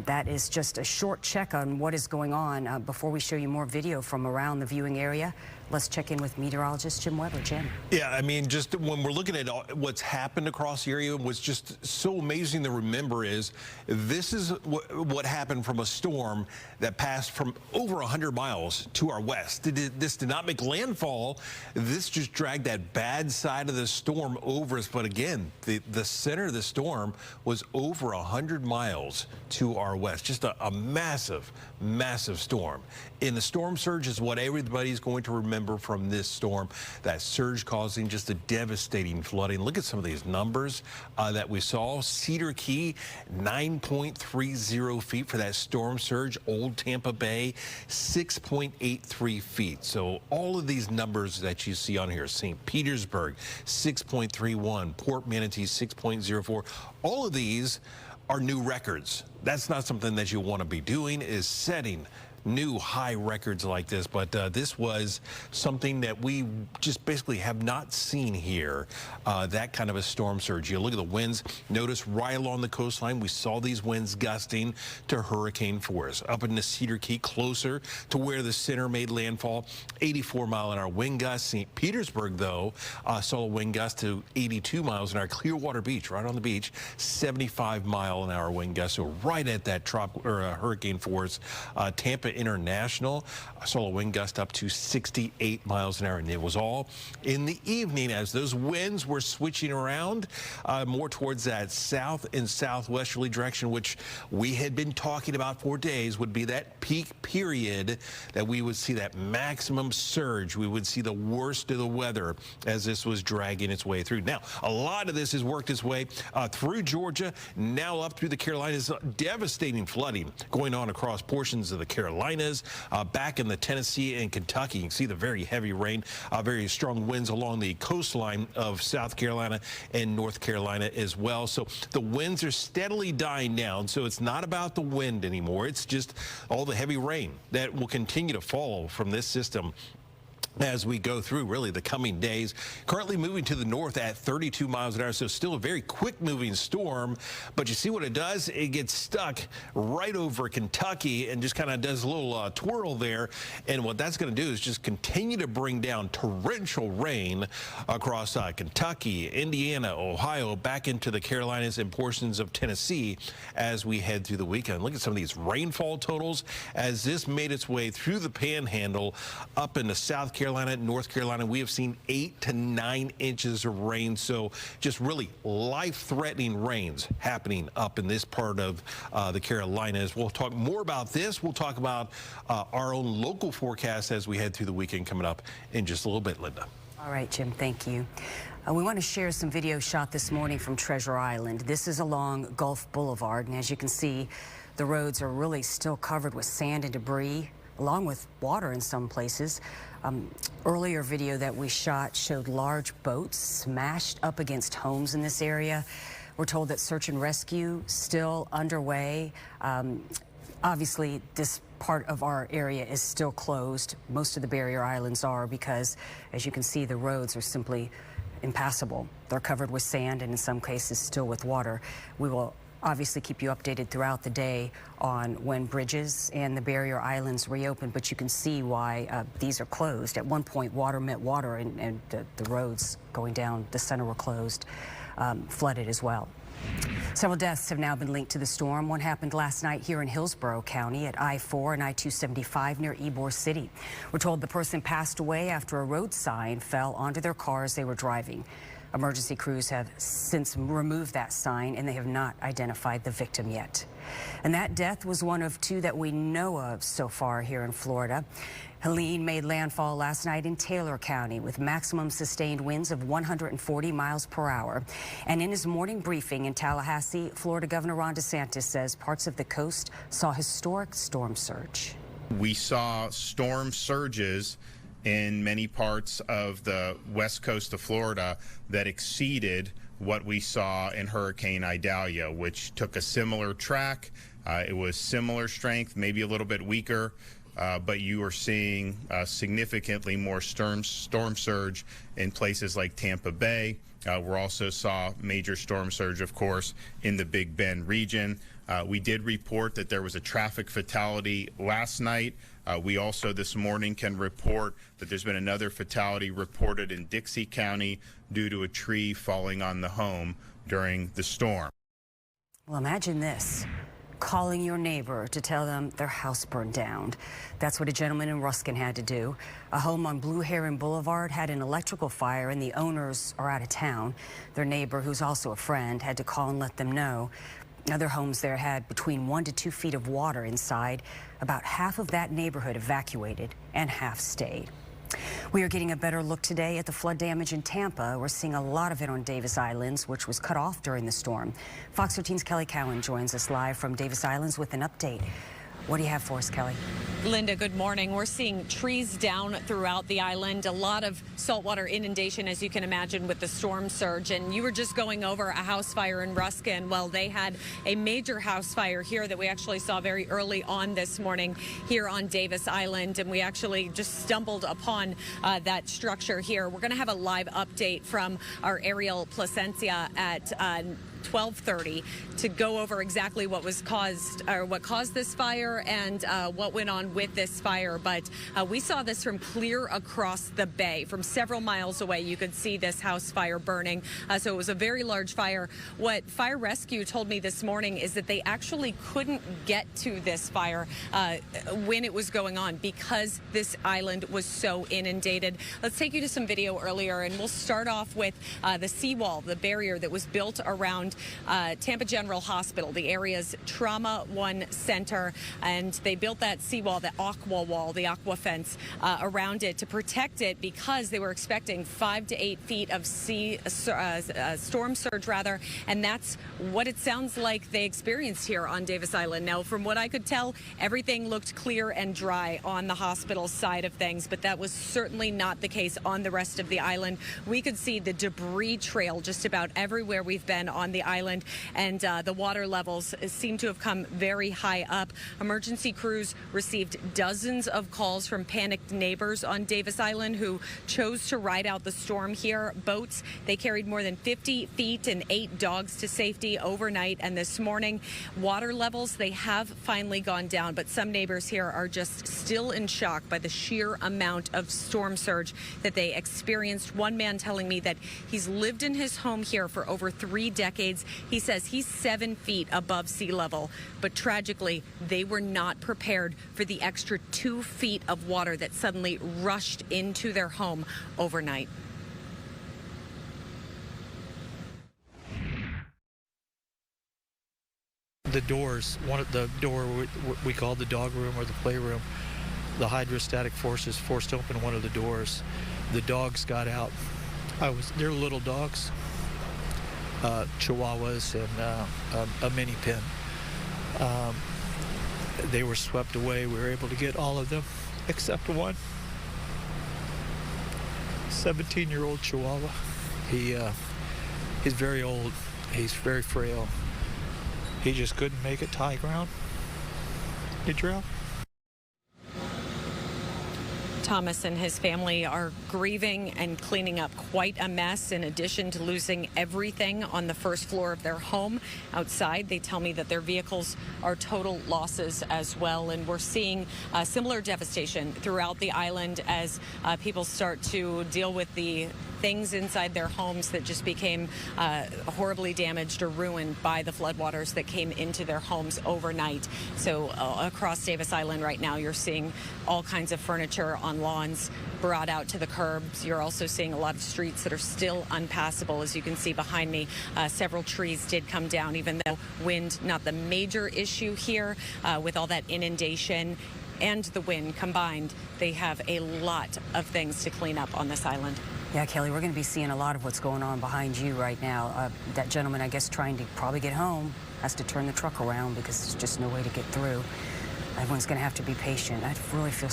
That is just a short check on what is going on. Before we show you more video from around the viewing area, let's check in with meteorologist Jim Weber. Jim. Yeah, I mean, just when we're looking at what's happened across the area, what's just so amazing to remember is this is what happened from a storm that passed from over 100 miles to our west. This did not make landfall. This just dragged that bad side of the storm over us. But again, the center of the storm was over 100 miles to our west. Just a massive, massive storm. And the storm surge is what everybody's going to remember from this storm. That surge causing just a devastating flooding. Look at some of these numbers that we saw. Cedar Key, 9.30 feet for that storm surge. Old Tampa Bay, 6.83 feet. So all of these numbers that you see on here, St. Petersburg, 6.31, Port Manatee, 6.04. All of these are new records. That's not something that you want to be doing, is setting new high records like this, but this was something that we just basically have not seen here, that kind of a storm surge. You look at the winds, notice right along the coastline, we saw these winds gusting to hurricane force. Up in the Cedar Key, closer to where the center made landfall, 84-mile-an-hour wind gusts. St. Petersburg, though, saw a wind gust to 82 miles an hour. Clearwater Beach, right on the beach, 75-mile-an-hour wind gust. So right at that hurricane force. Tampa International, I saw a wind gust up to 68 miles an hour, and it was all in the evening as those winds were switching around more towards that south and southwesterly direction, which we had been talking about for days would be that peak period that we would see that maximum surge. We would see the worst of the weather as this was dragging its way through. Now, a lot of this has worked its way through Georgia, now up through the Carolinas. Devastating flooding going on across portions of the Carolinas. Back in the Tennessee and Kentucky, you can see the very heavy rain, very strong winds along the coastline of South Carolina and North Carolina as well. So the winds are steadily dying down. So it's not about the wind anymore. It's just all the heavy rain that will continue to fall from this system as we go through really the coming days. Currently moving to the north at 32 miles an hour, so still a very quick moving storm. But you see what it does? It gets stuck right over Kentucky and just kind of does a little twirl there. And what that's going to do is just continue to bring down torrential rain across Kentucky, Indiana, Ohio, back into the Carolinas and portions of Tennessee as we head through the weekend. Look at some of these rainfall totals as this made its way through the panhandle up into South Carolina, North Carolina. We have seen 8 to 9 inches of rain, so just really life-threatening rains happening up in this part of the Carolinas. We'll talk more about this. We'll talk about our own local forecast as we head through the weekend coming up in just a little bit, Linda. All right, Jim, thank you. We want to share some video shot this morning from Treasure Island. This is along Gulf Boulevard, and as you can see, the roads are really still covered with sand and debris, along with water in some places. Earlier video that we shot showed large boats smashed up against homes in this area. We're told that search and rescue still underway. Obviously, this part of our area is still closed. Most of the barrier islands are because, as you can see, the roads are simply impassable. They're covered with sand and in some cases still with water. We will obviously keep you updated throughout the day on when bridges and the barrier islands reopen, but you can see why these are closed. At one point, water met water, and the roads going down the center were closed, flooded as well. Several deaths have now been linked to the storm. One happened last night here in Hillsborough County at I-4 and I-275 near Ybor City. We're told the person passed away after a road sign fell onto their car as they were driving. Emergency crews have since removed that sign, and they have not identified the victim yet. And that death was one of 2 that we know of so far here in Florida. Helene made landfall last night in Taylor County with maximum sustained winds of 140 miles per hour. And in his morning briefing in Tallahassee, Florida Governor Ron DeSantis says parts of the coast saw historic storm surge. We saw storm surges in many parts of the west coast of Florida that exceeded what we saw in Hurricane Idalia, which took a similar track. It was similar strength, maybe a little bit weaker, but you are seeing significantly more storm surge in places like Tampa Bay. We also saw major storm surge, of course, in the Big Bend region. We did report that there was a traffic fatality last night. We also this morning can report that there's been another fatality reported in Dixie County due to a tree falling on the home during the storm. Well, imagine this. Calling your neighbor to tell them their house burned down. That's what a gentleman in Ruskin had to do. A home on Blue Heron Boulevard had an electrical fire and the owners are out of town. Their neighbor, who's also a friend, had to call and let them know. Other homes there had between 1 to 2 feet of water inside. About half of that neighborhood evacuated and half stayed. We are getting a better look today at the flood damage in Tampa. We're seeing a lot of it on Davis Islands, which was cut off during the storm. Fox 13's Kelly Cowan joins us live from Davis Islands with an update. What do you have for us, Kelly? Linda, good morning. We're seeing trees down throughout the island. A lot of saltwater inundation, as you can imagine, with the storm surge. And you were just going over a house fire in Ruskin. Well, they had a major house fire here that we actually saw very early on this morning here on Davis Island. And we actually just stumbled upon that structure here. We're going to have a live update from our Ariel Placencia at 12:30 to go over exactly what was caused, or what caused this fire and what went on with this fire. But we saw this from clear across the bay. From several miles away, you could see this house fire burning. So it was a very large fire. What fire rescue told me this morning is that they actually couldn't get to this fire when it was going on because this island was so inundated. Let's take you to some video earlier, and we'll start off with the seawall, the barrier that was built around Tampa General Hospital, the area's Trauma 1 center, and they built that seawall, the aqua wall, the aqua fence around it to protect it because they were expecting 5 to 8 feet of storm surge, and that's what it sounds like they experienced here on Davis Island. Now, from what I could tell, everything looked clear and dry on the hospital side of things, but that was certainly not the case on the rest of the island. We could see the debris trail just about everywhere we've been on the the island, and the water levels seem to have come very high up. Emergency crews received dozens of calls from panicked neighbors on Davis Island who chose to ride out the storm here. Boats, they carried more than 50 feet and 8 dogs to safety overnight, and this morning water levels, they have finally gone down, but some neighbors here are just still in shock by the sheer amount of storm surge that they experienced. One man telling me that he's lived in his home here for over 3 decades. He says he's 7 feet above sea level, but tragically they were not prepared for the extra 2 feet of water that suddenly rushed into their home overnight. The doors, the door we called the dog room or the playroom, the hydrostatic forces forced open one of the doors. The dogs got out. They're little dogs, Chihuahuas and a mini pin. They were swept away. We were able to get all of them except one. 17-year-old Chihuahua. He's very old. He's very frail. He just couldn't make it to high ground. He drowned. Thomas and his family are grieving and cleaning up quite a mess, in addition to losing everything on the first floor of their home. Outside, they tell me that their vehicles are total losses as well, and we're seeing similar devastation throughout the island as people start to deal with the things inside their homes that just became horribly damaged or ruined by the floodwaters that came into their homes overnight. So across Davis Island right now, you're seeing all kinds of furniture on lawns brought out to the curbs. You're also seeing a lot of streets that are still unpassable. As you can see behind me, several trees did come down, even though wind not the major issue here. With all that inundation and the wind combined, they have a lot of things to clean up on this island. Yeah, Kelly, we're going to be seeing a lot of what's going on behind you right now. That gentleman, I guess, trying to probably get home, has to turn the truck around because there's just no way to get through. Everyone's going to have to be patient. I really feel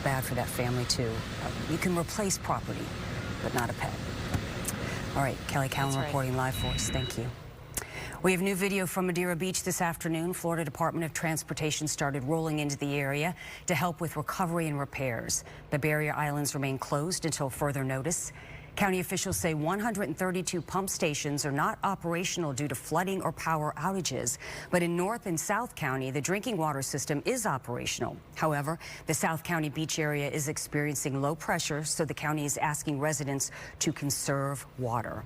bad for that family, too. You can replace property, but not a pet. All right, Kelly Cowan reporting live for us. Thank you. We have new video from Madeira Beach this afternoon. Florida Department of Transportation started rolling into the area to help with recovery and repairs. The barrier islands remain closed until further notice. County officials say 132 pump stations are not operational due to flooding or power outages. But in North and South County, the drinking water system is operational. However, the South County beach area is experiencing low pressure, so the county is asking residents to conserve water.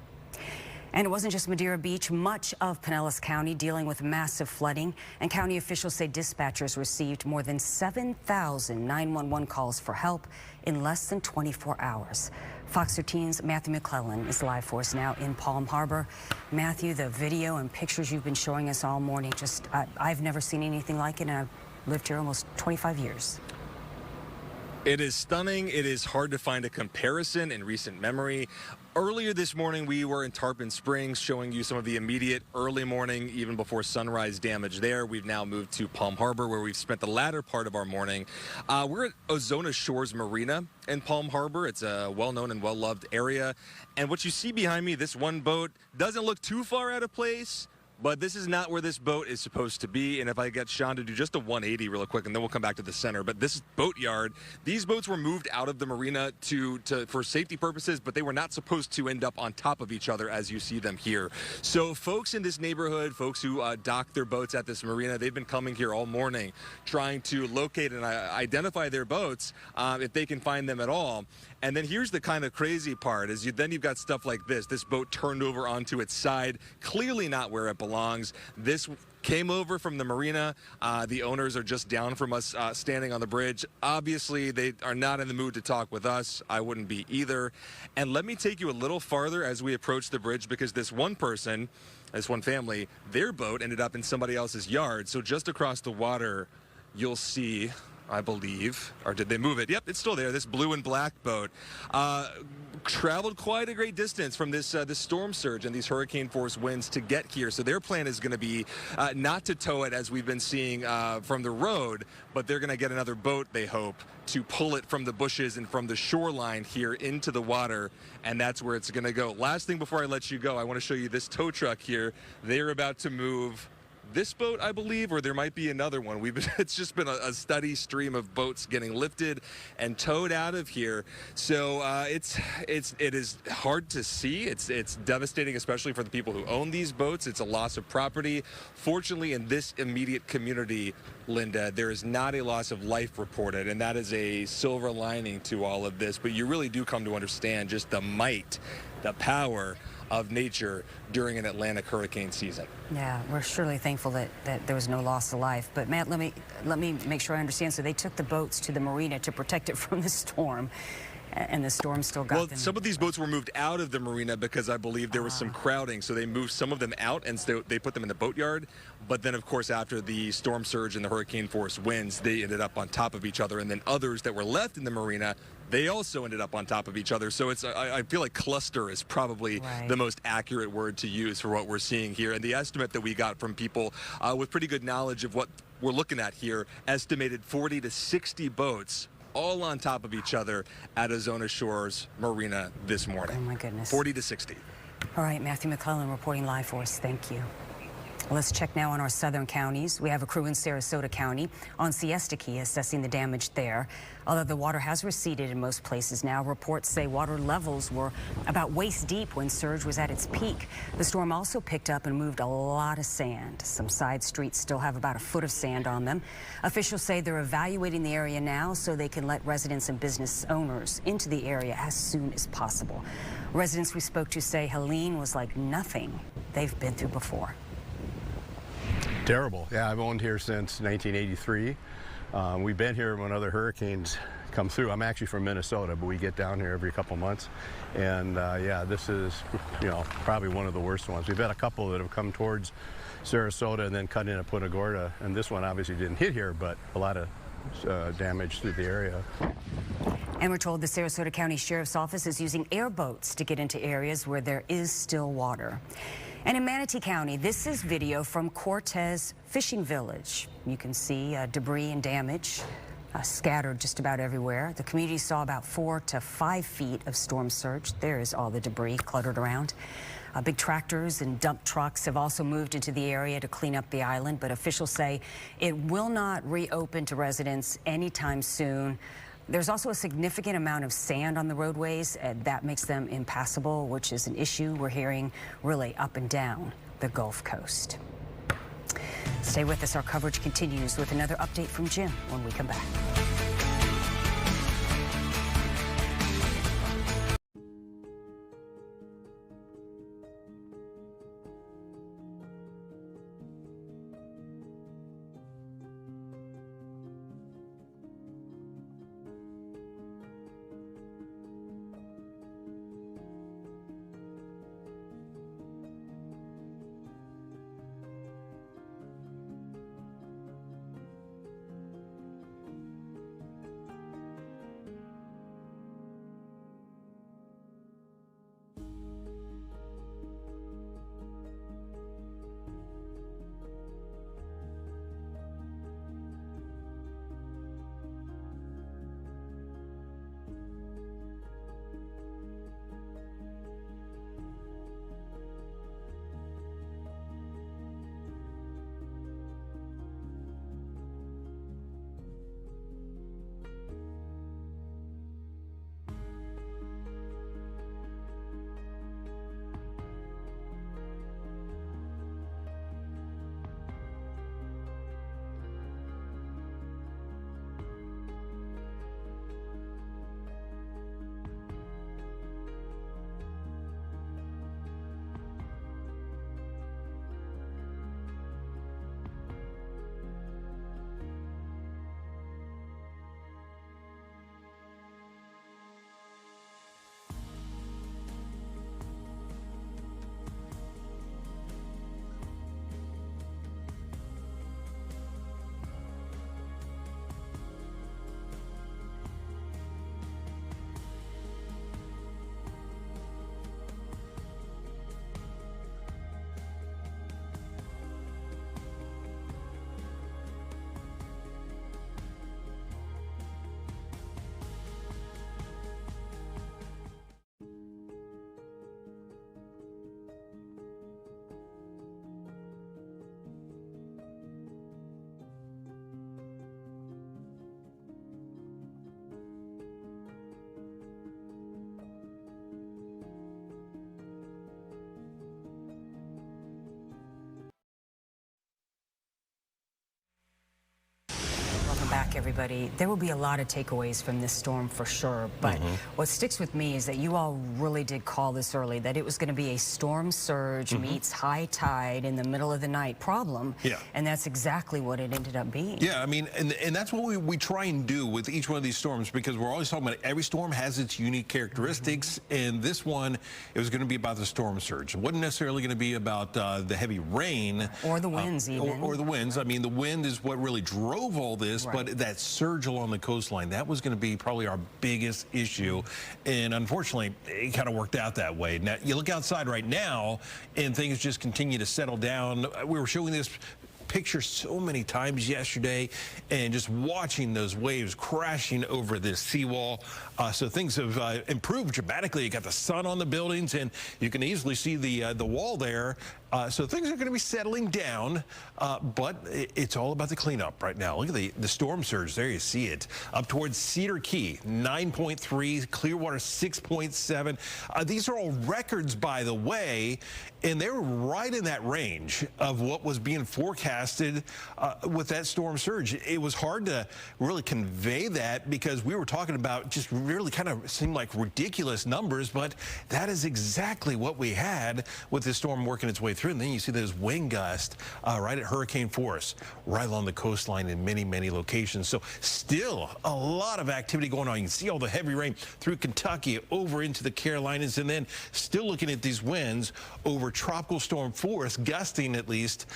And it wasn't just Madeira Beach. Much of Pinellas County dealing with massive flooding, and county officials say dispatchers received more than 7,000 911 calls for help in less than 24 hours. Fox 13's Matthew McClellan is live for us now in Palm Harbor. Matthew, the video and pictures you've been showing us all morning, I've never seen anything like it, and I've lived here almost 25 years. It is stunning. It is hard to find a comparison in recent memory. Earlier this morning, we were in Tarpon Springs showing you some of the immediate early morning, even before sunrise damage there. We've now moved to Palm Harbor, where we've spent the latter part of our morning. We're at Ozona Shores Marina in Palm Harbor. It's a well-known and well-loved area. And what you see behind me, this one boat, doesn't look too far out of place. But this is not where this boat is supposed to be. And if I get Sean to do just a 180 real quick, and then we'll come back to the center. But this boat yard, these boats were moved out of the marina for safety purposes, but they were not supposed to end up on top of each other as you see them here. So folks in this neighborhood, folks who dock their boats at this marina, they've been coming here all morning trying to locate and identify their boats if they can find them at all. And then here's the kind of crazy part is then you've got stuff like this. This boat turned over onto its side, clearly not where it belongs. This came over from the marina. The owners are just down from us standing on the bridge. Obviously, they are not in the mood to talk with us. I wouldn't be either. And let me take you a little farther as we approach the bridge, because this one person, this one family, their boat ended up in somebody else's yard. So just across the water, you'll see I believe, or did they move it? Yep, it's still there. This blue and black boat traveled quite a great distance from this storm surge and these hurricane force winds to get here. So their plan is going to be not to tow it as we've been seeing from the road, but they're going to get another boat, they hope, to pull it from the bushes and from the shoreline here into the water, and that's where it's going to go. Last thing before I let you go, I want to show you this tow truck here. They're about to move this boat, I believe, or there might be another one. It's just been a steady stream of boats getting lifted and towed out of here. So it is hard to see. It's devastating, especially for the people who own these boats. It's a loss of property. Fortunately, in this immediate community, Linda, there is not a loss of life reported, and that is a silver lining to all of this. But you really do come to understand just the might, the power of nature during an Atlantic hurricane season. Yeah, we're surely thankful that there was no loss of life. But Matt, let me make sure I understand. So they took the boats to the marina to protect it from the storm, and the storm still got them. Well, some of these boats were moved out of the marina because I believe there was some crowding, so they moved some of them out and so they put them in the boatyard. But then, of course, after the storm surge and the hurricane force winds, they ended up on top of each other, and then others that were left in the marina, they also ended up on top of each other. So it's, I feel like cluster is probably the most accurate word to use for what we're seeing here. And the estimate that we got from people with pretty good knowledge of what we're looking at here estimated 40 to 60 boats all on top of each other at Azona Shores Marina this morning. Oh, my goodness. 40 to 60. All right, Matthew McClellan reporting live for us. Thank you. Let's check now on our southern counties. We have a crew in Sarasota County on Siesta Key assessing the damage there. Although the water has receded in most places now, reports say water levels were about waist deep when surge was at its peak. The storm also picked up and moved a lot of sand. Some side streets still have about a foot of sand on them. Officials say they're evaluating the area now so they can let residents and business owners into the area as soon as possible. Residents we spoke to say Helene was like nothing they've been through before. Terrible. Yeah, I've owned here since 1983. We've been here when other hurricanes come through. I'm actually from Minnesota, but we get down here every couple months. And yeah, this is, probably one of the worst ones. We've had a couple that have come towards Sarasota and then cut in at Punta Gorda. And this one obviously didn't hit here, but a lot of damage through the area. And we're told the Sarasota County Sheriff's Office is using airboats to get into areas where there is still water. And in Manatee County, this is video from Cortez Fishing Village. You can see debris and damage scattered just about everywhere. The community saw about 4 to 5 feet of storm surge. There is all the debris cluttered around. Big tractors and dump trucks have also moved into the area to clean up the island, but officials say it will not reopen to residents anytime soon. There's also a significant amount of sand on the roadways, and that makes them impassable, which is an issue we're hearing really up and down the Gulf Coast. Stay with us. Our coverage continues with another update from Jim when we come back. everybody. There will be a lot of takeaways from this storm for sure, but what sticks with me is that you all really did call this early, that it was going to be a storm surge meets high tide in the middle of the night problem, and that's exactly what it ended up being. Yeah, I mean, and that's what we try and do with each one of these storms, because we're always talking about every storm has its unique characteristics, and this one, it was going to be about the storm surge. It wasn't necessarily going to be about the heavy rain. Or the winds even. Or the winds. I mean, the wind is what really drove all this, but that surge along the coastline, that was going to be probably our biggest issue, and unfortunately, it kind of worked out that way. Now, you look outside right now, and things just continue to settle down. We were showing this picture so many times yesterday, and just watching those waves crashing over this seawall. So things have improved dramatically. You got the sun on the buildings, and you can easily see the wall there. So things are going to be settling down, but it's all about the cleanup right now. Look at the storm surge. There you see it. Up towards Cedar Key, 9.3, Clearwater 6.7. These are all records, by the way, and they were right in that range of what was being forecasted with that storm surge. It was hard to really convey that because we were talking about just really kind of seemed like ridiculous numbers, but that is exactly what we had with this storm working its way through. And then you see those wind gusts right at hurricane force, right along the coastline in many, many locations. So still a lot of activity going on. You can see all the heavy rain through Kentucky over into the Carolinas, and then still looking at these winds over tropical storm force, gusting at least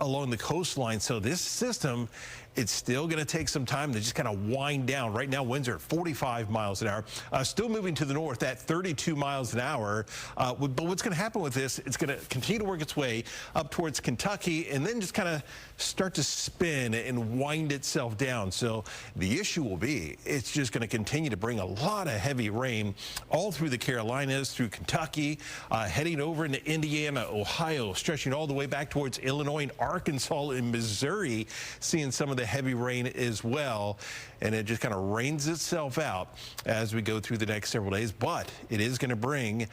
along the coastline. So this system, it's still going to take some time to just kind of wind down. Right now, winds are at 45 miles an hour. Still moving to the north at 32 miles an hour. But what's going to happen with this, it's going to continue to work its way up towards Kentucky and then just kind of start to spin and wind itself down. So the issue will be, it's just going to continue to bring a lot of heavy rain all through the Carolinas, through Kentucky, heading over into Indiana, Ohio, stretching all the way back towards Illinois and Arkansas and Missouri, seeing some of the heavy rain as well, and it just kind of rains itself out as we go through the next several days. But it is going to bring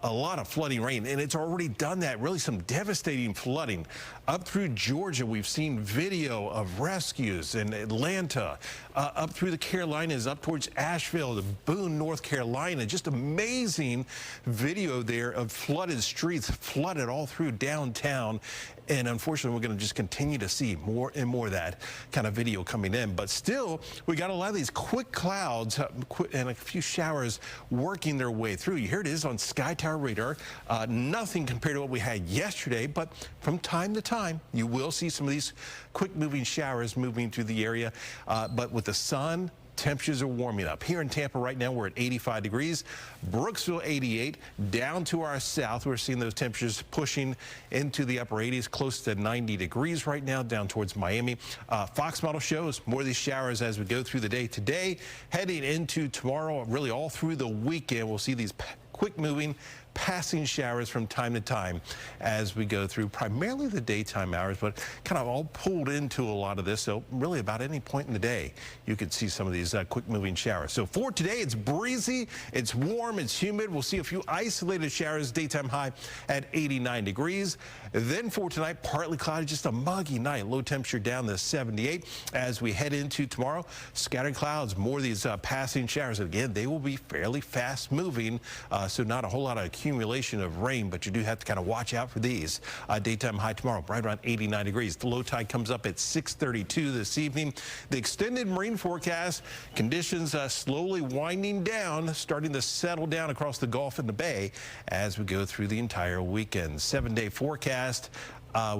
a lot of flooding rain, and it's already done that. Really some devastating flooding up through Georgia. We've seen video of rescues in Atlanta, up through the Carolinas, up towards Asheville, to Boone, North Carolina. Just amazing video there of flooded streets, flooded all through downtown. And unfortunately, we're going to just continue to see more and more of that kind of video coming in. But still, we got a lot of these quick clouds and a few showers working their way through. Here it is on Sky Tower radar. Nothing compared to what we had yesterday, but from time to time, you will see some of these quick moving showers moving through the area. But with the sun, temperatures are warming up. Here in Tampa right now, we're at 85 degrees. Brooksville, 88. Down to our south, we're seeing those temperatures pushing into the upper 80s, close to 90 degrees right now, down towards Miami. Fox model shows more of these showers as we go through the day today. Heading into tomorrow, really all through the weekend, we'll see these quick moving, passing showers from time to time as we go through primarily the daytime hours, but kind of all pulled into a lot of this. So really about any point in the day, you could see some of these quick moving showers. So for today, it's breezy, it's warm, it's humid. We'll see a few isolated showers, daytime high at 89 degrees. Then for tonight, partly cloudy, just a muggy night, low temperature down to 78. As we head into tomorrow, scattered clouds, more of these passing showers. Again, they will be fairly fast moving, so not a whole lot of accumulation of rain, but you do have to kind of watch out for these. Daytime high tomorrow, right around 89 degrees. The low tide comes up at 6:32 this evening. The extended marine forecast, conditions slowly winding down, starting to settle down across the Gulf and the Bay as we go through the entire weekend. 7-day forecast.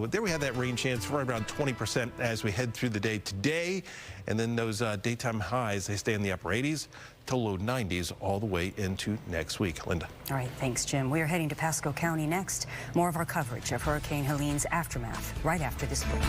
There we have that rain chance right around 20% as we head through the day today. And then those daytime highs, they stay in the upper 80s to low 90s all the way into next week. Linda. All right, thanks, Jim. We are heading to Pasco County next. More of our coverage of Hurricane Helene's aftermath right after this break.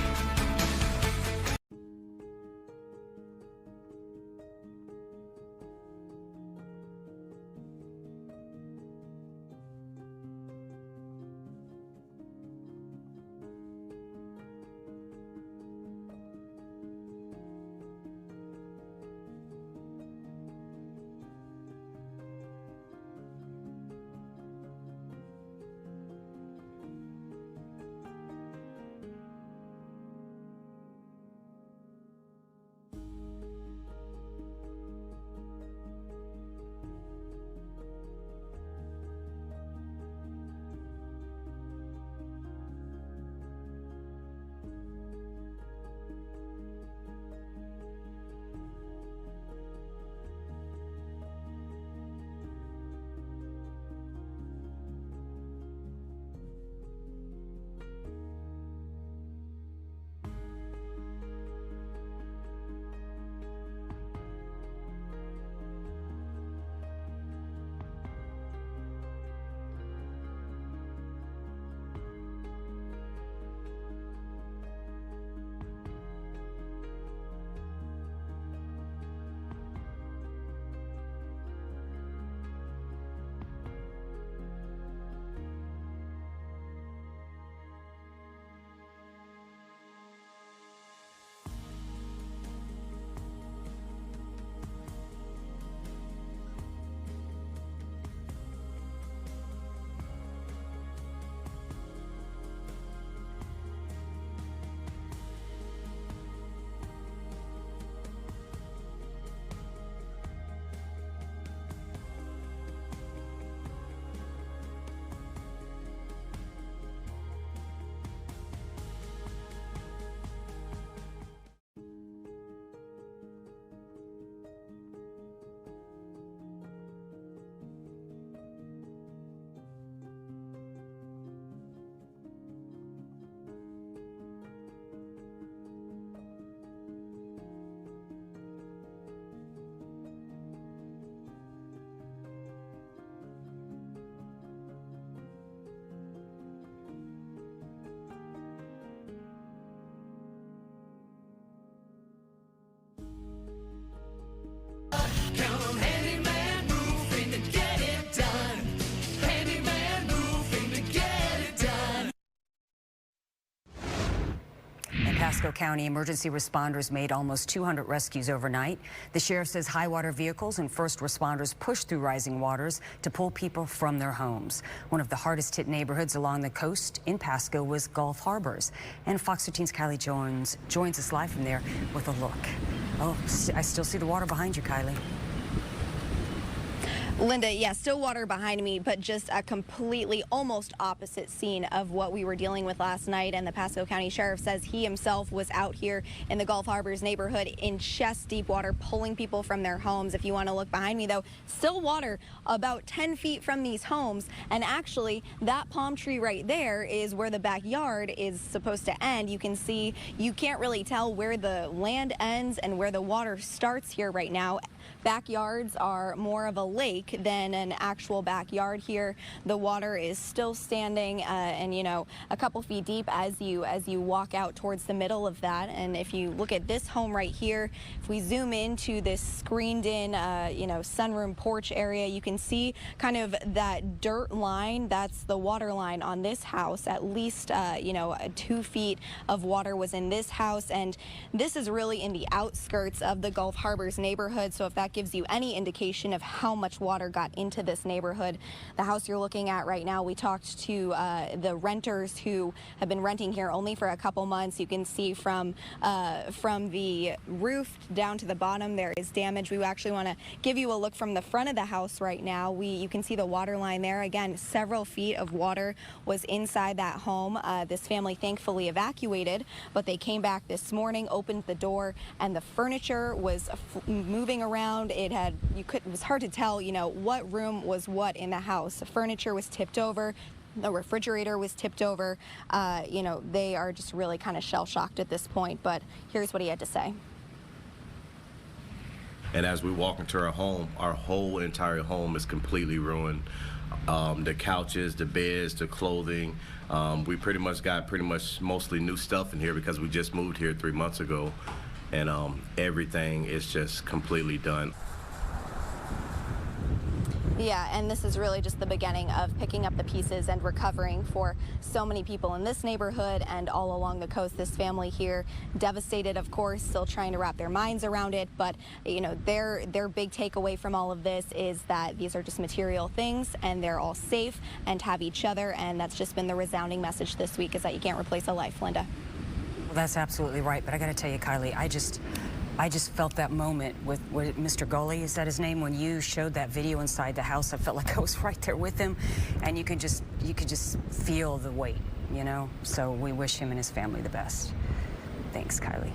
Pasco County, emergency responders made almost 200 rescues overnight. The sheriff says high water vehicles and first responders pushed through rising waters to pull people from their homes. One of the hardest hit neighborhoods along the coast in Pasco was Gulf Harbors. And Fox 13's Kylie joins us live from there with a look. Oh, I still see the water behind you, Kylie. Linda, yeah, still water behind me, but just a completely almost opposite scene of what we were dealing with last night. And the Pasco County Sheriff says he himself was out here in the Gulf Harbors neighborhood in chest deep water, pulling people from their homes. If you want to look behind me, though, still water about 10 feet from these homes. And actually, that palm tree right there is where the backyard is supposed to end. You can see, you can't really tell where the land ends and where the water starts here right now. Backyards are more of a lake than an actual backyard here. The water is still standing and, you know, a couple feet deep as you walk out towards the middle of that. And if you look at this home right here, if we zoom into this screened in, you know, sunroom porch area, you can see kind of that dirt line. That's the water line on this house. At least, you know, 2 feet of water was in this house. And this is really in the outskirts of the Gulf Harbors neighborhood. So if that gives you any indication of how much water got into this neighborhood. The house you're looking at right now, we talked to the renters who have been renting here only for a couple months. You can see from the roof down to the bottom there is damage. We actually want to give you a look from the front of the house right now. You can see the water line there. Again, several feet of water was inside that home. This family thankfully evacuated, but they came back this morning, opened the door, and the furniture was moving around. It was hard to tell, you know, what room was what in the house. The furniture was tipped over. The refrigerator was tipped over. You know, they are just really kind of shell-shocked at this point, but here's what he had to say. And as we walk into our home, our whole entire home is completely ruined. The couches, the beds, the clothing. We pretty much got mostly new stuff in here because we just moved here 3 months ago. And everything is just completely done. Yeah, and this is really just the beginning of picking up the pieces and recovering for so many people in this neighborhood and all along the coast. This family here, devastated, of course, still trying to wrap their minds around it. But, you know, their big takeaway from all of this is that these are just material things and they're all safe and have each other. And that's just been the resounding message this week, is that you can't replace a life, Linda. Well, that's absolutely right. But I got to tell you, Kylie, I just felt that moment with Mr. Gully, is that his name? When you showed that video inside the house, I felt like I was right there with him, and you could just feel the weight, you know? So we wish him and his family the best. Thanks, Kylie.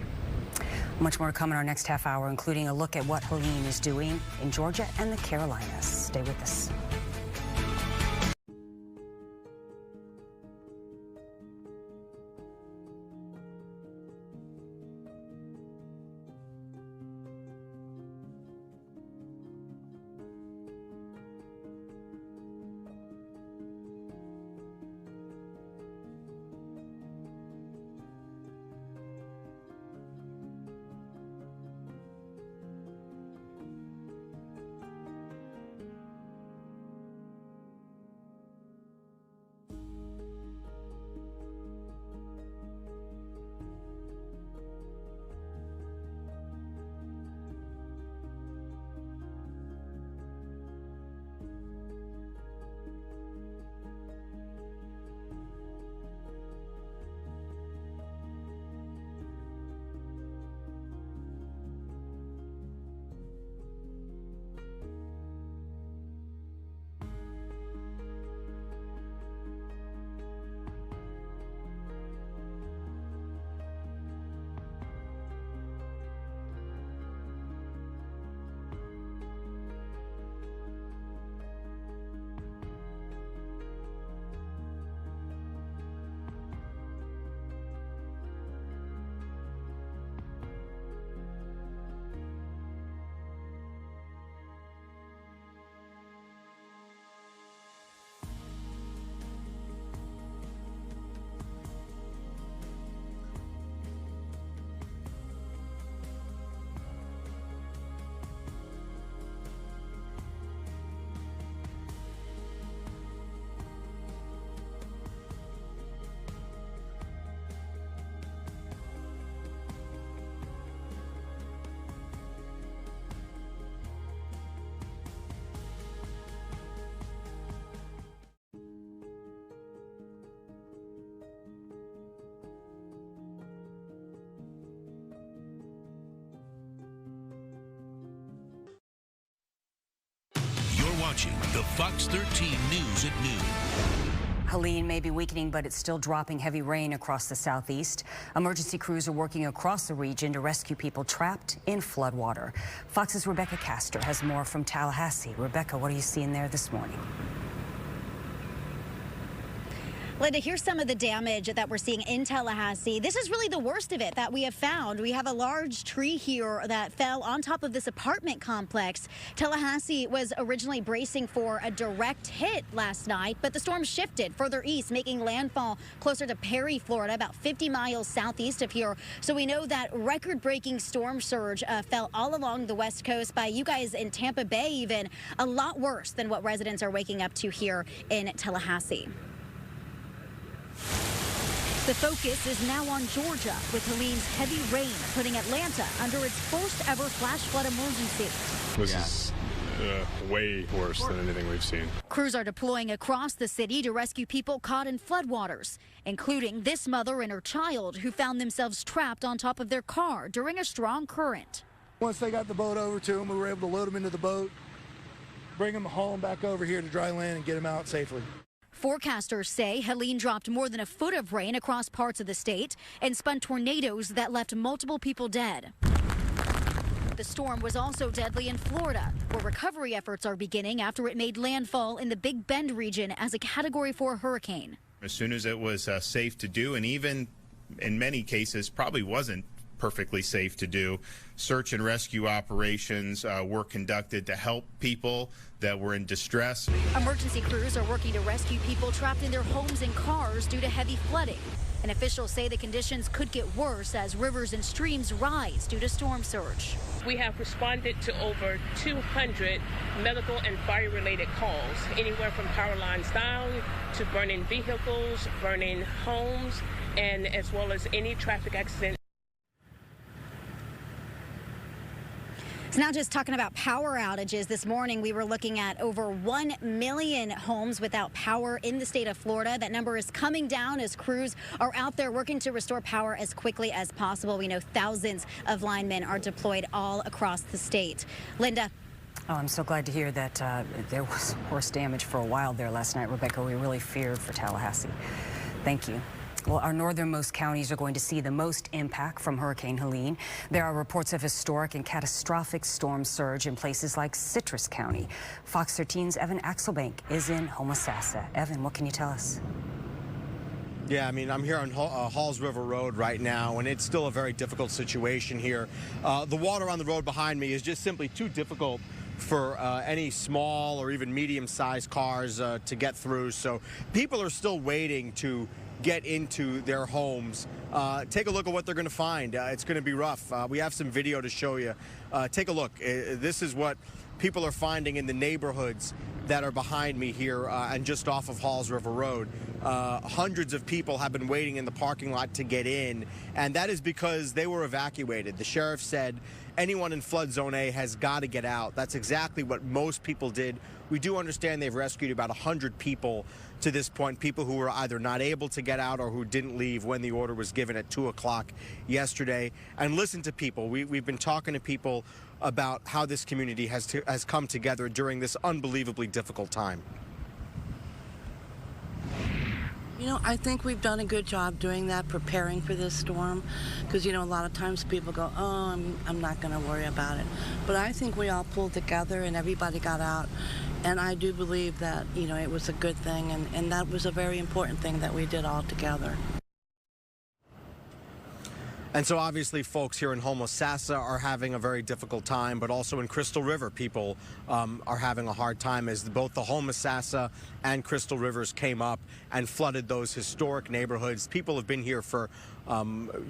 Much more to come in our next half hour, including a look at what Helene is doing in Georgia and the Carolinas. Stay with us. watching the Fox 13 News at noon. Helene may be weakening, but it's still dropping heavy rain across the southeast. Emergency crews are working across the region to rescue people trapped in floodwater. Fox's Rebecca Castor has more from Tallahassee. Rebecca, what are you seeing there this morning? Linda, here's some of the damage that we're seeing in Tallahassee. This is really the worst of it that we have found. We have a large tree here that fell on top of this apartment complex. Tallahassee was originally bracing for a direct hit last night, but the storm shifted further east, making landfall closer to Perry, Florida, about 50 miles southeast of here. So we know that record-breaking storm surge fell all along the west coast. By you guys in Tampa Bay, even a lot worse than what residents are waking up to here in Tallahassee. The focus is now on Georgia, with Helene's heavy rain putting Atlanta under its first ever flash flood emergency. This is way worse than anything we've seen. Crews are deploying across the city to rescue people caught in floodwaters, including this mother and her child who found themselves trapped on top of their car during a strong current. Once they got the boat over to them, we were able to load them into the boat, bring them home back over here to dry land and get them out safely. Forecasters say Helene dropped more than a foot of rain across parts of the state and spun tornadoes that left multiple people dead. The storm was also deadly in Florida, where recovery efforts are beginning after it made landfall in the Big Bend region as a Category 4 hurricane. As soon as it was safe to do, and even in many cases probably wasn't perfectly safe to do, search and rescue operations were conducted to help people that were in distress. Emergency crews are working to rescue people trapped in their homes and cars due to heavy flooding. And officials say the conditions could get worse as rivers and streams rise due to storm surge. We have responded to over 200 medical and fire-related calls, anywhere from power lines down to burning vehicles, burning homes, and as well as any traffic accident. It's not just talking about power outages. This morning, we were looking at over 1 million homes without power in the state of Florida. That number is coming down as crews are out there working to restore power as quickly as possible. We know thousands of linemen are deployed all across the state. Linda. Oh, I'm so glad to hear that there was worse damage for a while there last night, Rebecca. We really feared for Tallahassee. Thank you. Well, our northernmost counties are going to see the most impact from Hurricane Helene. There are reports of historic and catastrophic storm surge in places like Citrus County. Fox 13's Evan Axelbank is in Homosassa. Evan, what can you tell us? Yeah, I mean, I'm here on Halls River Road right now, and it's still a very difficult situation here. The water on the road behind me is just simply too difficult for any small or even medium-sized cars to get through. So people are still waiting to get into their homes. Take a look at what they're going to find. It's going to be rough. We have some video to show you. Take a look. This is what people are finding in the neighborhoods that are behind me here and just off of Halls River Road. Hundreds of people have been waiting in the parking lot to get in, and that is because they were evacuated. The sheriff said anyone in flood zone A has got to get out. That's exactly what most people did. We do understand they've rescued about 100 people to this point, people who were either not able to get out or who didn't leave when the order was given at 2 o'clock yesterday. And listen to people. We've been talking to people about how this community has come together during this unbelievably difficult time. You know, I think we've done a good job doing that, preparing for this storm, because, you know, a lot of times people go, oh, I'm not going to worry about it. But I think we all pulled together and everybody got out, and I do believe that, you know, it was a good thing, and that was a very important thing that we did all together. And so obviously folks here in Homosassa are having a very difficult time, but also in Crystal River people are having a hard time as both the Homosassa and Crystal Rivers came up and flooded those historic neighborhoods. People have been here for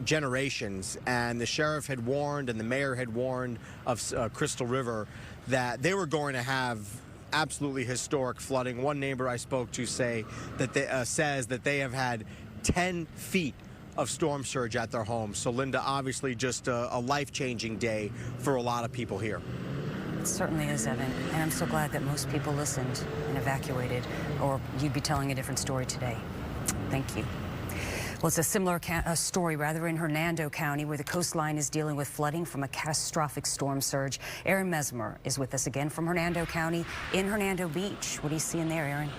generations, and the sheriff had warned and the mayor had warned of Crystal River that they were going to have absolutely historic flooding. One neighbor I spoke to says that they have had 10 feet of storm surge at their home. So, Linda, obviously just a life-changing day for a lot of people here. It certainly is, Evan, and I'm so glad that most people listened and evacuated, or you'd be telling a different story today. Thank you. Well, it's a similar story, rather, in Hernando County, where the coastline is dealing with flooding from a catastrophic storm surge. Aaron Mesmer is with us again from Hernando County in Hernando Beach. What are you seeing there, Aaron?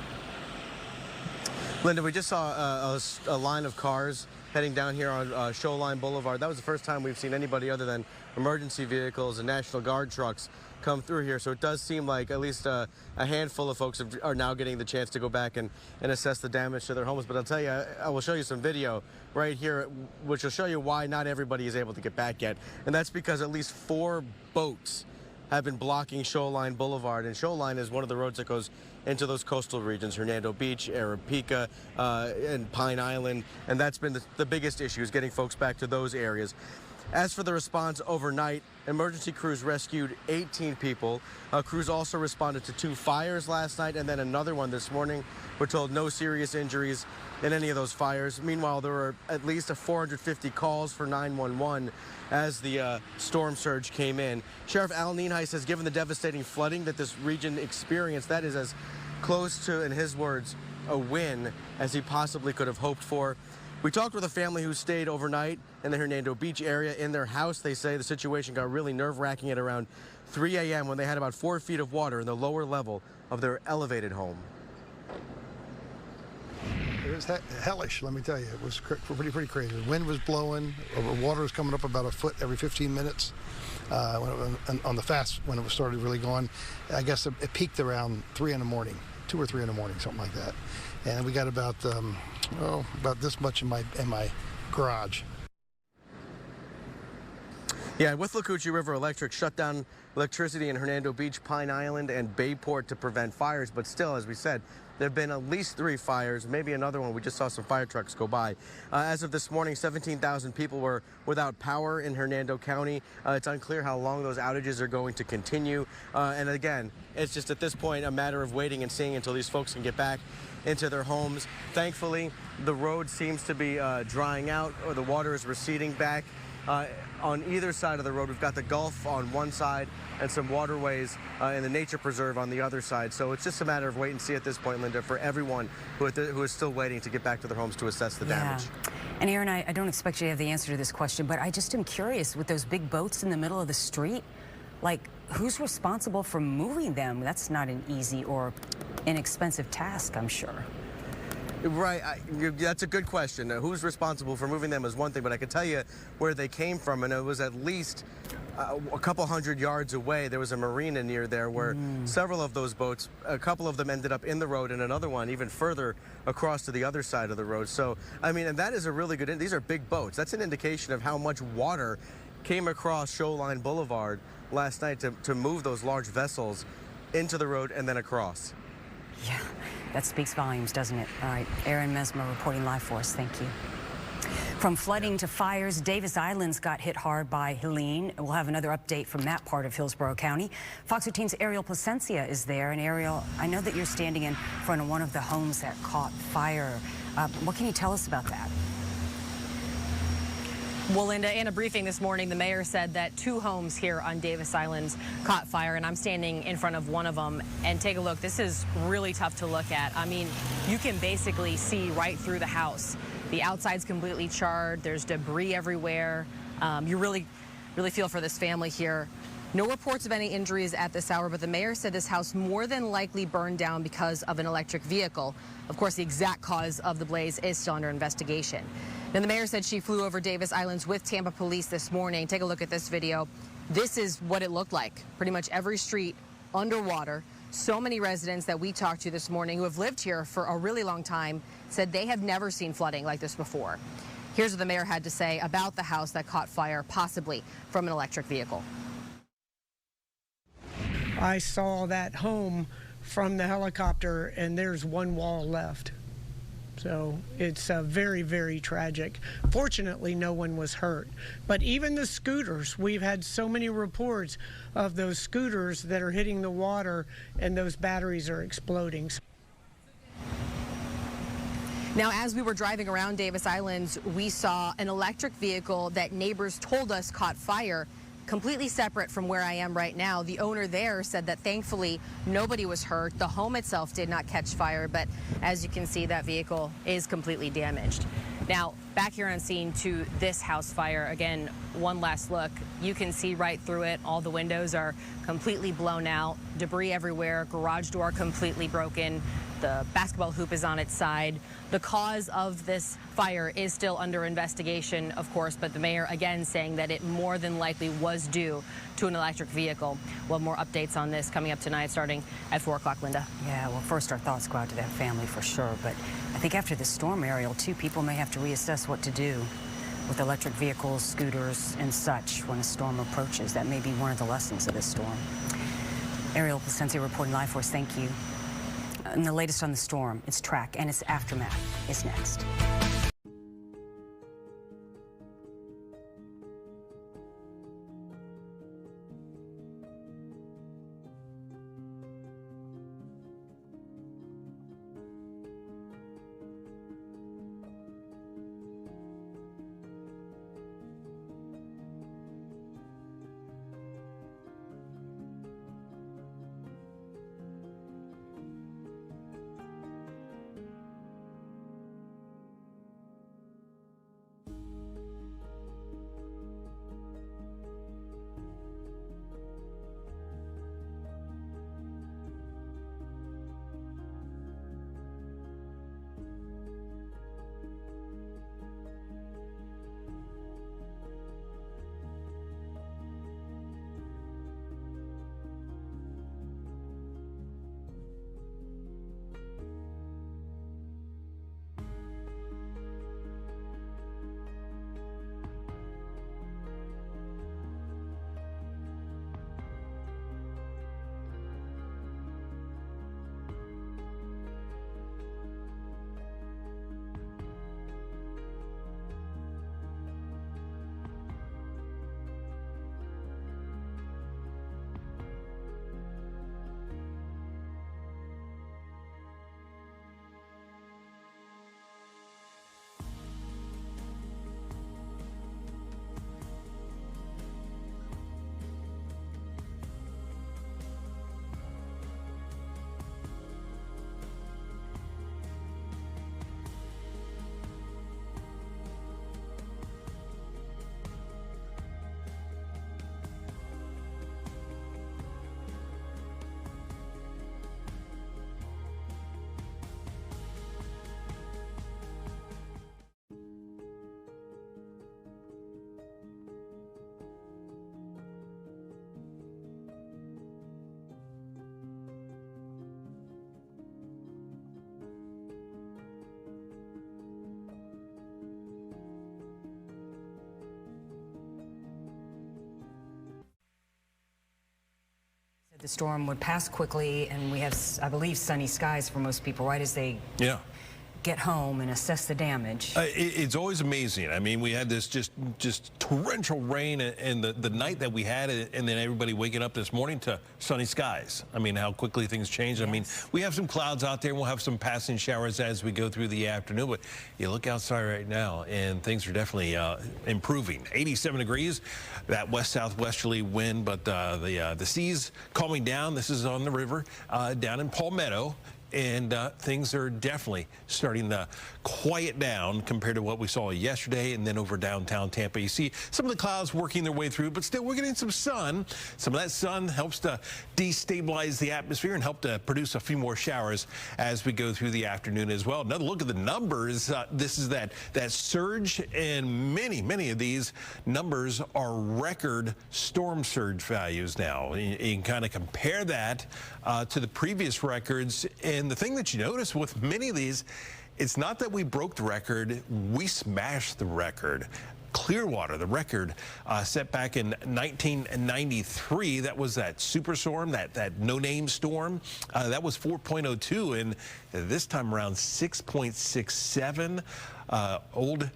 Linda, we just saw a line of cars heading down here on Shoreline Boulevard. That was the first time we've seen anybody other than emergency vehicles and National Guard trucks come through here. So it does seem like at least a handful of folks are now getting the chance to go back and assess the damage to their homes. But I'll tell you, I will show you some video right here, which will show you why not everybody is able to get back yet. And that's because at least 4 boats have been blocking Shoreline Boulevard. And Shoreline is one of the roads that goes into those coastal regions, Hernando Beach, Arapica, and Pine Island. And that's been the biggest issue, is getting folks back to those areas. As for the response overnight, emergency crews rescued 18 people. Crews also responded to 2 fires last night and then another one this morning. We're told no serious injuries in any of those fires. Meanwhile, there were at least 450 calls for 911 as the storm surge came in. Sheriff Al Nienhuis says given the devastating flooding that this region experienced, that is as close to, in his words, a win as he possibly could have hoped for. We talked with a family who stayed overnight in the Hernando Beach area in their house. They say the situation got really nerve-wracking at around 3 a.m. when they had about 4 feet of water in the lower level of their elevated home. It was hellish, let me tell you. It was pretty crazy. The wind was blowing. Water was coming up about a foot every 15 minutes on the fast when it started really going. I guess it peaked around 3 in the morning, 2 or 3 in the morning, something like that. And we got about this much in my garage. Yeah, with Withlacoochee River Electric shut down electricity in Hernando Beach, Pine Island, and Bayport to prevent fires. But still, as we said, there have been at least 3 fires, maybe another one. We just saw some fire trucks go by. As of this morning, 17,000 people were without power in Hernando County. It's unclear how long those outages are going to continue. And again, it's just at this point a matter of waiting and seeing until these folks can get back into their homes. Thankfully, the road seems to be drying out, or the water is receding back. On either side of the road, we've got the Gulf on one side and some waterways in the nature preserve on the other side. So it's just a matter of wait and see at this point, Linda, for everyone who is still waiting to get back to their homes to assess the damage. And Aaron, I don't expect you to have the answer to this question, but I just am curious, with those big boats in the middle of the street, like, who's responsible for moving them? That's not an easy or inexpensive task, I'm sure. Right, that's a good question. Who's responsible for moving them is one thing, but I can tell you where they came from, and it was at least a couple hundred yards away. There was a marina near there where several of those boats, a couple of them ended up in the road, and another one even further across to the other side of the road. So, I mean, and that is a really good, these are big boats. That's an indication of how much water came across Shoreline Boulevard last night to move those large vessels into the road and then across. Yeah, that speaks volumes, doesn't it? All right, Aaron Mesmer reporting live for us. Thank you. From flooding to fires, Davis Islands got hit hard by Helene. We'll have another update from that part of Hillsborough County. Fox 13's Ariel Placencia is there. And Ariel, I know that you're standing in front of one of the homes that caught fire. What can you tell us about that? Well, Linda, in a briefing this morning, the mayor said that 2 homes here on Davis Islands caught fire, and I'm standing in front of one of them. And take a look. This is really tough to look at. I mean, you can basically see right through the house. The outside's completely charred. There's debris everywhere. You really feel for this family here. No reports of any injuries at this hour, but the mayor said this house more than likely burned down because of an electric vehicle. Of course, the exact cause of the blaze is still under investigation. Now, the mayor said she flew over Davis Islands with Tampa police this morning. Take a look at this video. This is what it looked like. Pretty much every street underwater. So many residents that we talked to this morning who have lived here for a really long time said they have never seen flooding like this before. Here's what the mayor had to say about the house that caught fire, possibly from an electric vehicle. I saw that home from the helicopter, and there's one wall left. So it's very, very tragic. Fortunately, no one was hurt. But even the scooters, we've had so many reports of those scooters that are hitting the water, and those batteries are exploding. Now, as we were driving around Davis Islands, we saw an electric vehicle that neighbors told us caught fire, completely separate from where I am right now. The owner there said that thankfully nobody was hurt. The home itself did not catch fire, but as you can see, that vehicle is completely damaged. Now, back here on scene to this house fire. Again, one last look. You can see right through it. All the windows are completely blown out. Debris everywhere. Garage door completely broken. The basketball hoop is on its side. The cause of this fire is still under investigation, of course, but the mayor again saying that it more than likely was due to an electric vehicle. We'll have more updates on this coming up tonight starting at 4 o'clock, Linda. Yeah, well, first our thoughts go out to that family for sure, but I think after the storm, Ariel, too, people may have to reassess what to do with electric vehicles, scooters, and such when a storm approaches. That may be one of the lessons of this storm. Ariel Placencia reporting live for us. Thank you. And the latest on the storm, its track and its aftermath is next. The storm would pass quickly, and we have, I believe, sunny skies for most people, right, as they get home and assess the damage. It's always amazing. I mean, we had this just torrential rain and the night that we had it, and then everybody waking up this morning to sunny skies. I mean, how quickly things change. Yes. I mean, we have some clouds out there, and we'll have some passing showers as we go through the afternoon, but you look outside right now, and things are definitely improving. 87 degrees, that west-southwesterly wind, but the sea's calming down. This is on the river down in Palmetto. And things are definitely starting to quiet down compared to what we saw yesterday and then over downtown Tampa. You see some of the clouds working their way through, but still we're getting some sun. Some of that sun helps to destabilize the atmosphere and help to produce a few more showers as we go through the afternoon as well. Another look at the numbers. This is that surge, and many of these numbers are record storm surge values now. You can kind of compare that to the previous records. And the thing that you notice with many of these, it's not that we broke the record, we smashed the record. Clearwater, the record set back in 1993, that was that superstorm, that no-name storm. That was 4.02, and this time around 6.67. Old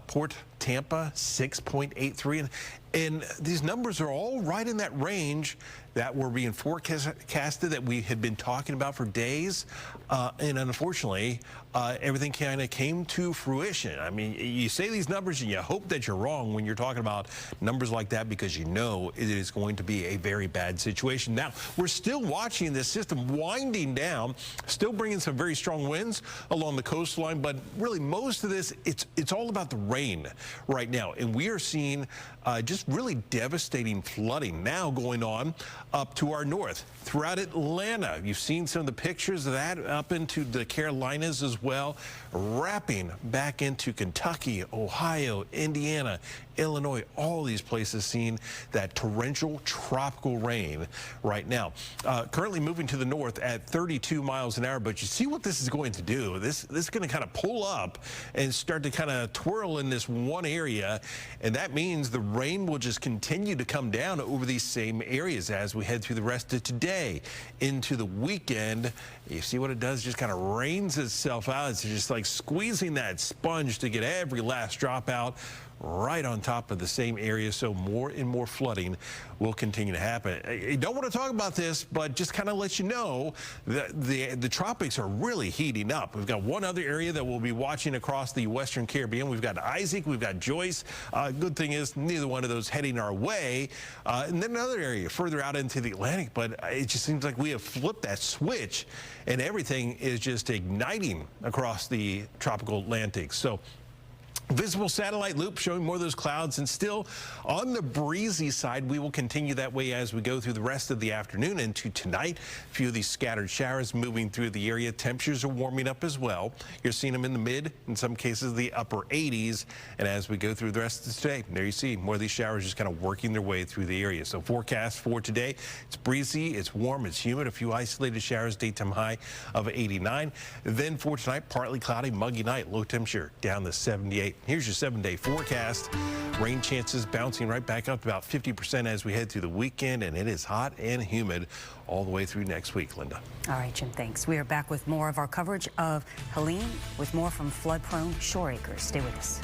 Port Tampa, 6.83. And these numbers are all right in that range that were being forecasted, that we had been talking about for days. And unfortunately, everything kind of came to fruition. I mean, you say these numbers and you hope that you're wrong when you're talking about numbers like that, because you know it is going to be a very bad situation. Now, we're still watching this system winding down, still bringing some very strong winds along the coastline, but really most of this, it's all about the rain right now. And we are seeing just really devastating flooding now going on up to our north throughout Atlanta. You've seen some of the pictures of that up into the Carolinas as well, wrapping back into Kentucky, Ohio, Indiana, Illinois, all these places seeing that torrential tropical rain right now. Currently moving to the north at 32 miles an hour, but you see what this is going to do. This is going to kind of pull up and start to kind of twirl in this one area, and that means the rain will just continue to come down over these same areas as we head through the rest of today into the weekend. You see what it does? Just kind of rains itself out. It's just like squeezing that sponge to get every last drop out right on top of the same area, so more and more flooding will continue to happen. I don't want to talk about this, but just kind of let you know that the tropics are really heating up. We've got one other area that we'll be watching across the Western Caribbean. We've got Isaac, we've got Joyce. Good thing is neither one of those heading our way. And then another area further out into the Atlantic, but it just seems like we have flipped that switch and everything is just igniting across the tropical Atlantic. So visible satellite loop showing more of those clouds, and still on the breezy side. We will continue that way as we go through the rest of the afternoon into tonight. A few of these scattered showers moving through the area. Temperatures are warming up as well. You're seeing them in the mid, in some cases the upper 80s. And as we go through the rest of today, there you see more of these showers just kind of working their way through the area. So forecast for today, it's breezy, it's warm, it's humid. A few isolated showers, daytime high of 89. Then for tonight, partly cloudy, muggy night, low temperature down to 78. Here's your 7-day forecast. Rain chances bouncing right back up to about 50% as we head through the weekend, and it is hot and humid all the way through next week, Linda. All right, Jim, thanks. We are back with more of our coverage of Helene with more from flood-prone shore acres. Stay with us.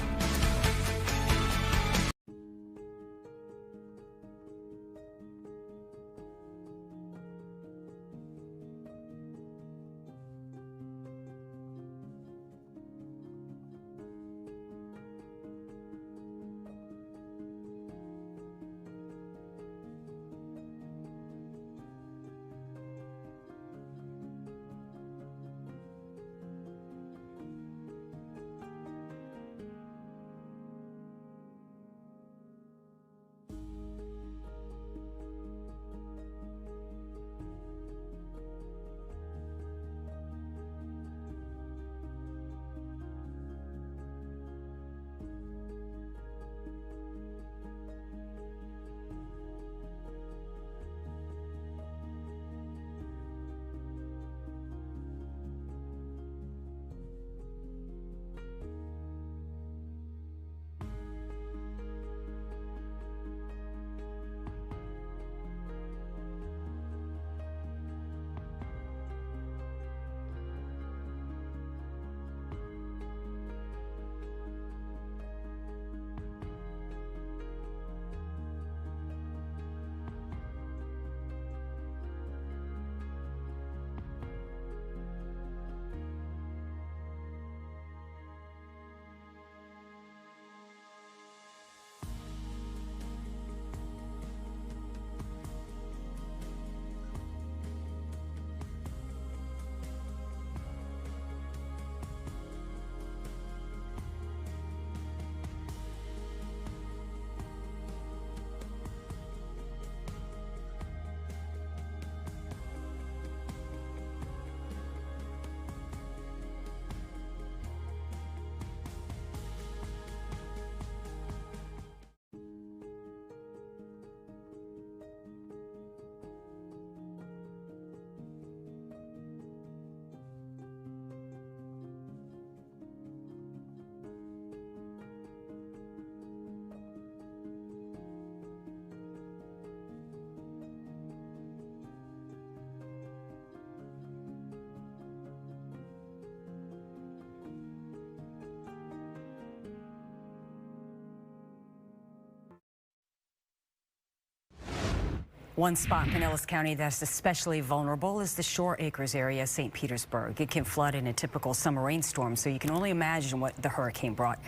One spot in Pinellas County that's especially vulnerable is the Shore Acres area, St. Petersburg. It can flood in a typical summer rainstorm, so you can only imagine what the hurricane brought.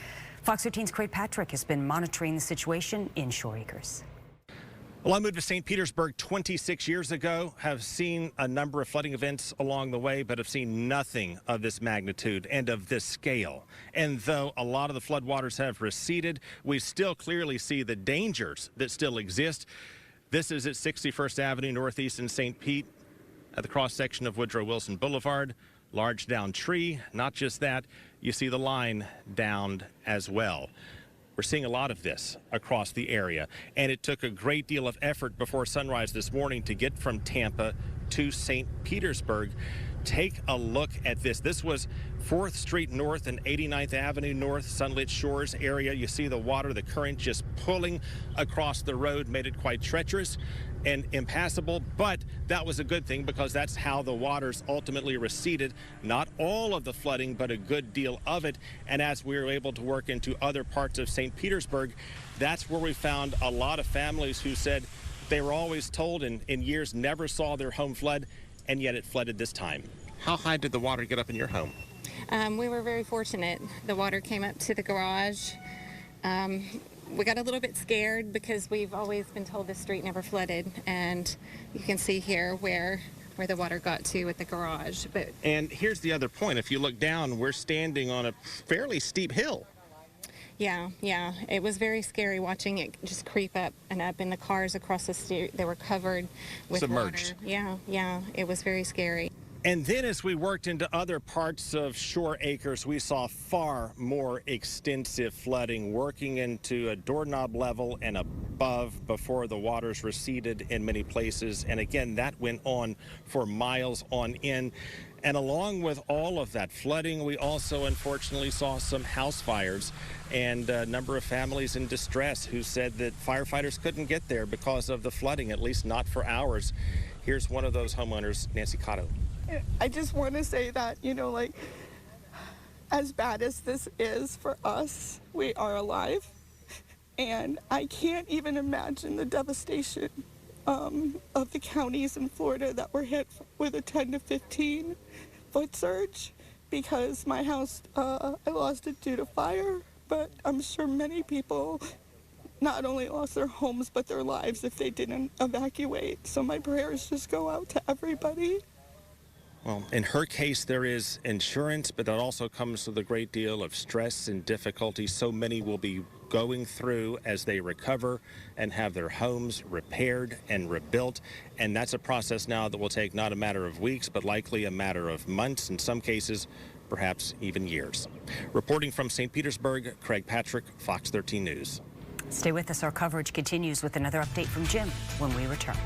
Fox 13's Craig Patrick has been monitoring the situation in Shore Acres. Well, I moved to St. Petersburg 26 years ago, have seen a number of flooding events along the way, but have seen nothing of this magnitude and of this scale. And though a lot of the floodwaters have receded, we still clearly see the dangers that still exist. This is at 61st Avenue Northeast in St. Pete at the cross section of Woodrow Wilson Boulevard. Large downed tree. Not just that, you see the line downed as well. We're seeing a lot of this across the area, and it took a great deal of effort before sunrise this morning to get from Tampa to St. Petersburg. Take a look at this. This was 4th Street North and 89th Avenue North, Sunlit Shores area. You see the water, the current just pulling across the road, made it quite treacherous and impassable, but that was a good thing because that's how the waters ultimately receded. Not all of the flooding, but a good deal of it. And as we were able to work into other parts of St. Petersburg, that's where we found a lot of families who said they were always told in years never saw their home flood, and yet it flooded this time. How high did the water get up in your home? We were very fortunate. The water came up to the garage. We got a little bit scared because we've always been told the street never flooded, and you can see here where the water got to at the garage. And here's the other point. If you look down, we're standing on a fairly steep hill. Yeah, it was very scary watching it just creep up and up, and the cars across the street, they were covered with submerged water. Yeah, it was very scary. And then as we worked into other parts of Shore Acres, we saw far more extensive flooding, working into a doorknob level and above before the waters receded in many places. And again, that went on for miles on end. And along with all of that flooding, we also unfortunately saw some house fires and a number of families in distress who said that firefighters couldn't get there because of the flooding, at least not for hours. Here's one of those homeowners, Nancy Cotto. I just want to say that, as bad as this is for us, we are alive. And I can't even imagine the devastation of the counties in Florida that were hit with a 10 to 15 foot surge, because my house, I lost it due to fire, but I'm sure many people not only lost their homes, but their lives if they didn't evacuate. So my prayers just go out to everybody. Well, in her case, there is insurance, but that also comes with a great deal of stress and difficulty so many will be going through as they recover and have their homes repaired and rebuilt. And that's a process now that will take not a matter of weeks, but likely a matter of months, in some cases, perhaps even years. Reporting from St. Petersburg, Craig Patrick, Fox 13 News. Stay with us. Our coverage continues with another update from Jim when we return.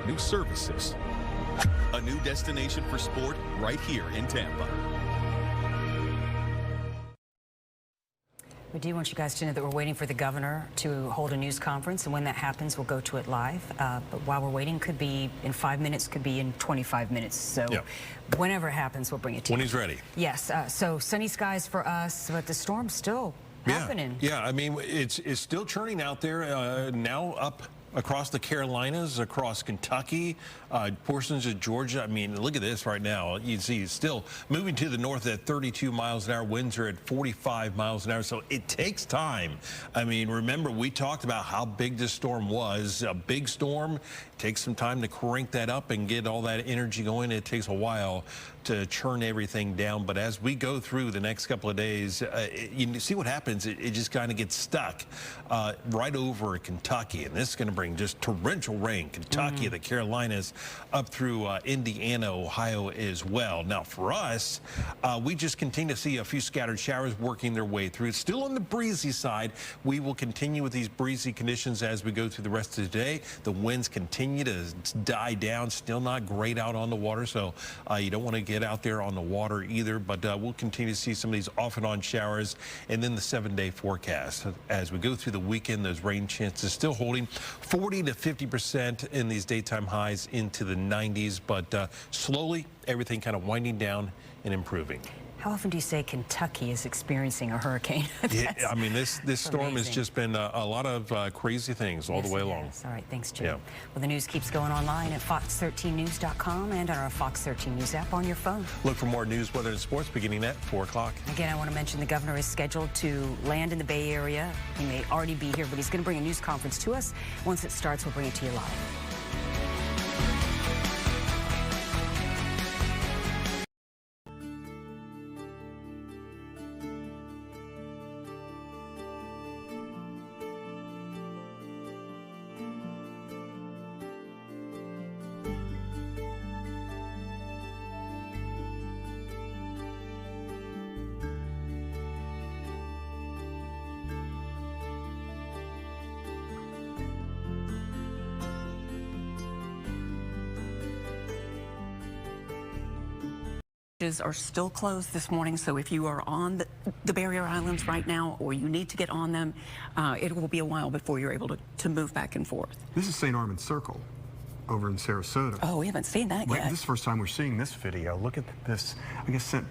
new services. A new destination for sport right here in Tampa. We do want you guys to know that we're waiting for the governor to hold a news conference, and when that happens, we'll go to it live. But while we're waiting, could be in 5 minutes, could be in 25 minutes. So whenever it happens, we'll bring it to you. When he's ready. Yes. So sunny skies for us, but the storm's still happening. Yeah, I mean, it's still churning out there, now up across the Carolinas, across Kentucky, portions of Georgia. I mean, look at this right now. You see it's still moving to the north at 32 miles an hour. Winds are at 45 miles an hour. So it takes time. I mean, remember, we talked about how big this storm was. A big storm takes some time to crank that up and get all that energy going. It takes a while to churn everything down. But as we go through the next couple of days, you see what happens. It just kind of gets stuck right over Kentucky. And this is going to bring just torrential rain. Kentucky, the Carolinas, up through Indiana, Ohio as well. Now, for us, we just continue to see a few scattered showers working their way through. It's still on the breezy side. We will continue with these breezy conditions as we go through the rest of the day. The winds continue to die down. Still not great out on the water, so you don't want to get out there on the water either, but we'll continue to see some of these off and on showers. And then the 7-day forecast as we go through the weekend, those rain chances still holding 40 to 50% in these daytime highs into the 90s, but slowly everything kind of winding down and improving. How often do you say Kentucky is experiencing a hurricane? Yeah, I mean, this storm has just been a lot of crazy things all the way along. All right, thanks, Jim. Well, the news keeps going online at fox13news.com and on our Fox 13 News app on your phone. Look for more news, weather, and sports beginning at 4 o'clock. Again, I want to mention the governor is scheduled to land in the Bay Area. He may already be here, but he's going to bring a news conference to us. Once it starts, we'll bring it to you live. Are still closed this morning, so if you are on the barrier islands right now or you need to get on them, it will be a while before you're able to move back and forth. This is St. Armand Circle over in Sarasota. Oh, we haven't seen that yet. This is the first time we're seeing this video. Look at this. I guess sent